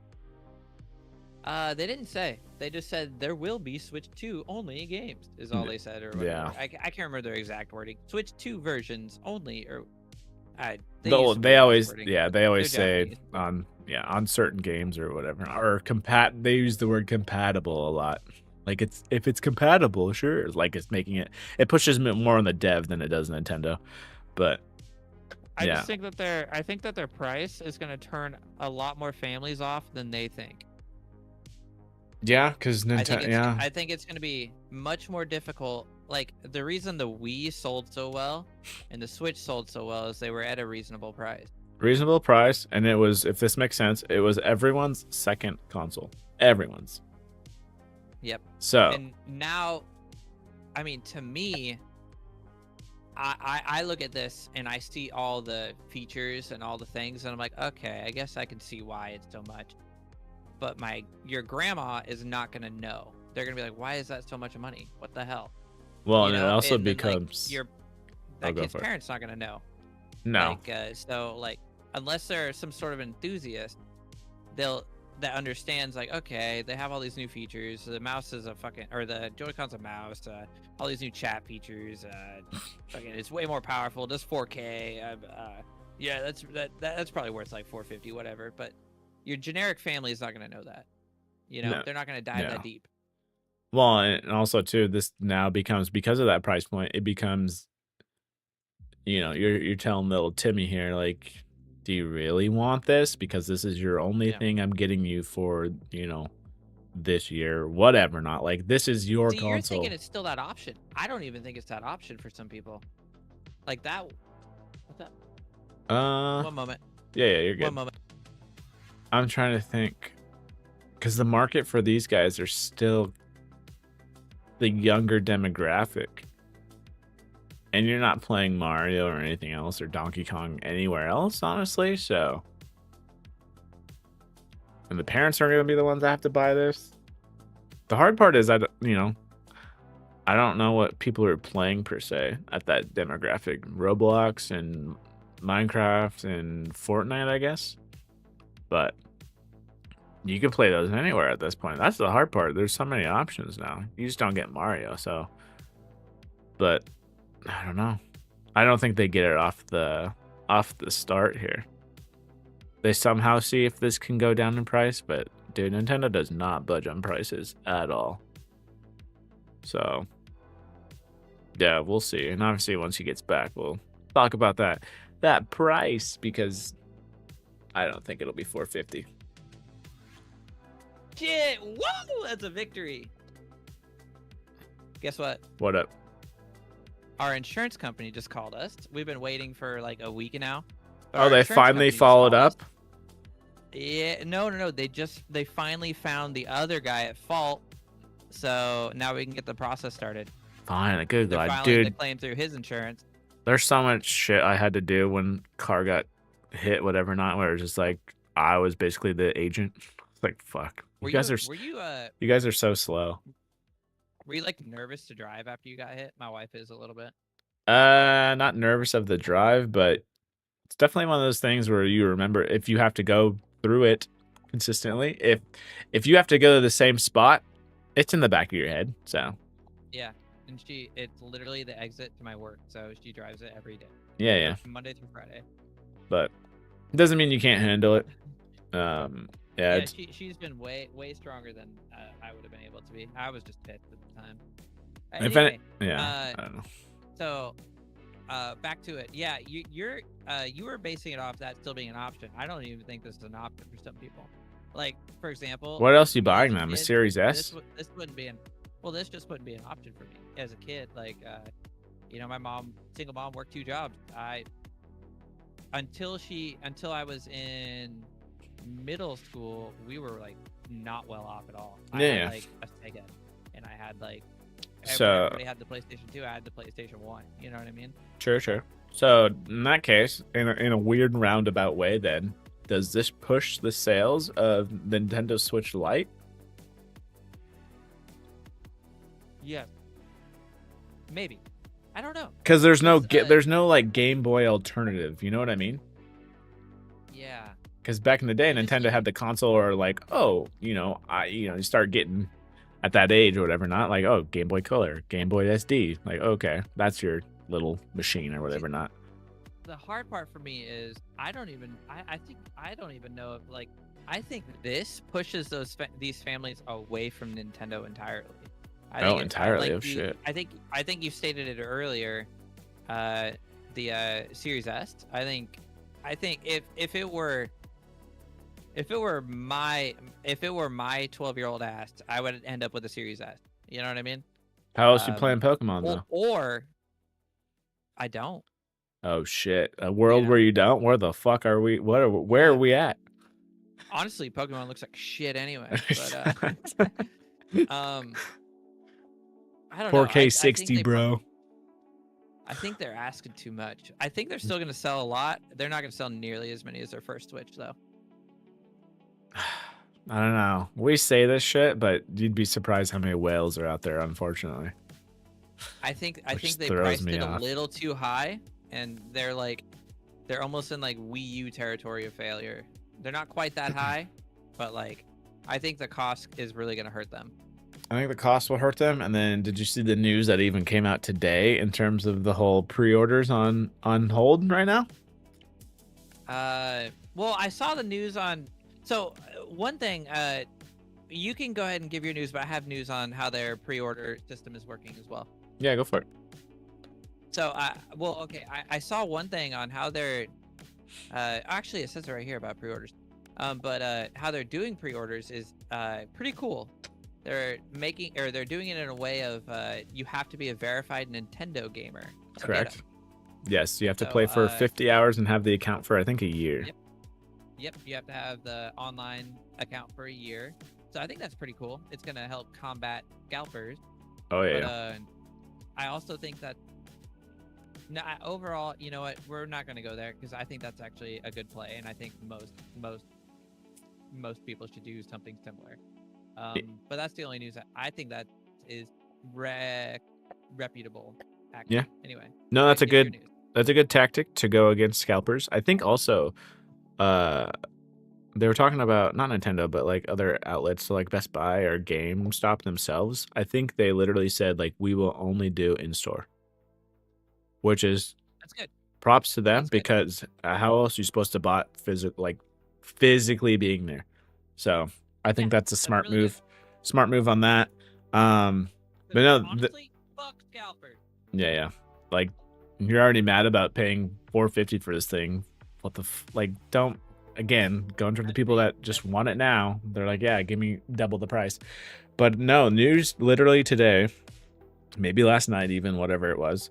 They didn't say. They just said there will be Switch 2 only games, is all they said, or whatever. Yeah. I can't remember their exact wording. Switch 2 versions only, or they They always wording. say Japanese. on certain games or whatever, or they use the word compatible a lot. Like if it's compatible, sure. Like it's making it pushes more on the dev than it does Nintendo. But I yeah. just think that their price is going to turn a lot more families off than they think. Yeah, because Nintendo. I think it's going to be much more difficult like the reason the Wii sold so well and the Switch sold so well is they were at a reasonable price. Reasonable price, and it was, if this makes sense, it was everyone's second console. Everyone's. Yep. So And now, I mean, to me, I look at this and I see all the features and all the things, and I'm like, okay, I guess I can see why it's so much. But your grandma is not gonna know. They're gonna be like, why is that so much money? What the hell? well, You and it know? also And then, like, becomes that go kid's for it. parents not gonna know. no. Like, so like, unless they're some sort of enthusiast, that understands like, okay, they have all these new features. The mouse is the Joy-Con's a mouse. All these new chat features. Fucking, it's way more powerful. Does 4K. Yeah, that's probably worth like 450, whatever. But your generic family is not gonna know that. You know, No. they're not gonna dive No. that deep. Well, and also too, this now becomes, because of that price point, it becomes, you're telling little Timmy here, like, do you really want this? Because this is your only Yeah. thing I'm getting you for, this year, whatever. Not like this is your See, you're console. thinking it's still that option. I don't even think it's that option for some people. Like that. What's that? One moment. Yeah, you're good. One moment. I'm trying to think, because the market for these guys are still the younger demographic, and you're not playing Mario or anything else or Donkey Kong anywhere else, honestly. So, and the parents are going to be the ones that have to buy this. The hard part is I don't know what people are playing per se at that demographic. Roblox and Minecraft and Fortnite, I guess. But you can play those anywhere at this point. That's the hard part. There's so many options now. You just don't get Mario, so. But I don't know. I don't think they get it off the start here. They somehow see if this can go down in price, but dude, Nintendo does not budge on prices at all. So yeah, we'll see. And obviously once he gets back, we'll talk about that price, because I don't think it'll be 450. Shit! Whoa! That's a victory. Guess what? What up? Our insurance company just called us. We've been waiting for like a week now. But Oh, our they insurance finally company just followed called us. up? Yeah, no. They finally found the other guy at fault. So now we can get the process started. Fine, good They're God, filing the dude. claim through his insurance. There's so much shit I had to do when car got hit, whatever, not where it's just like I was basically the agent. It's like, fuck. You guys are so slow. Were you like nervous to drive after you got hit? My wife is a little bit. Not nervous of the drive, but it's definitely one of those things where you remember if you have to go through it consistently. If you have to go to the same spot, it's in the back of your head. So Yeah, and it's literally the exit to my work, so she drives it every day. yeah. Monday through Friday. But it doesn't mean you can't handle it. Yeah, it's, she's been way stronger than I would have been able to be. I was just pissed at the time. if Anyway, yeah, I don't know. so back to it. Yeah, you were basing it off that still being an option. I don't even think this is an option for some people. Like, for example, What else are you me as buying a them? A kid, Series S? This wouldn't be this just wouldn't be an option for me as a kid. Like, my single mom, worked 2 jobs. Until I was in middle school, we were like not well off at all. I Yeah. had like a Sega, and I had like So- everybody had the PlayStation 2. I had the PlayStation 1. You know what I mean? Sure. So in that case, in a weird roundabout way, then does this push the sales of Nintendo Switch Lite? Yeah. Maybe. I don't know. Because there's no Because, there's no like Game Boy alternative. You know what I mean? Yeah. Because back in the day, It just Nintendo like- had the console, or like, oh, you start getting at that age or whatever, not like, oh, Game Boy Color, Game Boy SD, like, okay, that's your little machine or whatever, not. The hard part for me is I don't even know if like I think this pushes these families away from Nintendo entirely. I think entirely? like Oh, shit. I think you stated it earlier. The Series S. I think if it were my 12-year-old ass, I would end up with a Series S. You know what I mean? How else you Um, playing Pokemon though? or I don't. Oh shit! A world know? where you don't? Where the fuck are we? Where are we at? Honestly, Pokemon looks like shit anyway. But I don't know. 4K 60, bro. I think they're asking too much. I think they're still going to sell a lot. They're not going to sell nearly as many as their first Switch, though. I don't know. We say this shit, but you'd be surprised how many whales are out there, unfortunately. I think Which they throws priced me it off. a little too high, and they're almost in like Wii U territory of failure. They're not quite that high, but like I think the cost is really going to hurt them. I think the cost will hurt them. And then did you see the news that even came out today in terms of the whole pre-orders on hold right now? Well, I saw the news on. So one thing, you can go ahead and give your news, but I have news on how their pre-order system is working as well. Yeah, go for it. So, I saw one thing on how they're. Actually, it says it right here about pre-orders. But how they're doing pre-orders is pretty cool. They're doing it in a way of you have to be a verified Nintendo gamer. to get Correct. 'em. Yes, you have to So, play for 50 hours and have the account for I think a year. Yep. Yep, you have to have the online account for a year. So I think that's pretty cool. It's gonna help combat scalpers. Oh yeah. But I also think that overall, you know what? We're not gonna go there because I think that's actually a good play, and I think most people should do something similar. But that's the only news I think that is reputable. Actually. Yeah. Anyway. No, that's a give your good news. that's a good tactic to go against scalpers. I think also they were talking about not Nintendo but like other outlets, so like Best Buy or GameStop themselves. I think they literally said like we will only do in store. Which is That's good. props to them That's good. because how else are you supposed to bot physically being there? So, I think that's a smart really good. move. Smart move on that. But no, honestly, fuck scalpers. yeah. Like you're already mad about paying $450 for this thing. What the don't again, going to the people that just want it now. They're like, "Yeah, give me double the price." But no, news literally today, maybe last night even, whatever it was,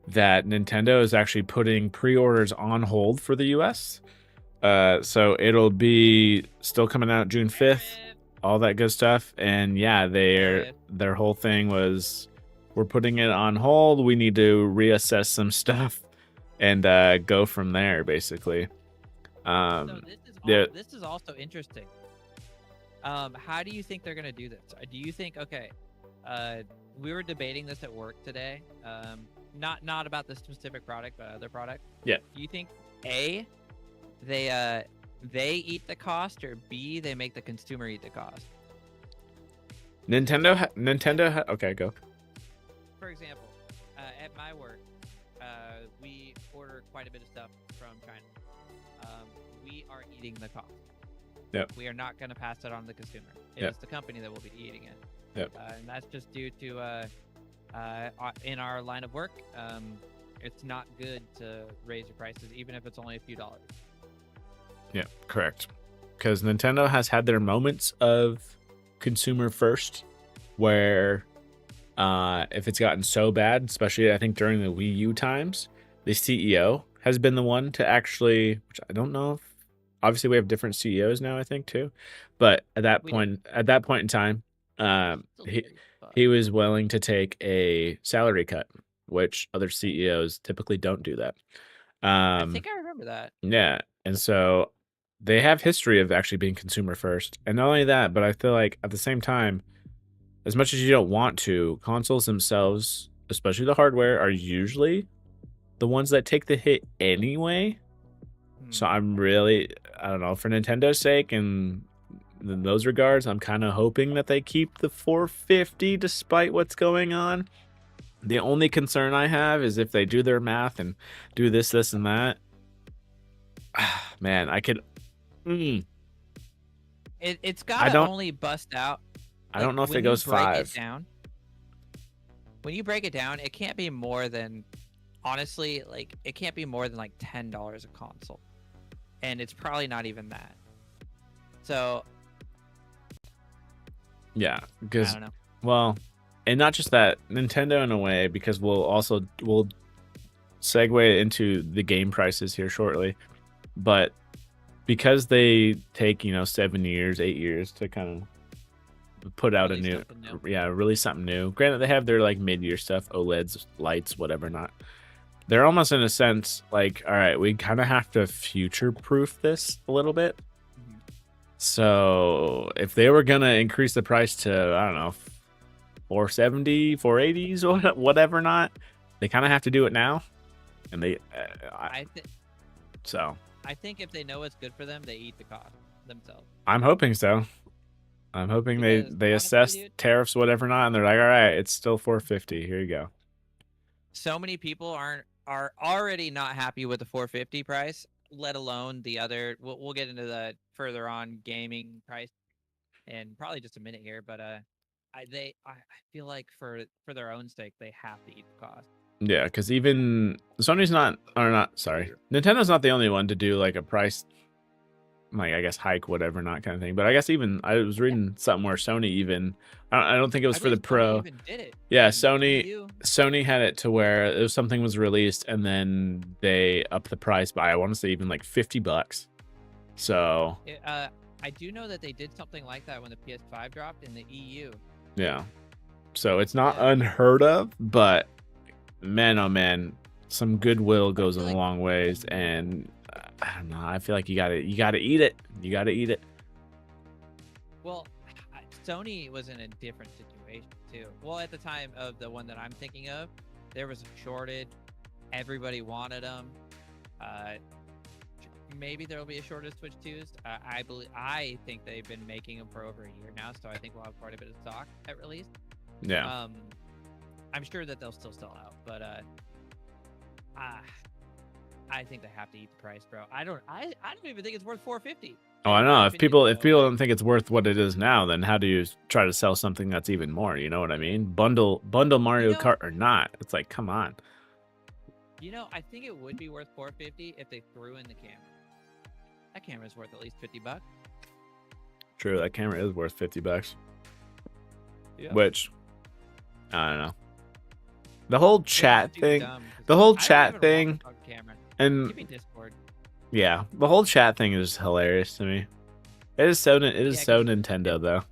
that Nintendo is actually putting pre-orders on hold for the US. So it'll be still coming out June 5th, all that good stuff. And yeah, their whole thing was we're putting it on hold. We need to reassess some stuff and go from there, basically. So this is also interesting. How do you think they're gonna do this? Do you think we were debating this at work today. Not about this specific product, but other product. Yeah. Do you think A, they eat the cost, or B, they make the consumer eat the cost? Okay, go. For example, at my work, we order quite a bit of stuff from China. We are eating the cost. Yep. We are not going to pass it on to the consumer. It Yep. is the company that will be eating it. Yep. And that's just due to in our line of work, it's not good to raise your prices, even if it's only a few dollars. Yeah, correct. Because Nintendo has had their moments of consumer first, where if it's gotten so bad, especially I think during the Wii U times, the CEO has been the one to actually, which I don't know if, obviously we have different CEOs now, I think too, but at that point in time, he was willing to take a salary cut, which other CEOs typically don't do that. I think I remember that. Yeah, and so they have history of actually being consumer first, and not only that, but I feel like at the same time, as much as you don't want to, consoles themselves, especially the hardware, are usually the ones that take the hit anyway. So I don't know, for Nintendo's sake and in those regards, I'm kind of hoping that they keep the $450 despite what's going on. The only concern I have is if they do their math and do this, and that. Man, I could. It's got to only bust out. I don't know if it goes 5. When you break it down, it can't be more than, honestly, like it can't be more than like $10 a console, and it's probably not even that. So. Yeah, because I don't know. Well, and not just that, Nintendo in a way, because we'll segue into the game prices here shortly, but because they take 7 years, 8 years to kind of put out Release a new, something new. yeah, release something new. Granted, they have their like mid-year stuff, OLEDs, lights, whatever not. They're almost in a sense like, all right, we kind of have to future-proof this a little bit. Mhm. So if they were gonna increase the price to, I don't know, 470, 480s, or whatever not, they kind of have to do it now. And they, so I think if they know what's good for them, they eat the cost themselves. I'm hoping so. I'm hoping Because they honestly, assess dude, tariffs, whatever not, and they're like, all right, it's still 450. Here you go. so many people are already not happy with the 450 price, let alone the other. We'll get into the further on gaming price in probably just a minute here, but I feel like for their own sake, they have to eat the cost. Yeah, because even Sony's not, or not, sorry, Nintendo's not the only one to do like a price, like I guess hike, whatever not kind of thing. But I guess even I was reading something where Sony even, I don't think it was I for the believe Sony Pro. even did it. Yeah, in Sony EU. Sony had it to where it was, something was released and then they upped the price by, I want to say even like $50. So I do know that they did something like that when the PS5 dropped in the EU. yeah, so it's not Yeah. unheard of, but man, oh man, some goodwill goes a feel like- long ways, and I don't know. I feel like you gotta eat it. You gotta eat it. Well, Sony was in a different situation too. Well, at the time of the one that I'm thinking of, there was a shortage. Everybody wanted them. Maybe there will be a shortage of Switch 2s. I think they've been making them for over a year now, so I think we'll have quite a bit of stock at release. Yeah. I'm sure that they'll still sell out, but I think they have to eat the price, bro. I don't even think it's worth 450. Oh, I know. If opinion, people though, don't think it's worth what it is now, then how do you try to sell something that's even more? You know what I mean? Bundle Mario know- Kart or not? It's like, come on. I think it would be worth 450 if they threw in the camera. That camera's worth at least $50. True, that camera is worth $50. Yeah. Which, I don't know. The whole chat Too thing, dumb, 'cause the whole I don't chat even want thing, the fucking camera. and Give me Discord. yeah, the whole chat thing is hilarious to me. It is so Yeah, so 'cause Nintendo though.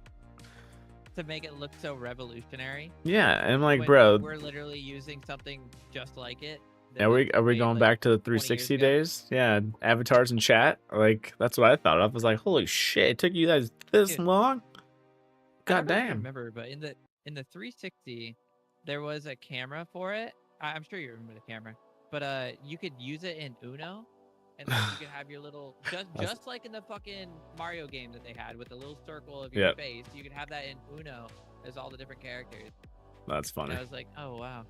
To make it look so revolutionary. Yeah, and I'm like, when bro, we're literally using something just like it. are we made, going like, back to the 20 years 360 ago. days? Yeah, avatars and chat. Like that's what I thought of. I was like, holy shit, it took you guys this Dude. long? I God don't know if you damn. remember, but in the 360, there was a camera for it. I'm sure you remember the camera, but you could use it in Uno, and then you could have your little just like in the fucking Mario game that they had with the little circle of your Yep. face. You could have that in Uno as all the different characters. That's And funny. I was like, oh wow.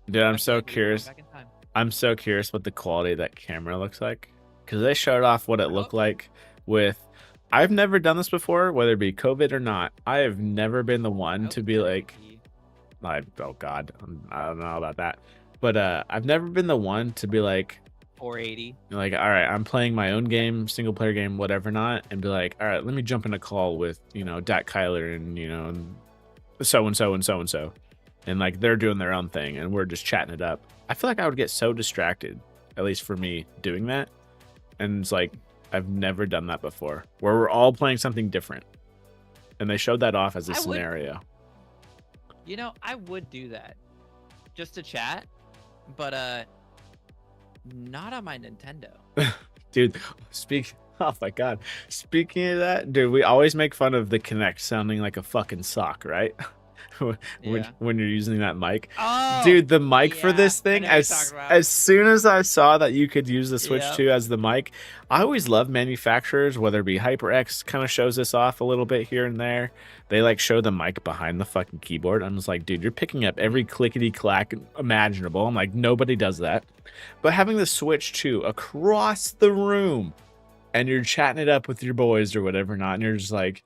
Dude, I I'm feel so like we've gone curious. back in time. I'm so curious what the quality of that camera looks like, because they showed off what it looked like with. I've never done this before, whether it be COVID or not. I have never been the one to be like, oh god, I don't know about that, but I've never been the one to be like 480. all right, I'm playing my own game, single player game, whatever not, and be like, all right, let me jump in a call with Dak Kyler and and so and so and so and so, and like they're doing their own thing and we're just chatting it up. I feel like I would get so distracted, at least for me, doing that. And it's like I've never done that before, where we're all playing something different, and they showed that off as a I would- scenario. I would do that just to chat, but not on my Nintendo. Dude, oh my god, speaking of that, dude, we always make fun of the Kinect sounding like a fucking sock, right? Yeah. when you're using that mic. Oh, Dude, the mic for yeah, this I thing, know what you're as talking about. as soon as I saw that you could use the Switch Yep. 2 as the mic, I always love manufacturers, whether it be HyperX kind of shows this off a little bit here and there. They like show the mic behind the fucking keyboard. I'm just like, dude, you're picking up every clickety clack imaginable. I'm like, nobody does that. But having the Switch 2 across the room and you're chatting it up with your boys or whatever not, and you're just like,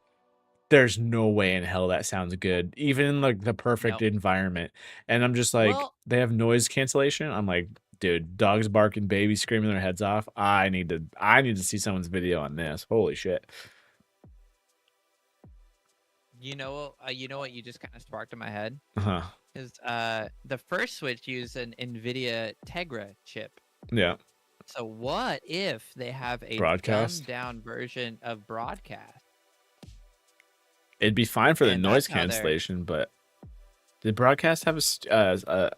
there's no way in hell that sounds good, even in like the perfect Nope. environment. And I'm just like, Well- they have noise cancellation. I'm like, dude, dogs barking, babies screaming their heads off. I need to see someone's video on this. Holy shit. You know what you just kind of sparked in my head Huh. is the first Switch used an NVIDIA Tegra chip. Yeah. So what if they have a Broadcast? dumbed down version of broadcast? It'd be fine for the And noise that's how they're- cancellation, but did broadcast have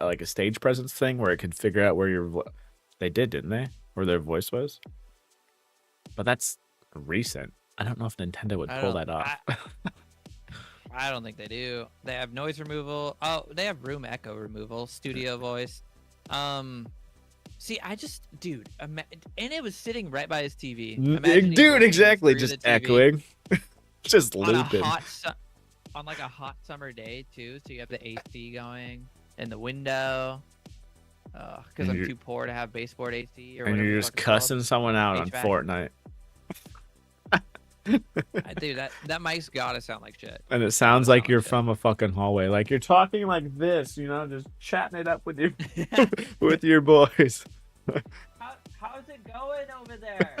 like a stage presence thing where it could figure out where your they didn't they? Where their voice was? But that's recent. I don't know if Nintendo would I pull don't- that off. I don't think they do. They have noise removal. Oh, they have room echo removal, studio voice. See, dude, and it was sitting right by his TV. Imagine he's Dude, listening exactly, through just the TV echoing. Just on a looping. on like a hot summer day too. So you have the AC going in the window. Because And I'm you're- too poor to have baseboard AC or And whatever you're the just fuck it's called. cussing someone out on HVAC. Fortnite. Dude, that mic's gotta sound like shit. And it sounds like sound you're good. from a fucking hallway. Like you're talking like this, just chatting it up with your with your boys. How's it going over there?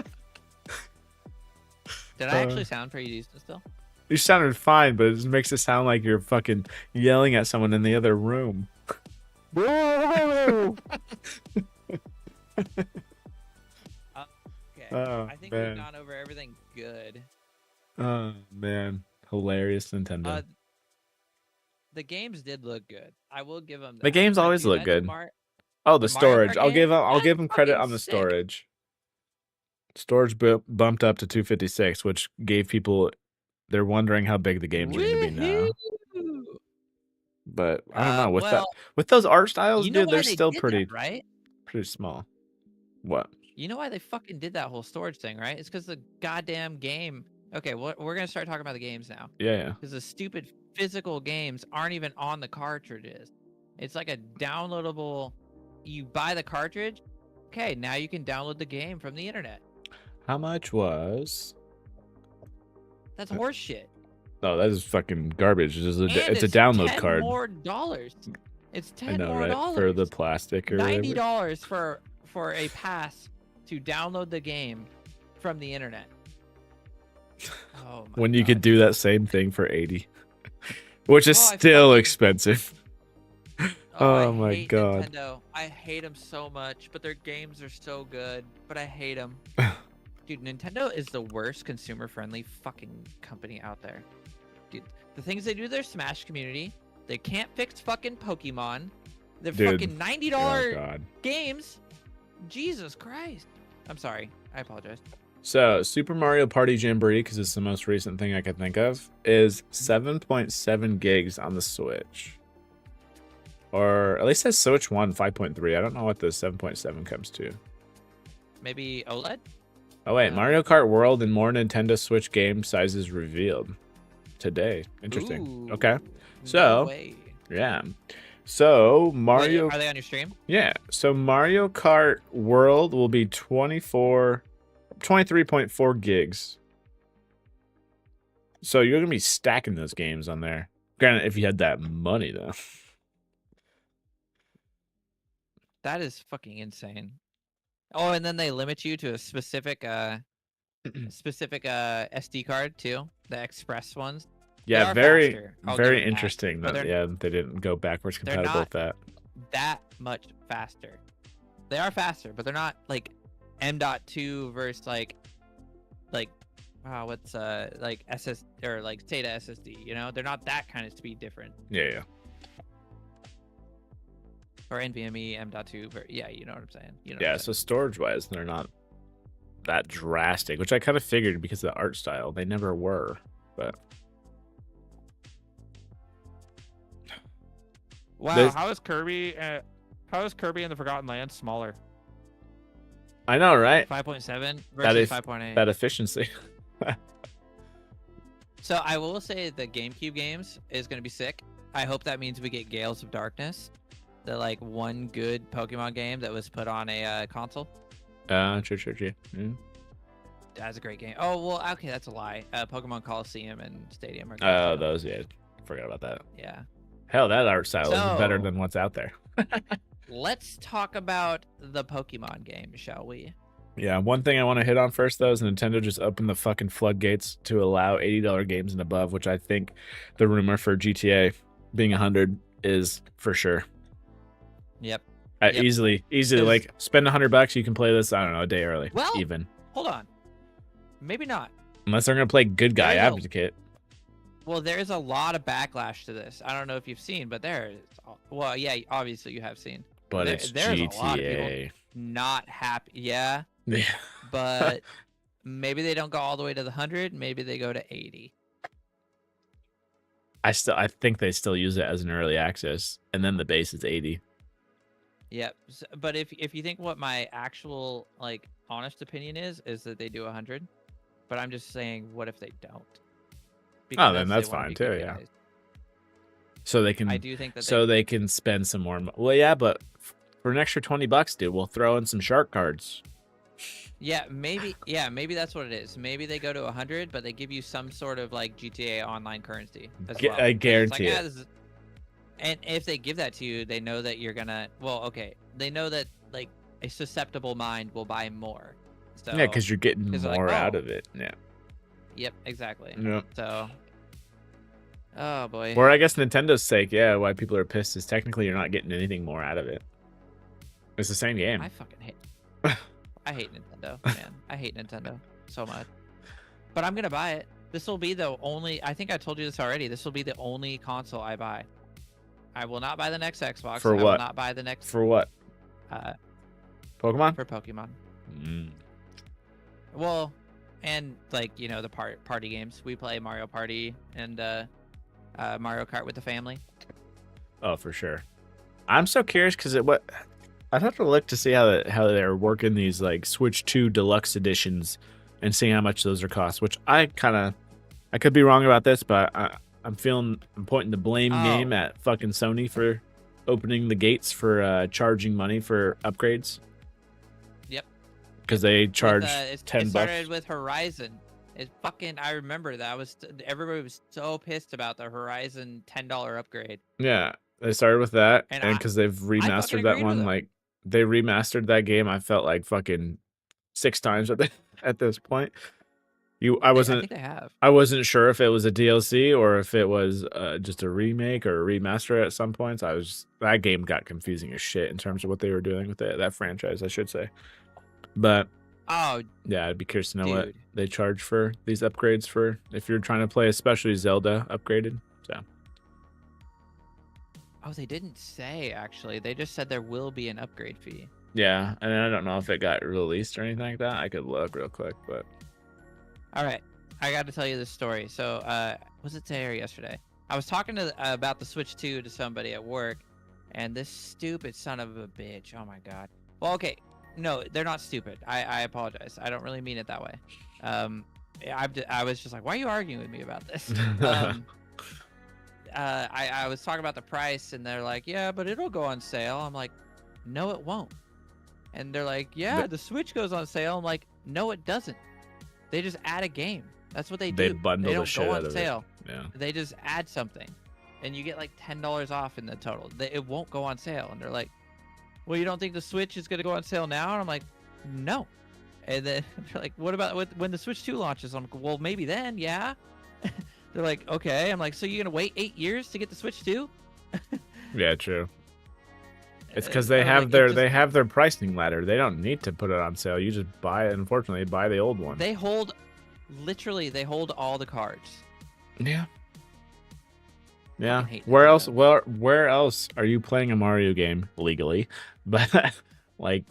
Did I Uh, actually sound pretty decent still? You sounded fine, but it just makes it sound like you're fucking yelling at someone in the other room. Okay. Oh, I think man. we've gone over everything good. Oh man, hilarious Nintendo. The games did look good. I will give them that. The games But always dude, look that good. the Oh, the Mario storage. Kart I'll give game? I'll give them That's credit fucking on the sick. storage. Storage bumped up to 256, which gave people they're wondering how big the games are going to be now. Woohoo! But I don't know well, with those art styles, you know dude, why they're they still did pretty that, right? pretty small. What? You know why they fucking did that whole storage thing, right? It's because the goddamn game. Okay, we're gonna start talking about the games now. Yeah. Because the stupid physical games aren't even on the cartridges. It's like a downloadable. You buy the cartridge. Okay, now you can download the game from the internet. How much was? That's horseshit. Oh, that is fucking garbage. It's a And download $10 card. more dollars. It's $10 I know, more right? dollars. For the plastic or whatever. $90 for a pass to download the game from the internet. Oh my When you God, could do that same thing for 80, which is Oh, I still fucking- expensive. Oh, Oh my I hate God. Nintendo. I hate them so much, but their games are so good. But I hate them. Dude, Nintendo is the worst consumer-friendly fucking company out there. Dude, the things they do to their Smash community, they can't fix fucking Pokemon. They're Dude. fucking Oh $90 god. games. Jesus Christ. I'm sorry. I apologize. So Super Mario Party Jamboree, because it's the most recent thing I can think of, is 7.7 gigs on the Switch. Or at least it says Switch 1 5.3. I don't know what the 7.7 comes to. Maybe OLED? Oh wait, Mario Kart World and more Nintendo Switch game sizes revealed today. Interesting. Ooh, Okay. no So, way. Yeah. So Wait, Mario are they on your stream? Yeah. So Mario Kart World will be 23.4 gigs. So you're gonna be stacking those games on there. Granted, if you had that money though. That is fucking insane. Oh, and then they limit you to a specific SD card too, the express ones. Yeah, are very faster, I'll give very them that, interesting but that they're- they didn't go backwards they're compatible not- with that. That much faster. They are faster, but they're not like M.2 versus like what's like SS or like SATA SSD, you know? They're not that kind of speed different. Yeah. Or NVMe M.2 yeah, you know what I'm saying. You know what Yeah, I'm so saying. storage wise, they're not that drastic, which I kind of figured because of the art style. They never were, but Wow, This- how is Kirby and the Forgotten Land smaller? I know, right? 5.7 That versus is 5.8. that efficiency. So I will say the GameCube games is going to be sick. I hope that means we get Gales of Darkness, the like one good Pokemon game that was put on a console. True. Mm. That's a great game. Oh well, okay, that's a lie. Pokemon Coliseum and Stadium are good, Oh, too. those, yeah. Forgot about that. Yeah. Hell, that art style is better So- than what's out there. Let's talk about the Pokemon game, shall we? Yeah, one thing I want to hit on first though is Nintendo just opened the fucking floodgates to allow $80 games and above, which I think the rumor for GTA being 100 is for sure. Yep. Yep. Easily, like spend $100, you can play this. I don't know, a day early. Well, even. Hold on. Maybe not. Unless they're gonna play good guy advocate. Well, there is a lot of backlash to this. I don't know if you've seen, but there is. Well, yeah, obviously you have seen. But it's there's GTA. A lot of people not happy. Yeah. Yeah. But maybe they don't go all the way to the 100. Maybe they go to 80. I think they still use it as an early access, and then the base is 80. Yep. But if you think what my actual like honest opinion is that they do 100, but I'm just saying, what if they don't? Because then that's fine too. Yeah. Guys. So they can. I do think that. So they can spend some more. Well, yeah, but for an extra $20, dude, we'll throw in some shark cards. Yeah, maybe. Yeah, maybe that's what it is. Maybe they go to 100, but they give you some sort of like GTA Online currency as well. I guarantee it. And if they give that to you, they know that you're gonna. Well, okay, they know that like a susceptible mind will buy more. So yeah, because you're getting more out of it. Yeah. Yep, exactly. Yep. So. Oh boy. Or I guess Nintendo's sake, yeah, why people are pissed is technically you're not getting anything more out of it. It's the same game. I fucking hate. I hate Nintendo, man. I hate Nintendo so much. But I'm gonna buy it. This will be the only. I think I told you this already. This will be the only console I buy. I will not buy the next Xbox. For what? I will not buy the next. For what? Pokemon. For Pokemon. Mm. Well, and like the party games. We play Mario Party and Mario Kart with the family. Oh, for sure. I'm so curious because I'd have to look to see how they're working these like Switch 2 Deluxe editions and seeing how much those are cost. Which I could be wrong about this, but I'm pointing the blame game at fucking Sony for opening the gates for charging money for upgrades. Yep. Because they charge $10. It started with Horizon. I remember that everybody was so pissed about the Horizon $10 upgrade. Yeah, they started with that, and because they've remastered that one, like they remastered that game. I felt like fucking 6 times at this point. I think they have. I wasn't sure if it was a DLC or if it was just a remake or a remaster at some points. That game got confusing as shit in terms of what they were doing with that franchise, I should say. But yeah, I'd be curious to know what they charge for these upgrades for if you're trying to play especially Zelda upgraded. So. Oh, they didn't say actually. They just said there will be an upgrade fee. Yeah, and I don't know if it got released or anything like that. I could look real quick, but. All right, I got to tell you this story. So, was it today or yesterday? I was talking about the Switch 2 to somebody at work, and this stupid son of a bitch. Oh my god. Well, okay, no, they're not stupid. I apologize. I don't really mean it that way. I was just like, why are you arguing with me about this? I was talking about the price, and they're like, yeah, but it'll go on sale. I'm like, no, it won't. And they're like, yeah, the Switch goes on sale. I'm like, no, it doesn't. They just add a game. That's what they do. They bundle the shit out of it. They don't go on sale. Yeah. They just add something, and you get like $10 off in the total. It won't go on sale. And they're like, well, you don't think the Switch is going to go on sale now? And I'm like, no. And then they're like, what about when the Switch 2 launches? I'm like, well, maybe then, yeah. They're like, okay. I'm like, so you're going to wait 8 years to get the Switch 2? Yeah, true. It's because they have their pricing ladder. They don't need to put it on sale. You just unfortunately buy the old one. They hold all the cards. Yeah. Yeah. Where else are you playing a Mario game legally? But like,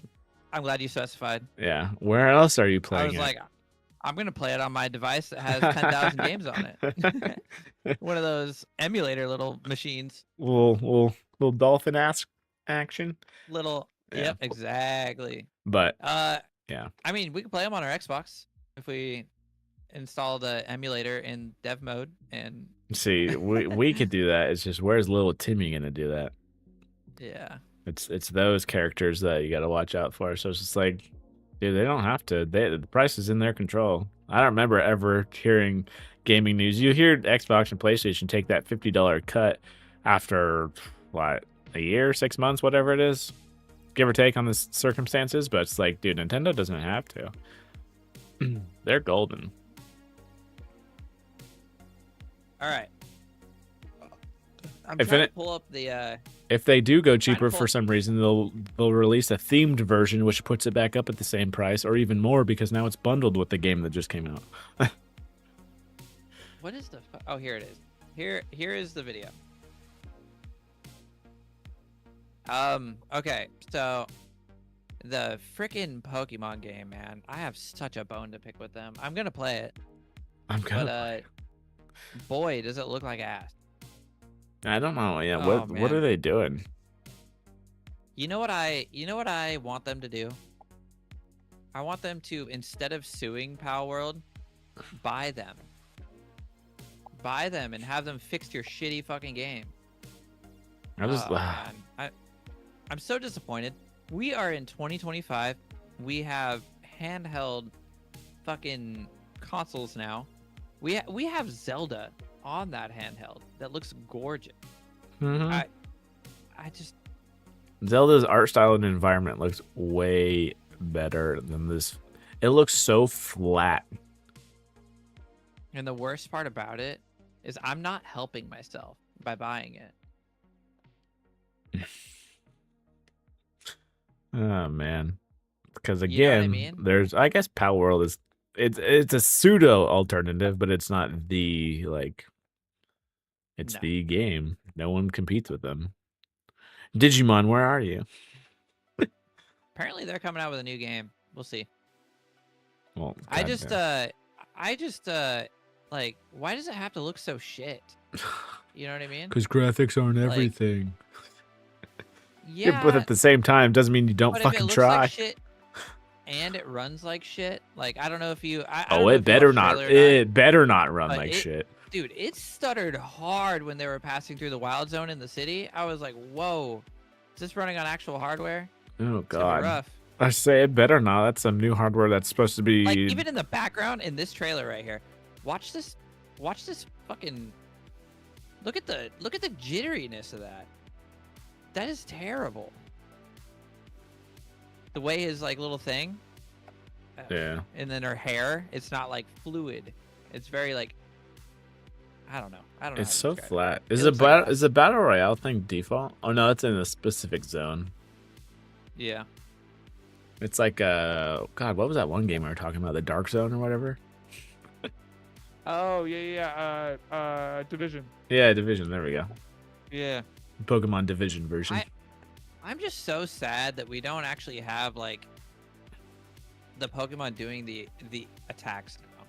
I'm glad you specified. Yeah. Where else are you playing? I was like, I'm gonna play it on my device that has 10,000 games on it. One of those emulator little machines. Little dolphin action. Yep, exactly. But yeah. I mean, we can play them on our Xbox if we install the emulator in dev mode and see, we could do that. It's just where's little Timmy gonna do that? Yeah. It's those characters that you got to watch out for. So it's just like, dude, they don't have to. The price is in their control. I don't remember ever hearing gaming news. You hear Xbox and PlayStation take that $50 cut after what, a year, 6 months, whatever it is. give or take on the circumstances, but it's like, dude, Nintendo doesn't have to. They're golden. All right. I'm If trying it- to pull up the. If they do go Trying to cheaper pull- for some reason, they'll release a themed version, which puts it back up at the same price, or even more, because now it's bundled with the game that just came out. What is the? Oh, here it is. Here is the video. Okay, so the frickin' Pokemon game, man. I have such a bone to pick with them. I'm gonna play it, I'm but kind boy, does it look like ass. I don't know. Yeah, Oh, what are man. they doing? You know what I want them to do? I want them to, instead of suing Pal World, buy them. Buy them and have them fix your shitty fucking game. Man. I'm so disappointed. We are in 2025. We have handheld fucking consoles now. We have Zelda on that handheld that looks gorgeous. Mhm. I just Zelda's art style and environment looks way better than this. It looks so flat. and the worst part about it is I'm not helping myself by buying it. Oh man, because You know what I again, mean? there's I guess Pal World is it's a pseudo alternative, but it's not the like. It's No. the game. No one competes with them. Digimon, where are you? Apparently they're coming out with a new game. We'll see. Well, I goddamn. just like, why does it have to look so shit? You know what I mean? Because graphics aren't Like, everything. Yeah, But at the same time, doesn't mean you don't but if it fucking looks try. like shit and it runs like shit, like I don't know if you. I don't Oh, know it if you better watched the not. trailer or not. It better not run But like it- shit. Dude, it stuttered hard when they were passing through the wild zone in the city. I was like, whoa, is this running on actual hardware? Oh It's gonna be god. rough. I say it better not. That's some new hardware that's supposed to be. Like even in the background in this trailer right here, watch this fucking. Look at the jitteriness of that. That is terrible. The way his like little thing. Yeah. And then her hair, it's not like fluid. It's very like. I don't know. I don't know. It's how so to describe it. flat. It Is looks the like is the battle royale thing default? Oh no, it's in a specific zone. Yeah. It's like God, what was that one game we were talking about? The Dark Zone or whatever. Oh yeah. Division. Yeah, Division. There we go. Yeah. Pokemon Division version. I'm just so sad that we don't actually have like the Pokemon doing the attacks now.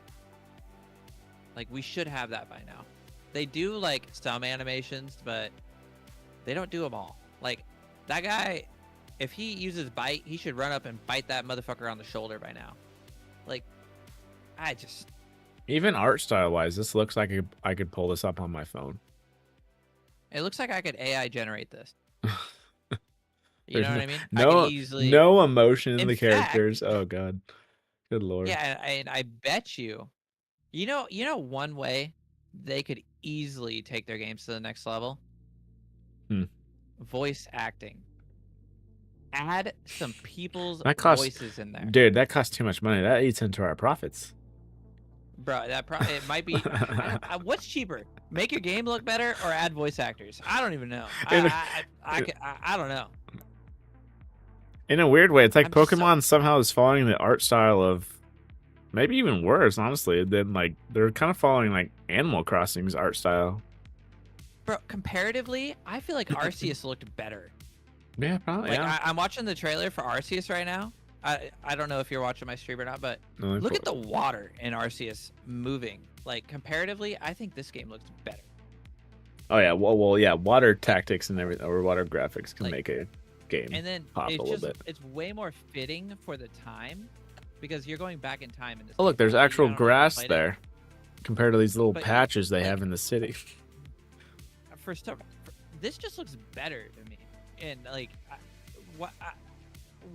Like we should have that by now. They do like some animations, but they don't do them all. Like that guy, if he uses bite, he should run up and bite that motherfucker on the shoulder by now. Like, I just Even art style wise, this looks like I could pull this up on my phone. it looks like I could AI generate this. You There's know what I mean? I No, could easily no emotion in In the fact- characters. Oh god, good lord. Yeah, and I bet you, you know, one way they could easily take their games to the next level. Voice acting. Add some people's That costs- voices in there, Dude, that costs too much money. That eats into our profits. bro. It might be. What's cheaper? Make your game look better or add voice actors? I don't even know. I don't know. In a weird way, it's like I'm just so- Pokemon somehow is following the art style of, maybe even worse, honestly, than like they're kind of following like Animal Crossing's art style. Bro, comparatively, I feel like Arceus looked better. Yeah, probably. Like yeah. I'm watching the trailer for Arceus right now. I don't know if you're watching my stream or not, but No, look at the water in Arceus moving. Like comparatively, I think this game looks better. Oh yeah, well, yeah. Water tactics and everything, or water graphics can Like- make a game. And then Pop a it's little just bit. it's way more fitting for the time because you're going back in time in this. Oh look, game. there's Maybe you actual don't know if you grass played it. there, compared to these little But, patches they like- have in the city. This just looks better to me. And like,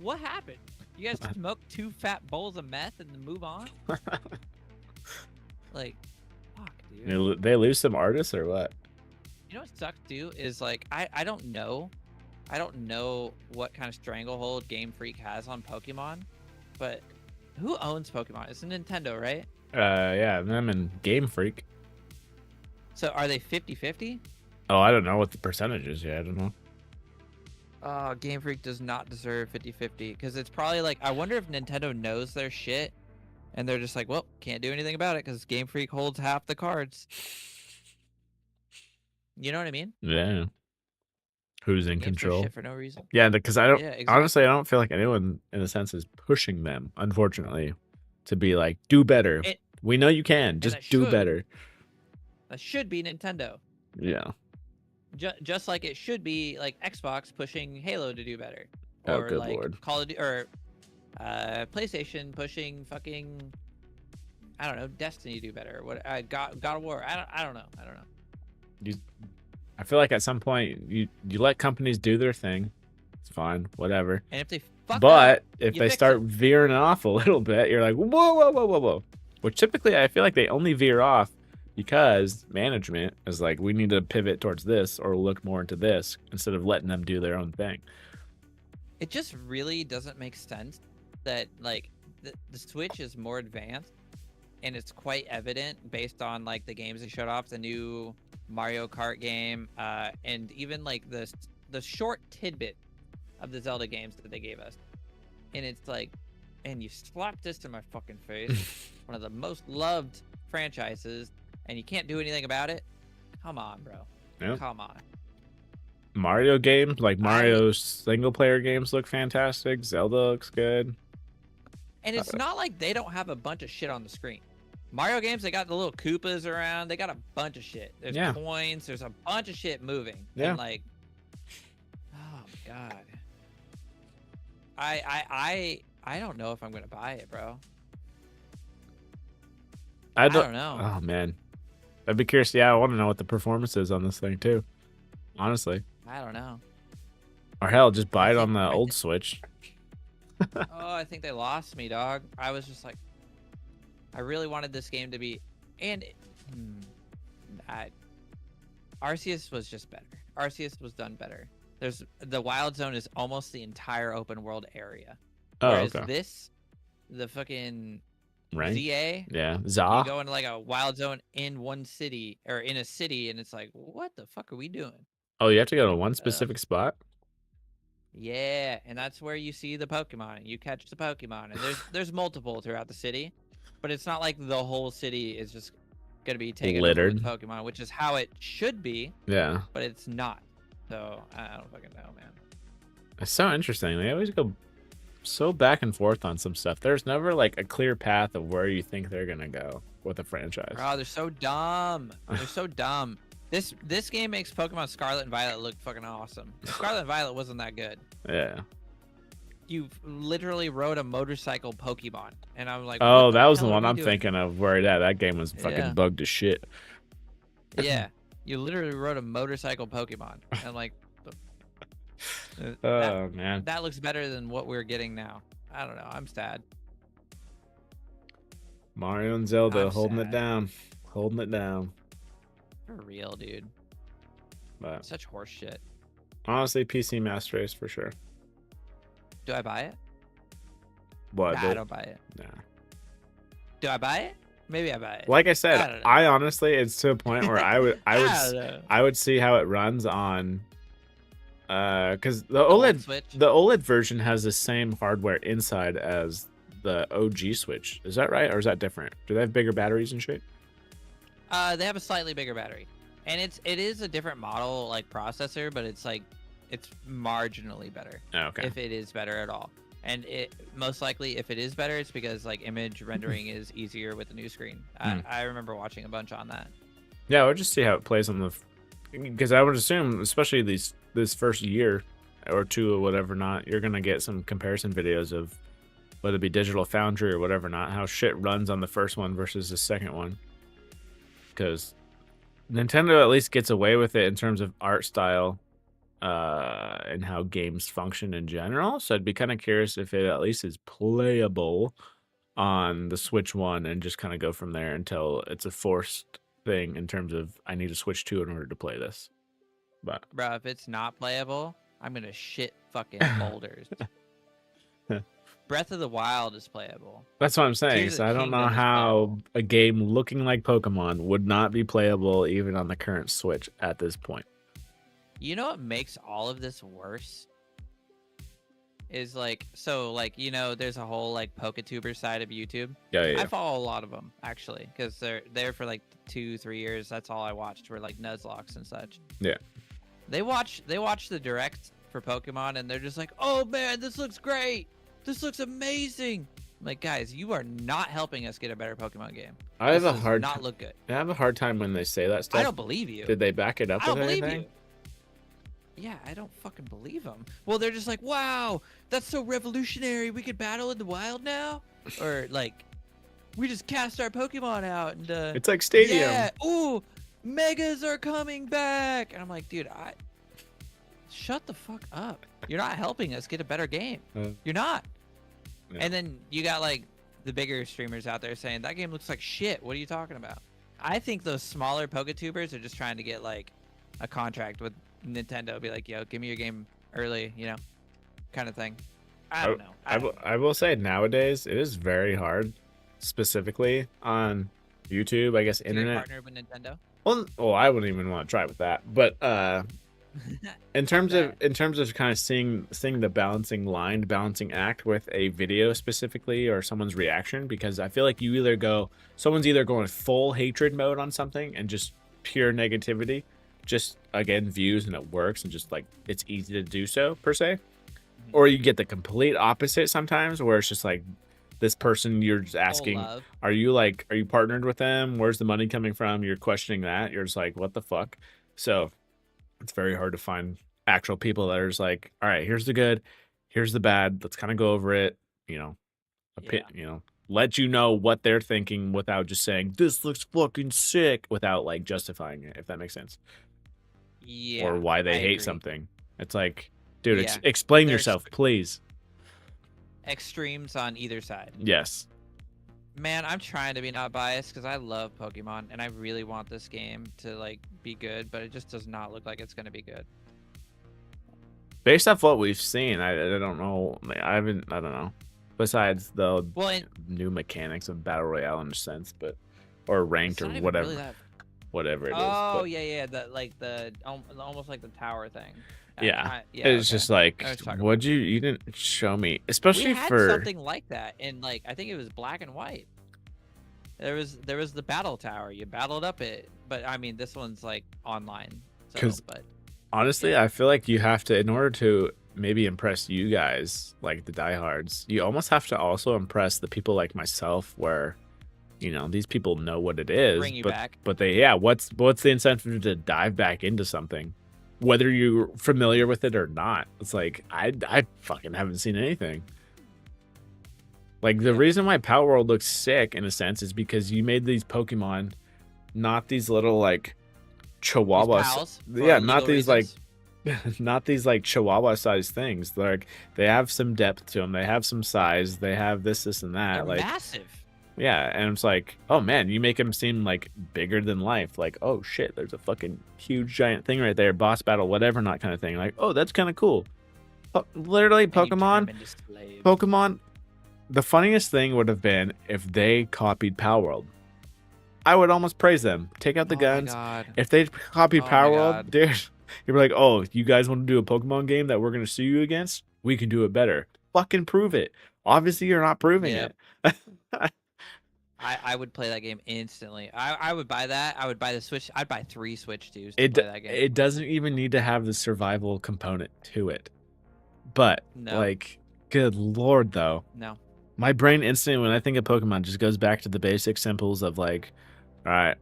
what happened? You guys smoked 2 fat bowls of meth and then move on? Like, fuck, dude. They lose some artists or what? You know what sucks too is like I don't know I don't know what kind of stranglehold Game Freak has on Pokemon, but who owns Pokemon? It's Nintendo, right? Yeah, them and Game Freak. So are they 50-50? Oh, I don't know what the percentage is. Yeah, I don't know. Game Freak does not deserve 50-50 because it's probably like, I wonder if Nintendo knows their shit and they're just like, well, can't do anything about it because Game Freak holds half the cards. You know what I mean? Yeah. Who's in Games for control? shit for no reason. Yeah, because I don't. Yeah, exactly. Honestly, I don't feel like anyone, in a sense, is pushing them. Unfortunately, to be like, do better. We know you can. Just that do should. better. That should be Nintendo. Yeah. Just like it should be like Xbox pushing Halo to do better, Oh, or good like lord. Call of Duty, or PlayStation pushing fucking, I don't know, Destiny to do better. What God of War. I don't know. I feel like at some point you let companies do their thing. It's fine, whatever. And if they fuck But up, if you they fix start it. veering off a little bit, you're like, whoa. Which typically I feel like they only veer off because management is like, we need to pivot towards this or look more into this instead of letting them do their own thing. It just really doesn't make sense that like the Switch is more advanced, and it's quite evident based on like the games they showed off, the new Mario Kart game, and even like the short tidbit of the Zelda games that they gave us. And it's like, and you slapped this in my fucking face, one of the most loved franchises, and you can't do anything about it? Come on, bro. Yep. Come on. Mario games, like Mario's single player games, look fantastic. Zelda looks good. And it's not like they don't have a bunch of shit on the screen. Mario games, they got the little Koopas around. They got a bunch of shit. There's coins. There's a bunch of shit moving. Yeah. And like, oh my god. I don't know if I'm gonna buy it, bro. I don't know. Oh man, I'd be curious. Yeah, I want to know what the performance is on this thing too. Honestly. I don't know. Or hell, just buy it on the old Switch. Oh, I think they lost me, dog. I was just like, I really wanted this game to be, and Arceus was just better. Arceus was done better. The Wild Zone is almost the entire open world area. Oh, Whereas okay. this, the fucking Right? ZA, Yeah, you ZA. go into like a Wild Zone in one city or in a city, and it's like, what the fuck are we doing? Oh, you have to go to one specific spot? Yeah, and that's where you see the Pokemon and you catch the Pokemon, and there's multiple throughout the city, but it's not like the whole city is just gonna be taken Littered. over with Pokemon, which is how it should be. Yeah. But it's not. So I don't fucking know, man. It's so interesting. They always go so back and forth on some stuff. There's never like a clear path of where you think they're gonna go with a franchise. Oh, they're so dumb. They're so dumb. This game makes Pokemon Scarlet and Violet look fucking awesome. Scarlet and Violet wasn't that good. Yeah. You literally rode a motorcycle Pokemon, and I'm like, Oh, what that was the hell are one we I'm doing? thinking of. Where that game was fucking Yeah. bugged as shit. Yeah, you literally rode a motorcycle Pokemon. And I'm like, Oh man. that looks better than what we're getting now. I don't know. I'm sad. Mario and Zelda I'm holding it sad. down. Holding it down. For real, dude. But Such horse shit. honestly, PC Master Race for sure. Do I buy it? What? Nah, I don't buy it. Nah. Do I buy it? Maybe I buy it. Like I I said, don't know. I honestly, it's to a point where I would don't know. I would see how it runs on because the old OLED Switch? the OLED version has the same hardware inside as the OG Switch. Is that right, or is that different? Do they have bigger batteries and shit? They have a slightly bigger battery, and it is a different model like processor, but it's like it's marginally better. Oh, okay. If it is better at all. And it most likely, if it is better, it's because like image rendering is easier with the new screen. I remember watching a bunch on that. Yeah, we'll just see how it plays on the, because I would assume, especially this first year or two or whatever not, you're gonna get some comparison videos of whether it be Digital Foundry or whatever not, how shit runs on the first one versus the second one. Because Nintendo at least gets away with it in terms of art style, and how games function in general. So I'd be kind of curious if it at least is playable on the Switch One, and just kind of go from there until it's a forced thing in terms of I need to Switch 2 in order to play this. But Bro, if it's not playable, I'm gonna shit fucking boulders. Breath of the Wild is playable. That's what I'm saying. Tears of So the I don't know Kingdom is how playable. a game looking like Pokemon would not be playable even on the current Switch at this point. You know what makes all of this worse? Is like, so like, you know, there's a whole like PokeTuber side of YouTube. Yeah. I follow a lot of them actually, because they're there for like 2-3 years. That's all I watched were like Nuzlocke and such. Yeah. They watch the direct for Pokemon, and they're just like, "Oh man, this looks great. This looks amazing." I'm like, guys, you are not helping us get a better Pokemon game. I have This a does hard not look good. I have a hard time when they say that stuff. I don't believe you. Did they back it up I don't with believe anything? you. Yeah, I don't fucking believe them. Well, they're just like, "Wow, that's so revolutionary. We could battle in the wild now," or like, "We just cast our Pokemon out and It's like Stadium. yeah, ooh, megas are coming back." And I'm like, dude, shut the fuck up. You're not helping us get a better game. You're not. Yeah. And then you got like the bigger streamers out there saying that game looks like shit. What are you talking about? I think those smaller PokeTubers are just trying to get like a contract with Nintendo. Be like, yo, give me your game early, you know, kind of thing. I don't know. I will say nowadays it is very hard, specifically on YouTube, I guess internet. Partner with Nintendo. Well, I wouldn't even want to try with that. But in terms of kind of seeing the balancing act with a video specifically or someone's reaction, because I feel like someone's either going full hatred mode on something and just pure negativity, just again views and it works and just like it's easy to do so per se, or you get the complete opposite sometimes where it's just like this person you're just asking, are you partnered with them? Where's the money coming from? You're questioning that. You're just like, what the fuck? So it's very hard to find actual people that are just like, all right, here's the good, here's the bad. Let's kind of go over it, you know, let you know what they're thinking without just saying this looks fucking sick without like justifying it, if that makes sense. Yeah. Or why they I hate agree. something. It's like, dude, Yeah. explain There's yourself, please. Extremes on either side. Yes. Man, I'm trying to be not biased because I love Pokemon and I really want this game to like be good, but it just does not look like it's gonna be good. Based off what we've seen, I don't know. I don't know. Besides the new mechanics of Battle Royale in a sense, or ranked or whatever. Really whatever it is. Oh, yeah, the almost like the tower thing. Yeah, yeah, it's just like, what'd you didn't show me, especially we had for something like that in like I think it was Black and White. There was the battle tower. You battled up it, but I mean this one's like online. Because honestly, I feel like you have to, in order to maybe impress you guys, like the diehards, you almost have to also impress the people like myself, where you know these people know what it is, bring you back. But they, what's the incentive to dive back into something? Whether you're familiar with it or not, it's like I fucking haven't seen anything. Like the reason why Power World looks sick in a sense is because you made these Pokemon, not these little like Chihuahuas. Yeah, not these reasons. Not these like Chihuahua sized things. They're like they have some depth to them. They have some size. They have this and that. They're like massive. Yeah, and it's like, oh man, you make them seem like bigger than life. Like, oh shit, there's a fucking huge giant thing right there, boss battle, whatever, not kind of thing. Like, oh, that's kind of cool. Literally, Pokemon. The funniest thing would have been if they copied Power World. I would almost praise them. Take out the guns. If they copied Power World, dude, you'd be like, oh, you guys want to do a Pokemon game that we're gonna sue you against? We can do it better. Fucking prove it. Obviously, you're not proving it. I would play that game instantly. I would buy that. I would buy the Switch. I'd buy 3 Switch 2s to play that game. It doesn't even need to have the survival component to it. But, like, good lord, though. No. My brain instantly, when I think of Pokemon, just goes back to the basic simples of, like, all right,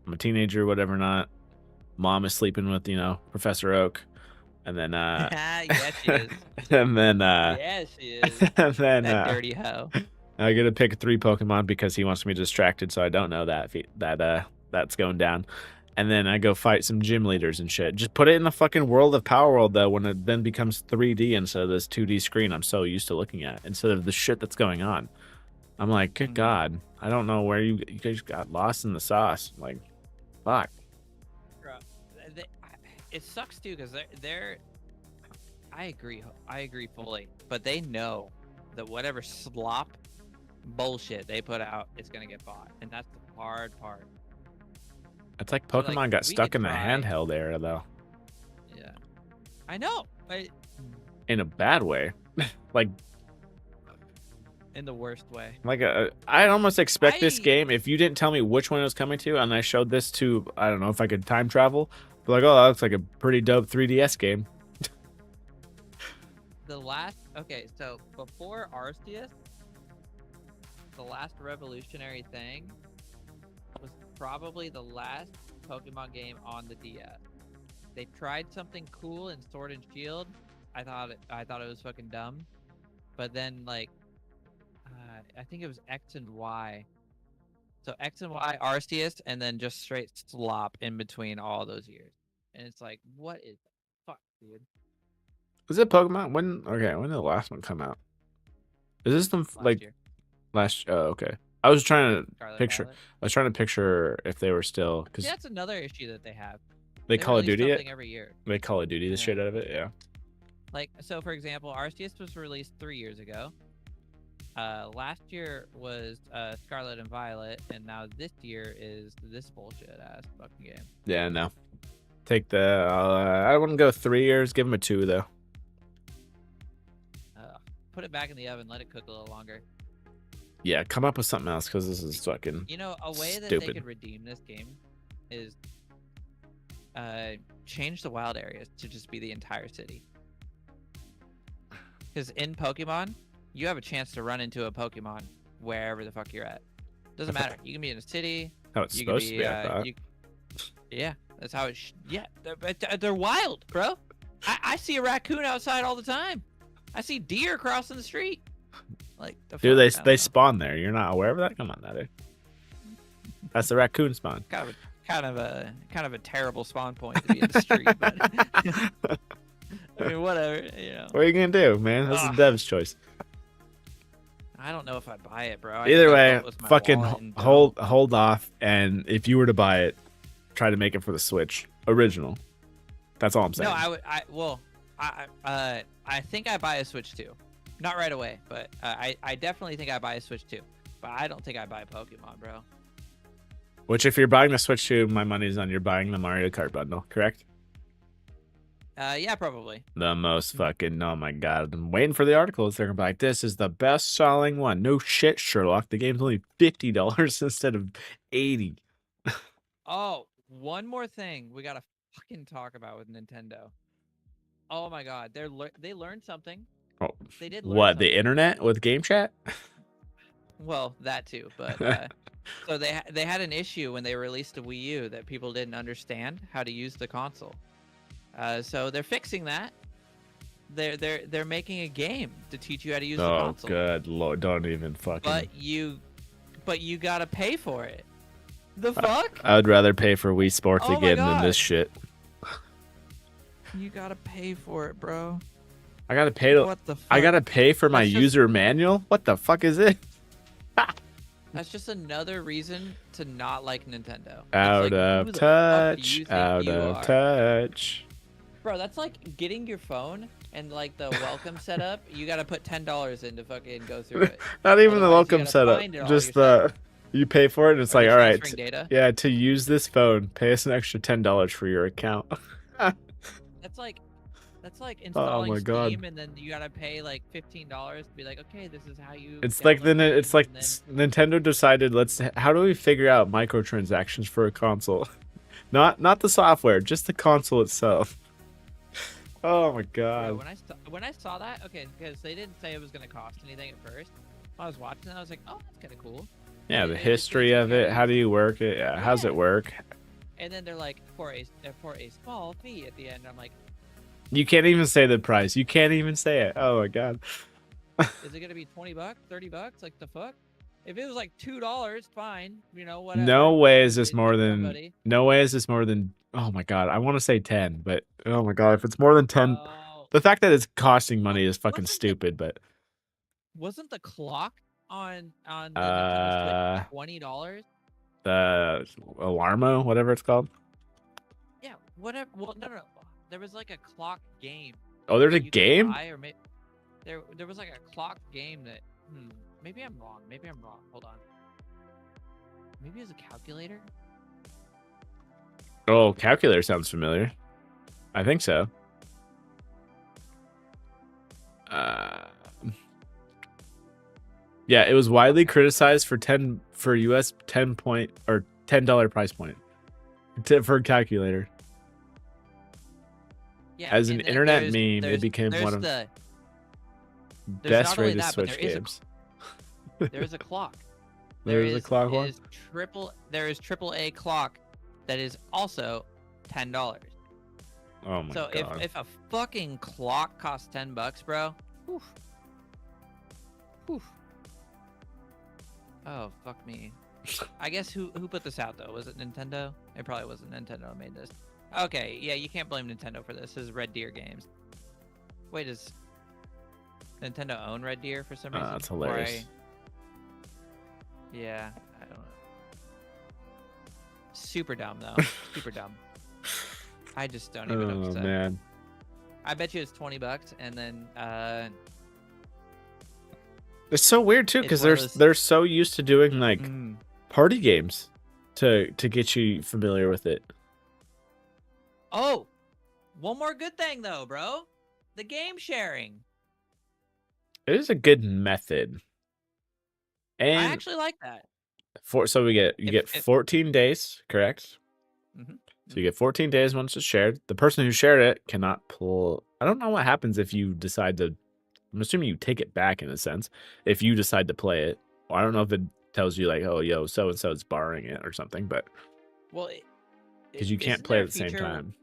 I'm a teenager, whatever not. Mom is sleeping with, Professor Oak. And then, yeah, she is. And then, yeah, she is. And then, that dirty hoe. I gotta pick 3 Pokemon because he wants me distracted, so I don't know that's going down. And then I go fight some gym leaders and shit. Just put it in the fucking world of Power World, though, when it then becomes 3D instead of this 2D screen I'm so used to looking at, instead of the shit that's going on. I'm like, good God, I don't know where you guys got lost in the sauce. Like, fuck. It sucks too because they're I agree. I agree fully. But they know that whatever slop bullshit they put out is gonna get bought, and that's the hard part. It's like So, Pokemon like, got we stuck could in the try- handheld era, though, Yeah, I know. in a bad way. like, In the worst way. I'd almost expect this I- game if you didn't tell me which one it was coming to, and I showed this to, I don't know if I could time travel, but like, oh, that looks like a pretty dope 3DS game. The last, okay, so before Arceus, the last revolutionary thing was probably the last Pokemon game on the DS. They tried something cool in Sword and Shield. I thought it was fucking dumb, but then like, I think it was X and Y. So X and Y, Arceus, and then just straight slop in between all those years. And it's like, what is the fuck, dude? Was it Pokemon? When did the last one come out? Is this the Last like year, last? Oh, okay. I was trying to Scarlet picture. Violet. I was trying to picture if they were still, because See, that's another issue that they have. they Call of release Duty it. something every year. They Call of Duty the Yeah. shit out of it. Yeah. Like, so for example, Arceus was released 3 years ago. Last year was Scarlet and Violet, and now this year is this bullshit ass fucking game. Yeah. No. Take the. I wouldn't go 3 years. Give them a 2 though. Put it back in the oven, let it cook a little longer. Yeah. Come up with something else, because this is fucking. You know, a way that they Stupid. could redeem this game is change the wild areas to just be the entire city. Because in Pokemon, you have a chance to run into a Pokemon wherever the fuck you're at. Doesn't matter. You can be in a city. How it's You can supposed be. to be. I thought. Yeah, that's how it. Yeah, they're wild, bro. I see a raccoon outside all the time. I see deer crossing the street. Like, the Dude, fuck? I don't they know. spawn there. You're not aware of that? Come on, now, dude. That's the raccoon spawn. kind of a terrible spawn point to be in the street. But I mean, whatever. You know, What are you gonna do, man? That's the Ugh. dev's choice. I don't know if I'd buy it, bro. I Either think I'd way, go with my fucking wallet and go. hold off. And if you were to buy it, try to make it for the Switch original. That's all I'm saying. No, I think I buy a Switch 2. Not right away, but I definitely think I buy a Switch 2. But I don't think I buy Pokemon, bro. Which, if you're buying the Switch 2, my money's on you're buying the Mario Kart bundle, correct? Yeah, probably. The most fucking, oh my god. I'm waiting for the articles. They're gonna be like, this is the best selling one. No shit, Sherlock. The game's only $50 instead of $80. Oh, one more thing we gotta fucking talk about with Nintendo. Oh my god, they learned something. Oh, They did learn what, the something. internet with Game Chat? Well, that too, but so they had an issue when they released the Wii U that people didn't understand how to use the console. So they're fixing that. They're making a game to teach you how to use the Oh, console. good lord. Don't even fucking. But you gotta pay for it. The fuck? I would rather pay for Wii Sports Oh my again than God. this shit. You gotta pay for it, bro. I gotta pay to. What the fuck? I gotta pay for my That's just- user manual? What the fuck is it? That's just another reason to not like Nintendo. It's Out like, who of the fuck do touch. you think Out you of are? touch. Bro, that's like getting your phone and like the welcome setup. You gotta put $10 in to fucking go through it. Not even the Otherwise, you welcome gotta setup. find it all Just yourself. you pay for it and it's Or like, the all right. transferring data. Yeah, to use this phone, pay us an extra $10 for your account. That's like installing Oh my God. Steam and then you gotta pay like $15 to be like, okay, this is how you. It's like then download it's like games," and then- Nintendo decided how do we figure out microtransactions for a console? Not the software, just the console itself. Oh my Bro, god. when I saw that, okay, because they didn't say it was gonna cost anything at first. I was watching it, I was like, oh, that's kind of cool. Yeah, and the it just gives history you of it, guys- how do you work it? Yeah, how's Yeah. it work? And then they're like, for a small fee at the end. I'm like, You can't even say the price. You can't even say it. Oh my god. is it gonna be $20, $30? Like the fuck? If it was like $2, fine. You know, whatever. No way is this It's more just than somebody. no way is this more than oh my god, I want to say 10, but oh my god, if it's more than 10, Oh, the fact that it's costing money is fucking Wasn't the- stupid, but wasn't the clock on the Nintendo Switch $20? the whatever it's called. Yeah, whatever. Well, no. There was like a clock game Oh, there's a you could game? buy, or there was like a clock game that. Maybe I'm wrong. Hold on. Maybe it's a calculator. Oh, calculator sounds familiar. I think so. Yeah, it was widely criticized for US $10 price point for a calculator. Yeah, As an and internet there's- meme, it there's- became there's one of the best not only rated that, but Switch there is a games. there is a clock. There is a clock one? There is AAA clock that is also $10. Oh my So god. if a fucking clock costs $10, bro. Oof. Oof. Oh fuck me. I guess who put this out though? Was it Nintendo? It probably wasn't Nintendo who made this. Okay, yeah, you can't blame Nintendo for this. This is Red Deer Games. Wait, does Nintendo own Red Deer for some reason? That's Or hilarious. yeah, I don't know. Super dumb though. Super dumb. I just don't even know what Oh to say. man. I bet you it's $20, and then It's so weird too, It's because one of those- they're so used to doing like mm, party games to get you familiar with it. oh, one more good thing though, bro. The game sharing. It is a good method. I And actually like that. so you get if- 14 days, correct? Mhm, So you get 14 days once it's shared. The person who shared it cannot pull. I don't know what happens if you decide to. I'm assuming you take it back in a sense if you decide to play it. Or I don't know if it tells you like, oh, yo, so and so is borrowing it or something, but Well, because you can't isn't play there at a the same feature- time.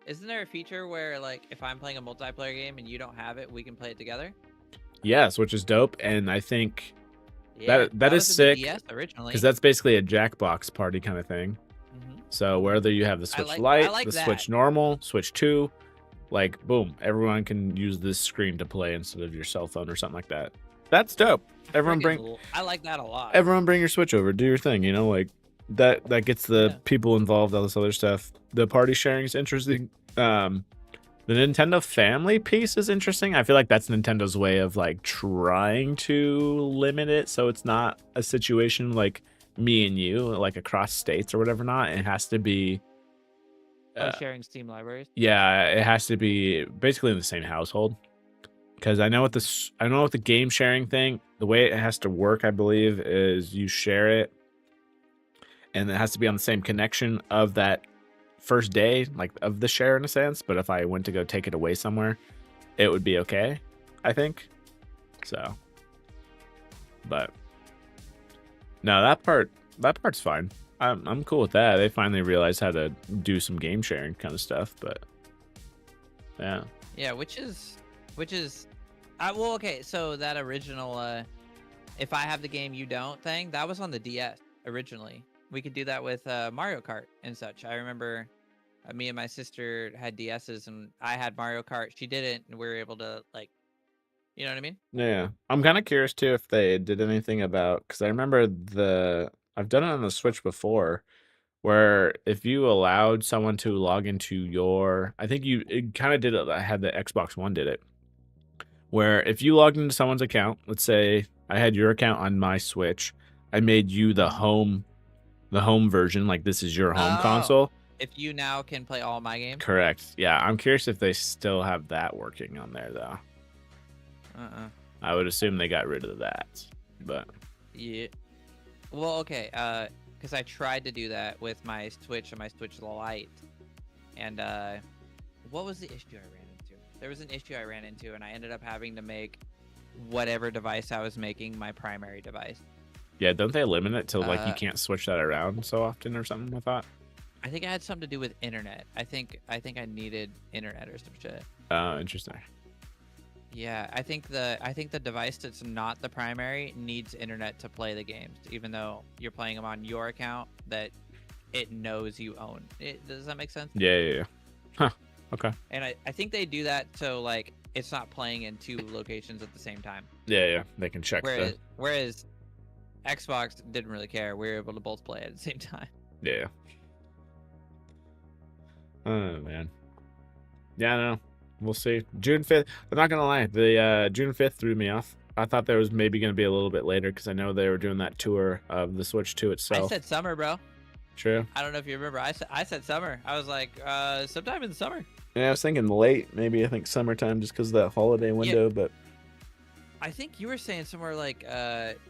Isn't there a feature where, like, if I'm playing a multiplayer game and you don't have it, we can play it together? Yes, which is dope, and I think Yeah, that is was in the sick, DS originally. because that's basically a Jackbox party kind of thing. Mhm. So whether you have the I Switch like- Lite, I like the that. Switch Normal, Switch 2, like boom, everyone can use this screen to play instead of your cell phone or something like that. That's dope. Everyone I like that a lot. bring your Switch over, do your thing, you know, like that gets the Yeah. people involved, all this other stuff. The party sharing is interesting. The Nintendo family piece is interesting. I feel like that's Nintendo's way of like trying to limit it so it's not a situation like me and you, like across states or whatever. Not it has to be Sharing Steam libraries. yeah, it has to be basically in the same household. Because I know what the game sharing thing, the way it has to work, I believe, is you share it, and it has to be on the same connection of that first day, like of the share in a sense. But if I went to go take it away somewhere, it would be okay, I think. So, but no, that part's fine. I'm cool with that. They finally realized how to do some game sharing kind of stuff, but yeah. Yeah, which is well, okay, so that original if I have the game you don't thing, that was on the DS originally. We could do that with Mario Kart and such. I remember me and my sister had DSs and I had Mario Kart. She didn't, and we were able to, like, you know what I mean? Yeah, I'm kind of curious too if they did anything about, because I remember I've done it on the Switch before, where if you allowed someone to log into I think it kind of did it. I had the Xbox One did it, where if you logged into someone's account, let's say I had your account on my Switch, I made you the home version, like this is your home Oh. console. If you now can play all my games. Correct. Yeah, I'm curious if they still have that working on there though. I would assume they got rid of that, but Yeah. Well, okay, because I tried to do that with my Switch and my Switch Lite, and what was the issue I ran into? There was an issue I ran into, and I ended up having to make whatever device I was making my primary device. yeah, don't they limit it to like you Uh, can't switch that around so often or something? I thought. I think it had something to do with internet. I think I needed internet or some shit. Oh, interesting. Yeah, I think the device that's not the primary needs internet to play the games, even though you're playing them on your account that it knows you own. Does that make sense? Yeah. Huh. Okay. And I think they do that so, like, it's not playing in two locations at the same time. Yeah. They can check Whereas Xbox didn't really care. We were able to both play at the same time. Yeah. Oh man. Yeah, no. We'll see. June 5th. I'm not gonna lie. The June 5th threw me off. I thought there was maybe gonna be a little bit later because I know they were doing that tour of the Switch 2 I itself. said summer, bro. True. I don't know if you remember. I said summer. I was like, sometime in the summer. Yeah, I was thinking late. Maybe I think summertime just because of that holiday window, but I think you were saying somewhere like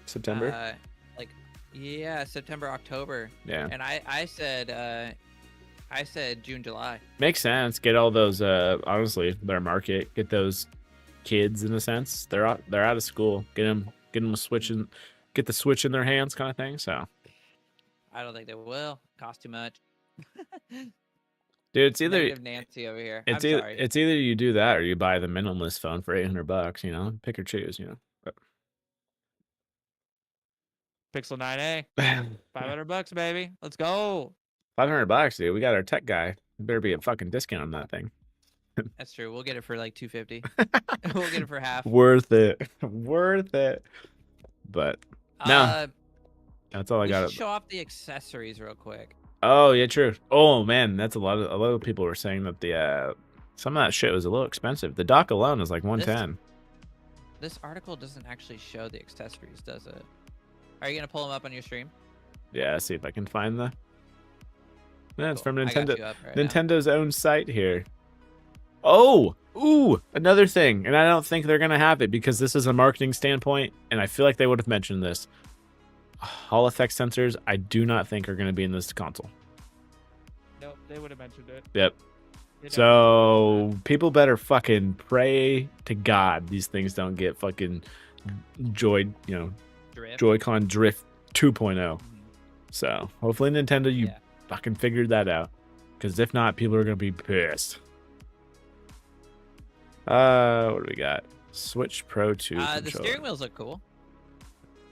September. like yeah, September, October. Yeah. And I said June, July. Makes sense. Get all those honestly, their market, get those kids in a sense. They're out of school. Get them a Switch and get the Switch in their hands kind of thing. So I don't think they will. Cost too much. dude, it's either Negative Nancy over here. it's I'm either sorry. it's either you do that or you buy the minimalist phone for $800, you know? Pick or choose, you know. Pixel 9a, $500, baby. Let's go. $500, dude. We got our tech guy. Better be a fucking discount on that thing. That's true. We'll get it for like $250. We'll get it for half. Worth it. Worth it. But no, that's all I We got. should show off the accessories real quick. Oh yeah, true. Oh man, that's a lot of people were saying that the some of that shit was a little expensive. The dock alone is like 110. This article doesn't actually show the accessories, does it? Are you gonna pull them up on your stream? Yeah, see if I can find the. Yeah, it's Cool. from I got Nintendo. you up right now. Nintendo own site here. Oh, ooh, another thing, and I don't think they're gonna have it because this is a marketing standpoint, and I feel like they would have mentioned this. Hall effect sensors, I do not think are gonna be in this console. Nope, they would have mentioned it. Yep. They definitely So people better fucking pray to God these things don't get fucking Drift. Joy-Con drift 2.0. Mhm. So hopefully Nintendo, you Yeah. fucking figured that out. Because if not, people are gonna be pissed. What do we got? Switch Pro 2 The controller. steering wheels look cool.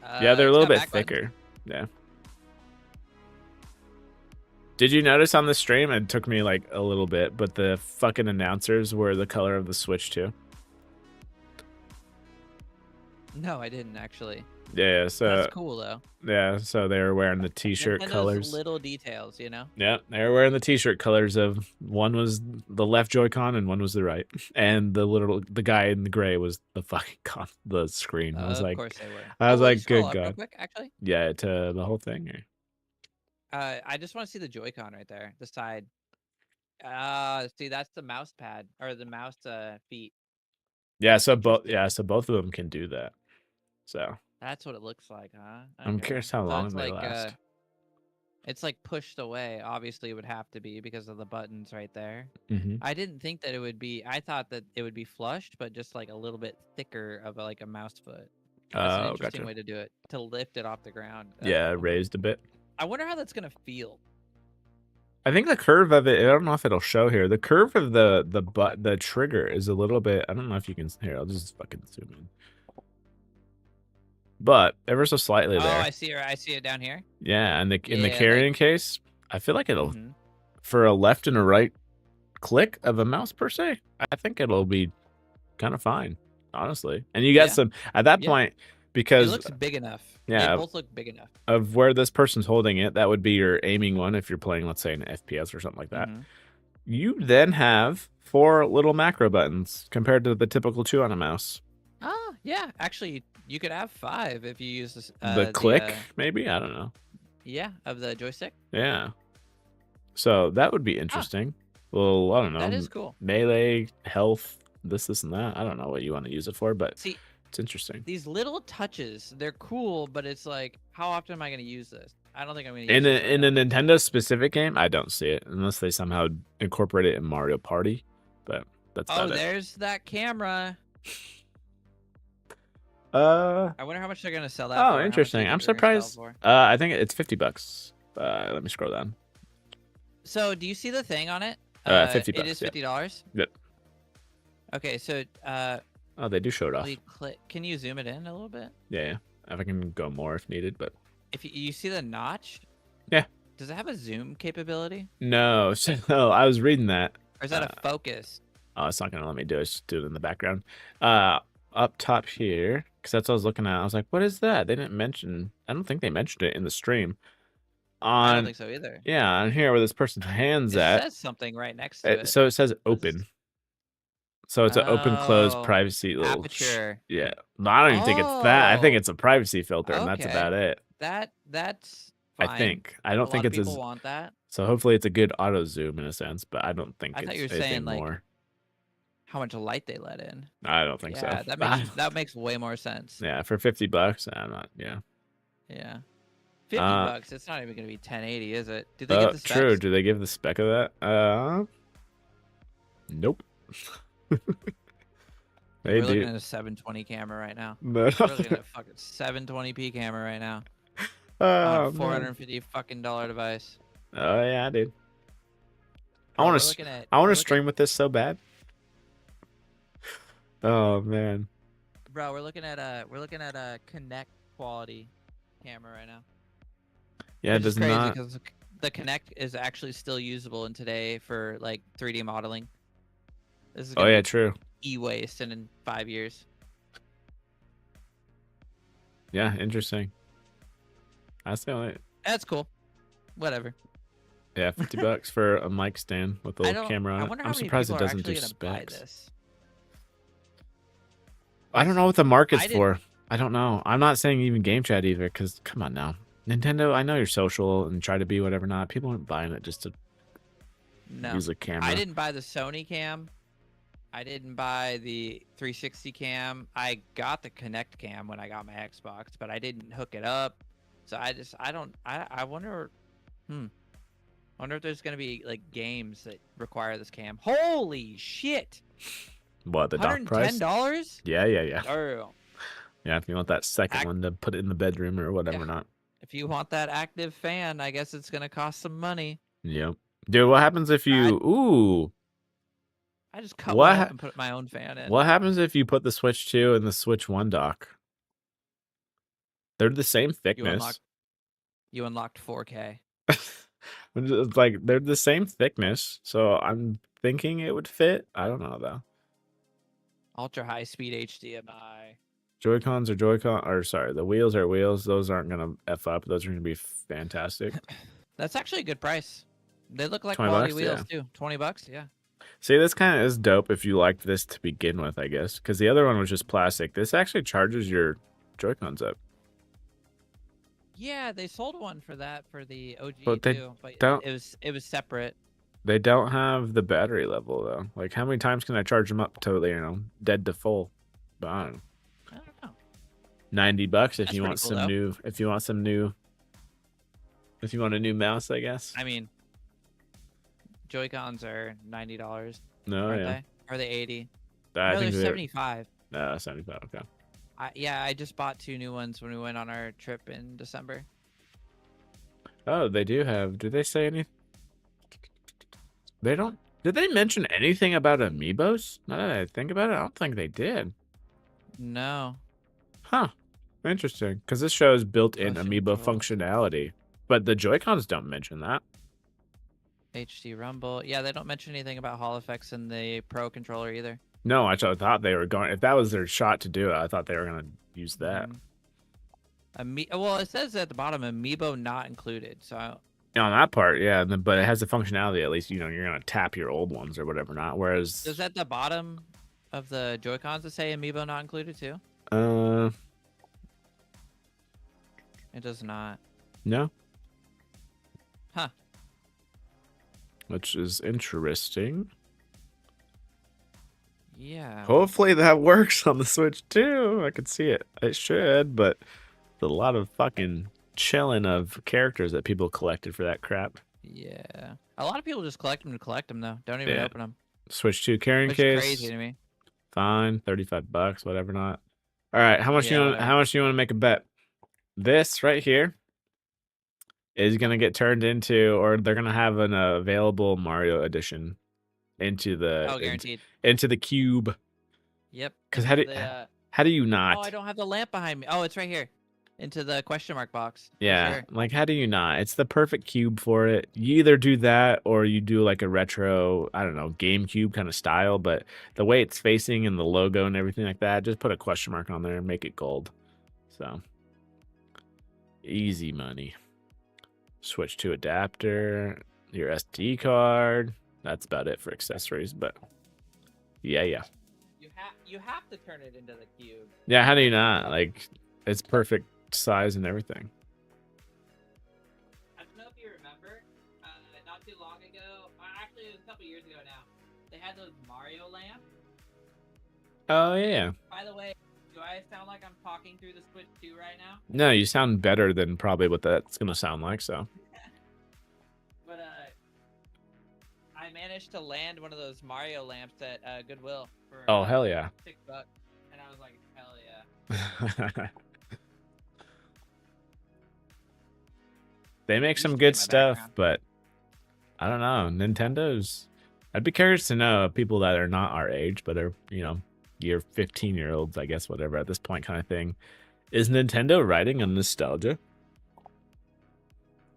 Yeah, they're a it's little got bit back buttons. thicker. Yeah. Did you notice on the stream? It took me like a little bit, but the fucking announcers were the color of the Switch too. No, I didn't actually. Yeah, so That's cool though. yeah, so they were wearing the t-shirt Nintendo's colors. little details, you know. Yeah, they were wearing the t-shirt colors of one was the left Joy-Con and one was the right, and the guy in the gray was the fucking the screen. I was Of like, course they were. I was will you like, scroll good up real God. quick, actually. Yeah, to the whole thing. Or... I just want to see the Joy-Con right there, the side. See, that's the mouse pad or the mouse feet. Yeah, so both Interesting. so both of them can do that. So That's what it looks like, huh? I'm Okay. curious how So long it's they like, last. it's like pushed away. Obviously, it would have to be because of the buttons right there. Mm-hmm. I didn't think that it would be. I thought that it would be flushed, but just like a little bit thicker of like a mouse foot. That's an interesting Gotcha. way to do it, to lift it off the ground. That's Yeah, cool. raised a bit. I wonder how that's gonna feel. I think the curve of it, I don't know if it'll show here. The curve of the trigger is a little bit, I don't know if you can, here, I'll just fucking zoom in. But ever so slightly Oh, there. I see her. I see it down here. Yeah, and in the Yeah, carrying case, I feel like it'll, Mhm. for a left and a right click of a mouse per se, I think it'll be kind of fine, honestly. And you got Yeah. some, at that Yeah. point, It because looks big enough. yeah. They both look big enough. of where this person's holding it, that would be your aiming one if you're playing, let's say, an FPS or something like that. Mhm. You then have 4 little macro buttons compared to the typical 2 on a mouse. Ah, yeah. Actually, you could have 5 if you use this, The click, maybe? I don't know. yeah, of the joystick. Yeah. So that would be interesting. Well, I don't know. That is cool. Melee, health, this, and that. I don't know what you want to use it for, but See, it's interesting. these little touches, they're cool, but it's like, how often am I going to use this? I don't think I'm going to In use a Nintendo specific game, I don't see it unless they somehow incorporate it in Mario Party. But that's Oh, about it. there's that camera. Uh, I wonder how much they're going to sell that for. oh, how much interesting. you I'm think they're gonna surprised. sell it I think it's $50. Let me scroll down. for. So, do you see the thing on it? $50, It is yeah. $50. Yep. Okay, so Oh, they do show it off. we click. Can you zoom it in a little bit? Yeah. If I can go more if needed, but If you see the notch? Yeah. Does it have a zoom capability, no. So I was reading that. or is that a focus? Oh, it's not gonna let me do it. Just do it in the background. Up top here, because that's what I was looking at. I was like, "What is that?" They didn't mention. I don't think they mentioned it in the stream. I don't On think so either. yeah, on here where this person's hands It at. says something right next to it. So it says What is- open. So it's an open close Oh, privacy little aperture. yeah. No, I don't even think it's that. I think Oh, it's a privacy filter, and that's okay. about it. That's I fine. think. I A don't lot think of it's people as want that. so hopefully it's a good auto zoom in a sense, but I don't think I thought it's you were anything saying like more. how much light they let in. I don't think Yeah, so. that makes way more sense. Yeah, for $50, I'm not. Yeah. Yeah. $50. It's not even gonna be 1080, is it? Did they give the specs? True. Do they give the spec of that? Nope. They We're do. looking at a 720 camera right now. No. We're looking at a fucking 720p camera right now on Oh, a man. $450 fucking device. Oh yeah, dude. I Bro, want we're to. looking at I want we're to looking- stream with this so bad. Oh man. Bro, we're looking at a Connect quality camera right now. Yeah, it Which is does crazy not. because the Connect is actually still usable in today for like 3D modeling. This is Oh gonna yeah, be true. e-waste in 5 years. Yeah, interesting. That's the only. That's cool. Whatever. Yeah, $50 for a mic stand with a I little don't. camera on I it. wonder I'm how many surprised people it are doesn't do actually gonna buy specs. this. I don't know what the market's I didn't- for. I don't know. I'm not saying even game chat either, because come on now. Nintendo, I know you're social and try to be whatever not. People aren't buying it just to No, use a camera. I didn't buy the Sony cam. I didn't buy the 360 cam. I got the Kinect cam when I got my Xbox, but I didn't hook it up. So I wonder. Wonder if there's gonna be like games that require this cam. Holy shit! What, the dock price? $110? Yeah. Oh, Yeah, if you want that second one to put it in the bedroom or whatever Yeah. not. if you want that active fan, I guess it's gonna cost some money. Yep. Dude, what happens if you ooh. I just cut What one ha- up and put my own fan in. What happens if you put the Switch 2 and the Switch 1 dock? They're the same thickness. You unlocked 4K. It's like they're the same thickness, so I'm thinking it would fit. I don't know though. Ultra high speed HDMI. Joy-Cons are Joy-Con, or sorry, the wheels are wheels. Those aren't gonna F up. Those are gonna be fantastic. That's actually a good price. They look like 20 quality bucks, wheels yeah. too. $20, yeah. See, this kind of is dope if you liked this to begin with, I guess, because the other one was just plastic. This actually charges your Joy-Cons up. Yeah, they sold one for that for the OG But they too, but don't- it was separate. They don't have the battery level though. Like, how many times can I charge them up to, dead to full? But I don't know. I don't know. $90 if That's you pretty want cool, some though. new. If you want a new mouse, I guess. I mean, Joy-Cons are $90, No, aren't yeah. they? Or are they 80? I No, think they're they're 75. 75. Okay. I just bought 2 new ones when we went on our trip in December. Oh, they do have. Did they say anything? They don't. Did they mention anything about amiibos? Now that I think about it, I don't think they did. No. Huh. Interesting. Because this shows built-in Motion amiibo control. functionality, but the Joy-Cons don't mention that. HD Rumble. Yeah, they don't mention anything about Hall effects in the Pro controller either. No, I thought they were going. If that was their shot to do it, I thought they were going to use that. Well, it says at the bottom, Amiibo not included. So On that part, yeah, but it has the functionality. At least you're gonna tap your old ones or whatever. Not whereas. does at the bottom of the Joy-Cons it say Amiibo not included too? It does not. No. Huh. Which is interesting. Yeah. Hopefully that works on the Switch too. I could see it. It should, but there's a lot of fucking chilling of characters that people collected for that crap. Yeah. A lot of people just collect them to collect them though. Don't even Yeah. open them. Switch 2 carrying Which case. is crazy to me. Fine, $35, whatever not. All right, how much Yeah, you want? whatever. How much you want to make a bet? This right here is gonna get turned into, or they're gonna have an available Mario edition into the Oh, guaranteed. into the cube. Yep. 'Cause how Into do- the, How do you not? oh, I don't have the lamp behind me. Oh, it's right here. Into the question mark box. For Yeah, sure. like how do you not? It's the perfect cube for it. You either do that or you do like a retro, I don't know, GameCube kind of style, but the way it's facing and the logo and everything like that, just put a question mark on there and make it gold. So easy money. Switch to adapter, your SD card. That's about it for accessories, but yeah. you have to turn it into the cube. Yeah, how do you not? Like, it's perfect size and everything. I don't know if you remember, not too long ago, actually it was a couple years ago now, they had those Mario lamps. Oh, yeah. By the way, do I sound like I'm talking through the Switch 2 right now? No, you sound better than probably what that's going to sound like, so. But I managed to land one of those Mario lamps at Goodwill for Oh, hell yeah. $6, and I was like, hell yeah. They make Used some to be good my stuff, background. but I don't know. Nintendo's. I'd be curious to know people that are not our age, but are, you know, year 15-year-olds, I guess, whatever, at this point kind of thing. Is Nintendo riding on nostalgia?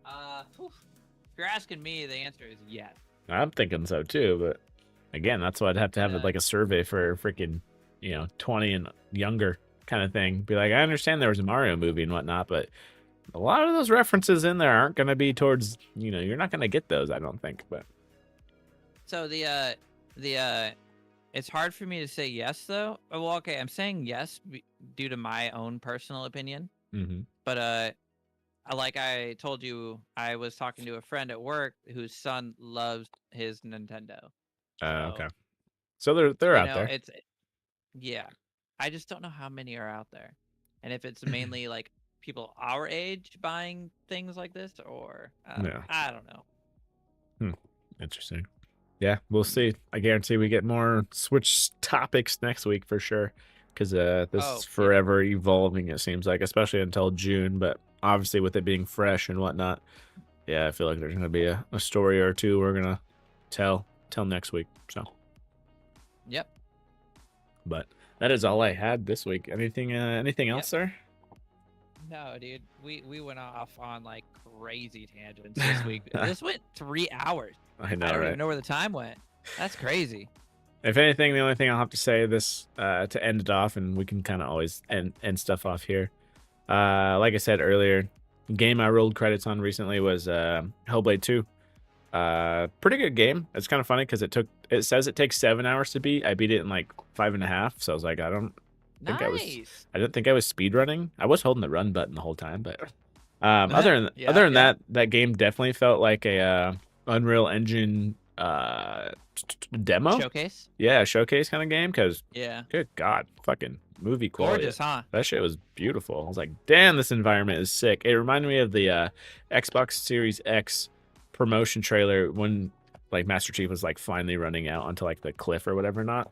If you're asking me, the answer is yes. I'm thinking so too, but again, that's why I'd have to have like a survey for freaking, you know, 20 and younger kind of thing. Be like, I understand there was a Mario movie and whatnot, but a lot of those references in there aren't going to be towards, you know, you're not going to get those, I don't think. But So it's hard for me to say yes though. Well, okay, I'm saying yes due to my own personal opinion. mm-hmm. But like I told you, I was talking to a friend at work whose son loves his Nintendo. Okay. So they're out there. Yeah. I just don't know how many are out there, and if it's mainly like people our age buying things like this, or Yeah. I don't know. Interesting. Yeah, we'll see. I guarantee we get more Switch topics next week for sure, because this is forever evolving, it seems like, especially until June. But obviously, with it being fresh and whatnot, yeah, I feel like there's gonna be a story or two we're gonna tell next week. So, Yep. but that is all I had this week. Anything else, sir? No, dude, we went off on like crazy tangents this week. This went 3 hours. I know, I don't right? even know where the time went. That's crazy. If anything, the only thing I'll have to say this to end it off, and we can kind of always end stuff off here. Like I said earlier, game I rolled credits on recently was Hellblade 2. Pretty good game. It's kind of funny because it says it takes 7 hours to beat. I beat it in like 5.5. So I was like, I don't think I was speedrunning. I was holding the run button the whole time, but other than that, that game definitely felt like a Unreal Engine demo showcase. Yeah, showcase kind of game. Because yeah, good God, fucking movie quality. Gorgeous, huh? That shit was beautiful. I was like, damn, this environment is sick. It reminded me of the Xbox Series X promotion trailer when like Master Chief was like finally running out onto like the cliff or whatever. And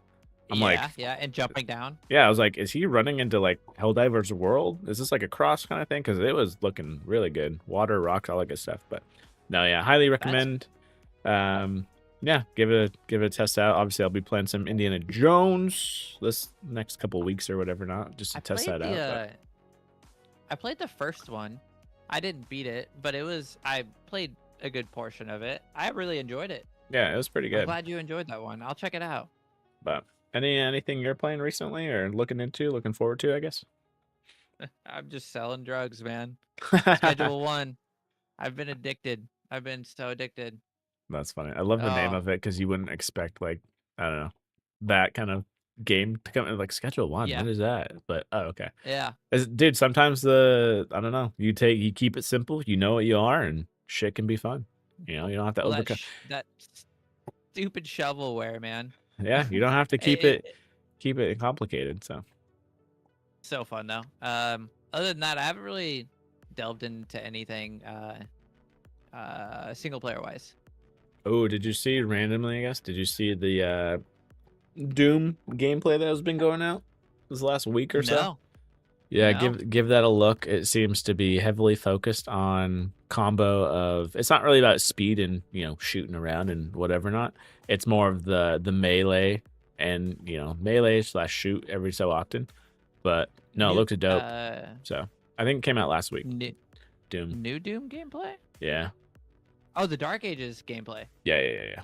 jumping down. Yeah, I was like, is he running into like Helldivers World? Is this like a cross kind of thing? Because it was looking really good. Water, rocks, all that good stuff. But no, yeah, highly recommend. Yeah, give it a test out. Obviously, I'll be playing some Indiana Jones this next couple weeks or whatever, not just to test that out. I played the first one. I didn't beat it, but I played a good portion of it. I really enjoyed it. Yeah, it was pretty good. I'm glad you enjoyed that one. I'll check it out. But anything you're playing recently or looking forward to, I guess? I'm just selling drugs, man. Schedule 1. I've been addicted. I've been so addicted. That's funny. I love the name of it because you wouldn't expect like, I don't know, that kind of game to come in like Schedule 1. Yeah. What is that? But okay. Yeah. Dude, sometimes I don't know, you keep it simple, you know what you are, and shit can be fun. You know, you don't have to overcome that stupid shovelware, man. Yeah, you don't have to keep it complicated. So fun though. Other than that, I haven't really delved into anything single player wise. Oh, did you see randomly, I guess? Did you see the Doom gameplay that has been going out this last week or so? No. Yeah, give that a look. It seems to be heavily focused on combo of. It's not really about speed and shooting around and whatever not. It's more of the melee and melee/shoot every so often. But no, it looks dope. So I think it came out last week. Doom. New Doom gameplay? Yeah. Oh, the Dark Ages gameplay. Yeah.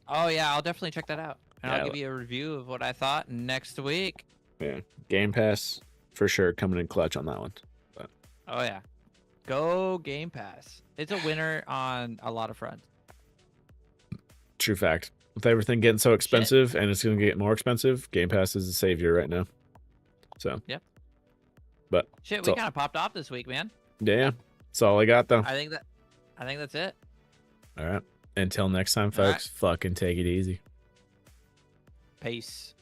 Oh yeah, I'll definitely check that out. And I'll give you a review of what I thought next week. Yeah. Game Pass for sure coming in clutch on that one. But. Oh yeah. Go Game Pass. It's a winner on a lot of fronts. True fact. With everything getting so expensive, and it's going to get more expensive, Game Pass is the savior right now. So. Yep. But Shit, we kind of popped off this week, man. yeah, that's all I got though. I think that's it. All right. Until next time, folks. Fucking take it easy. Peace.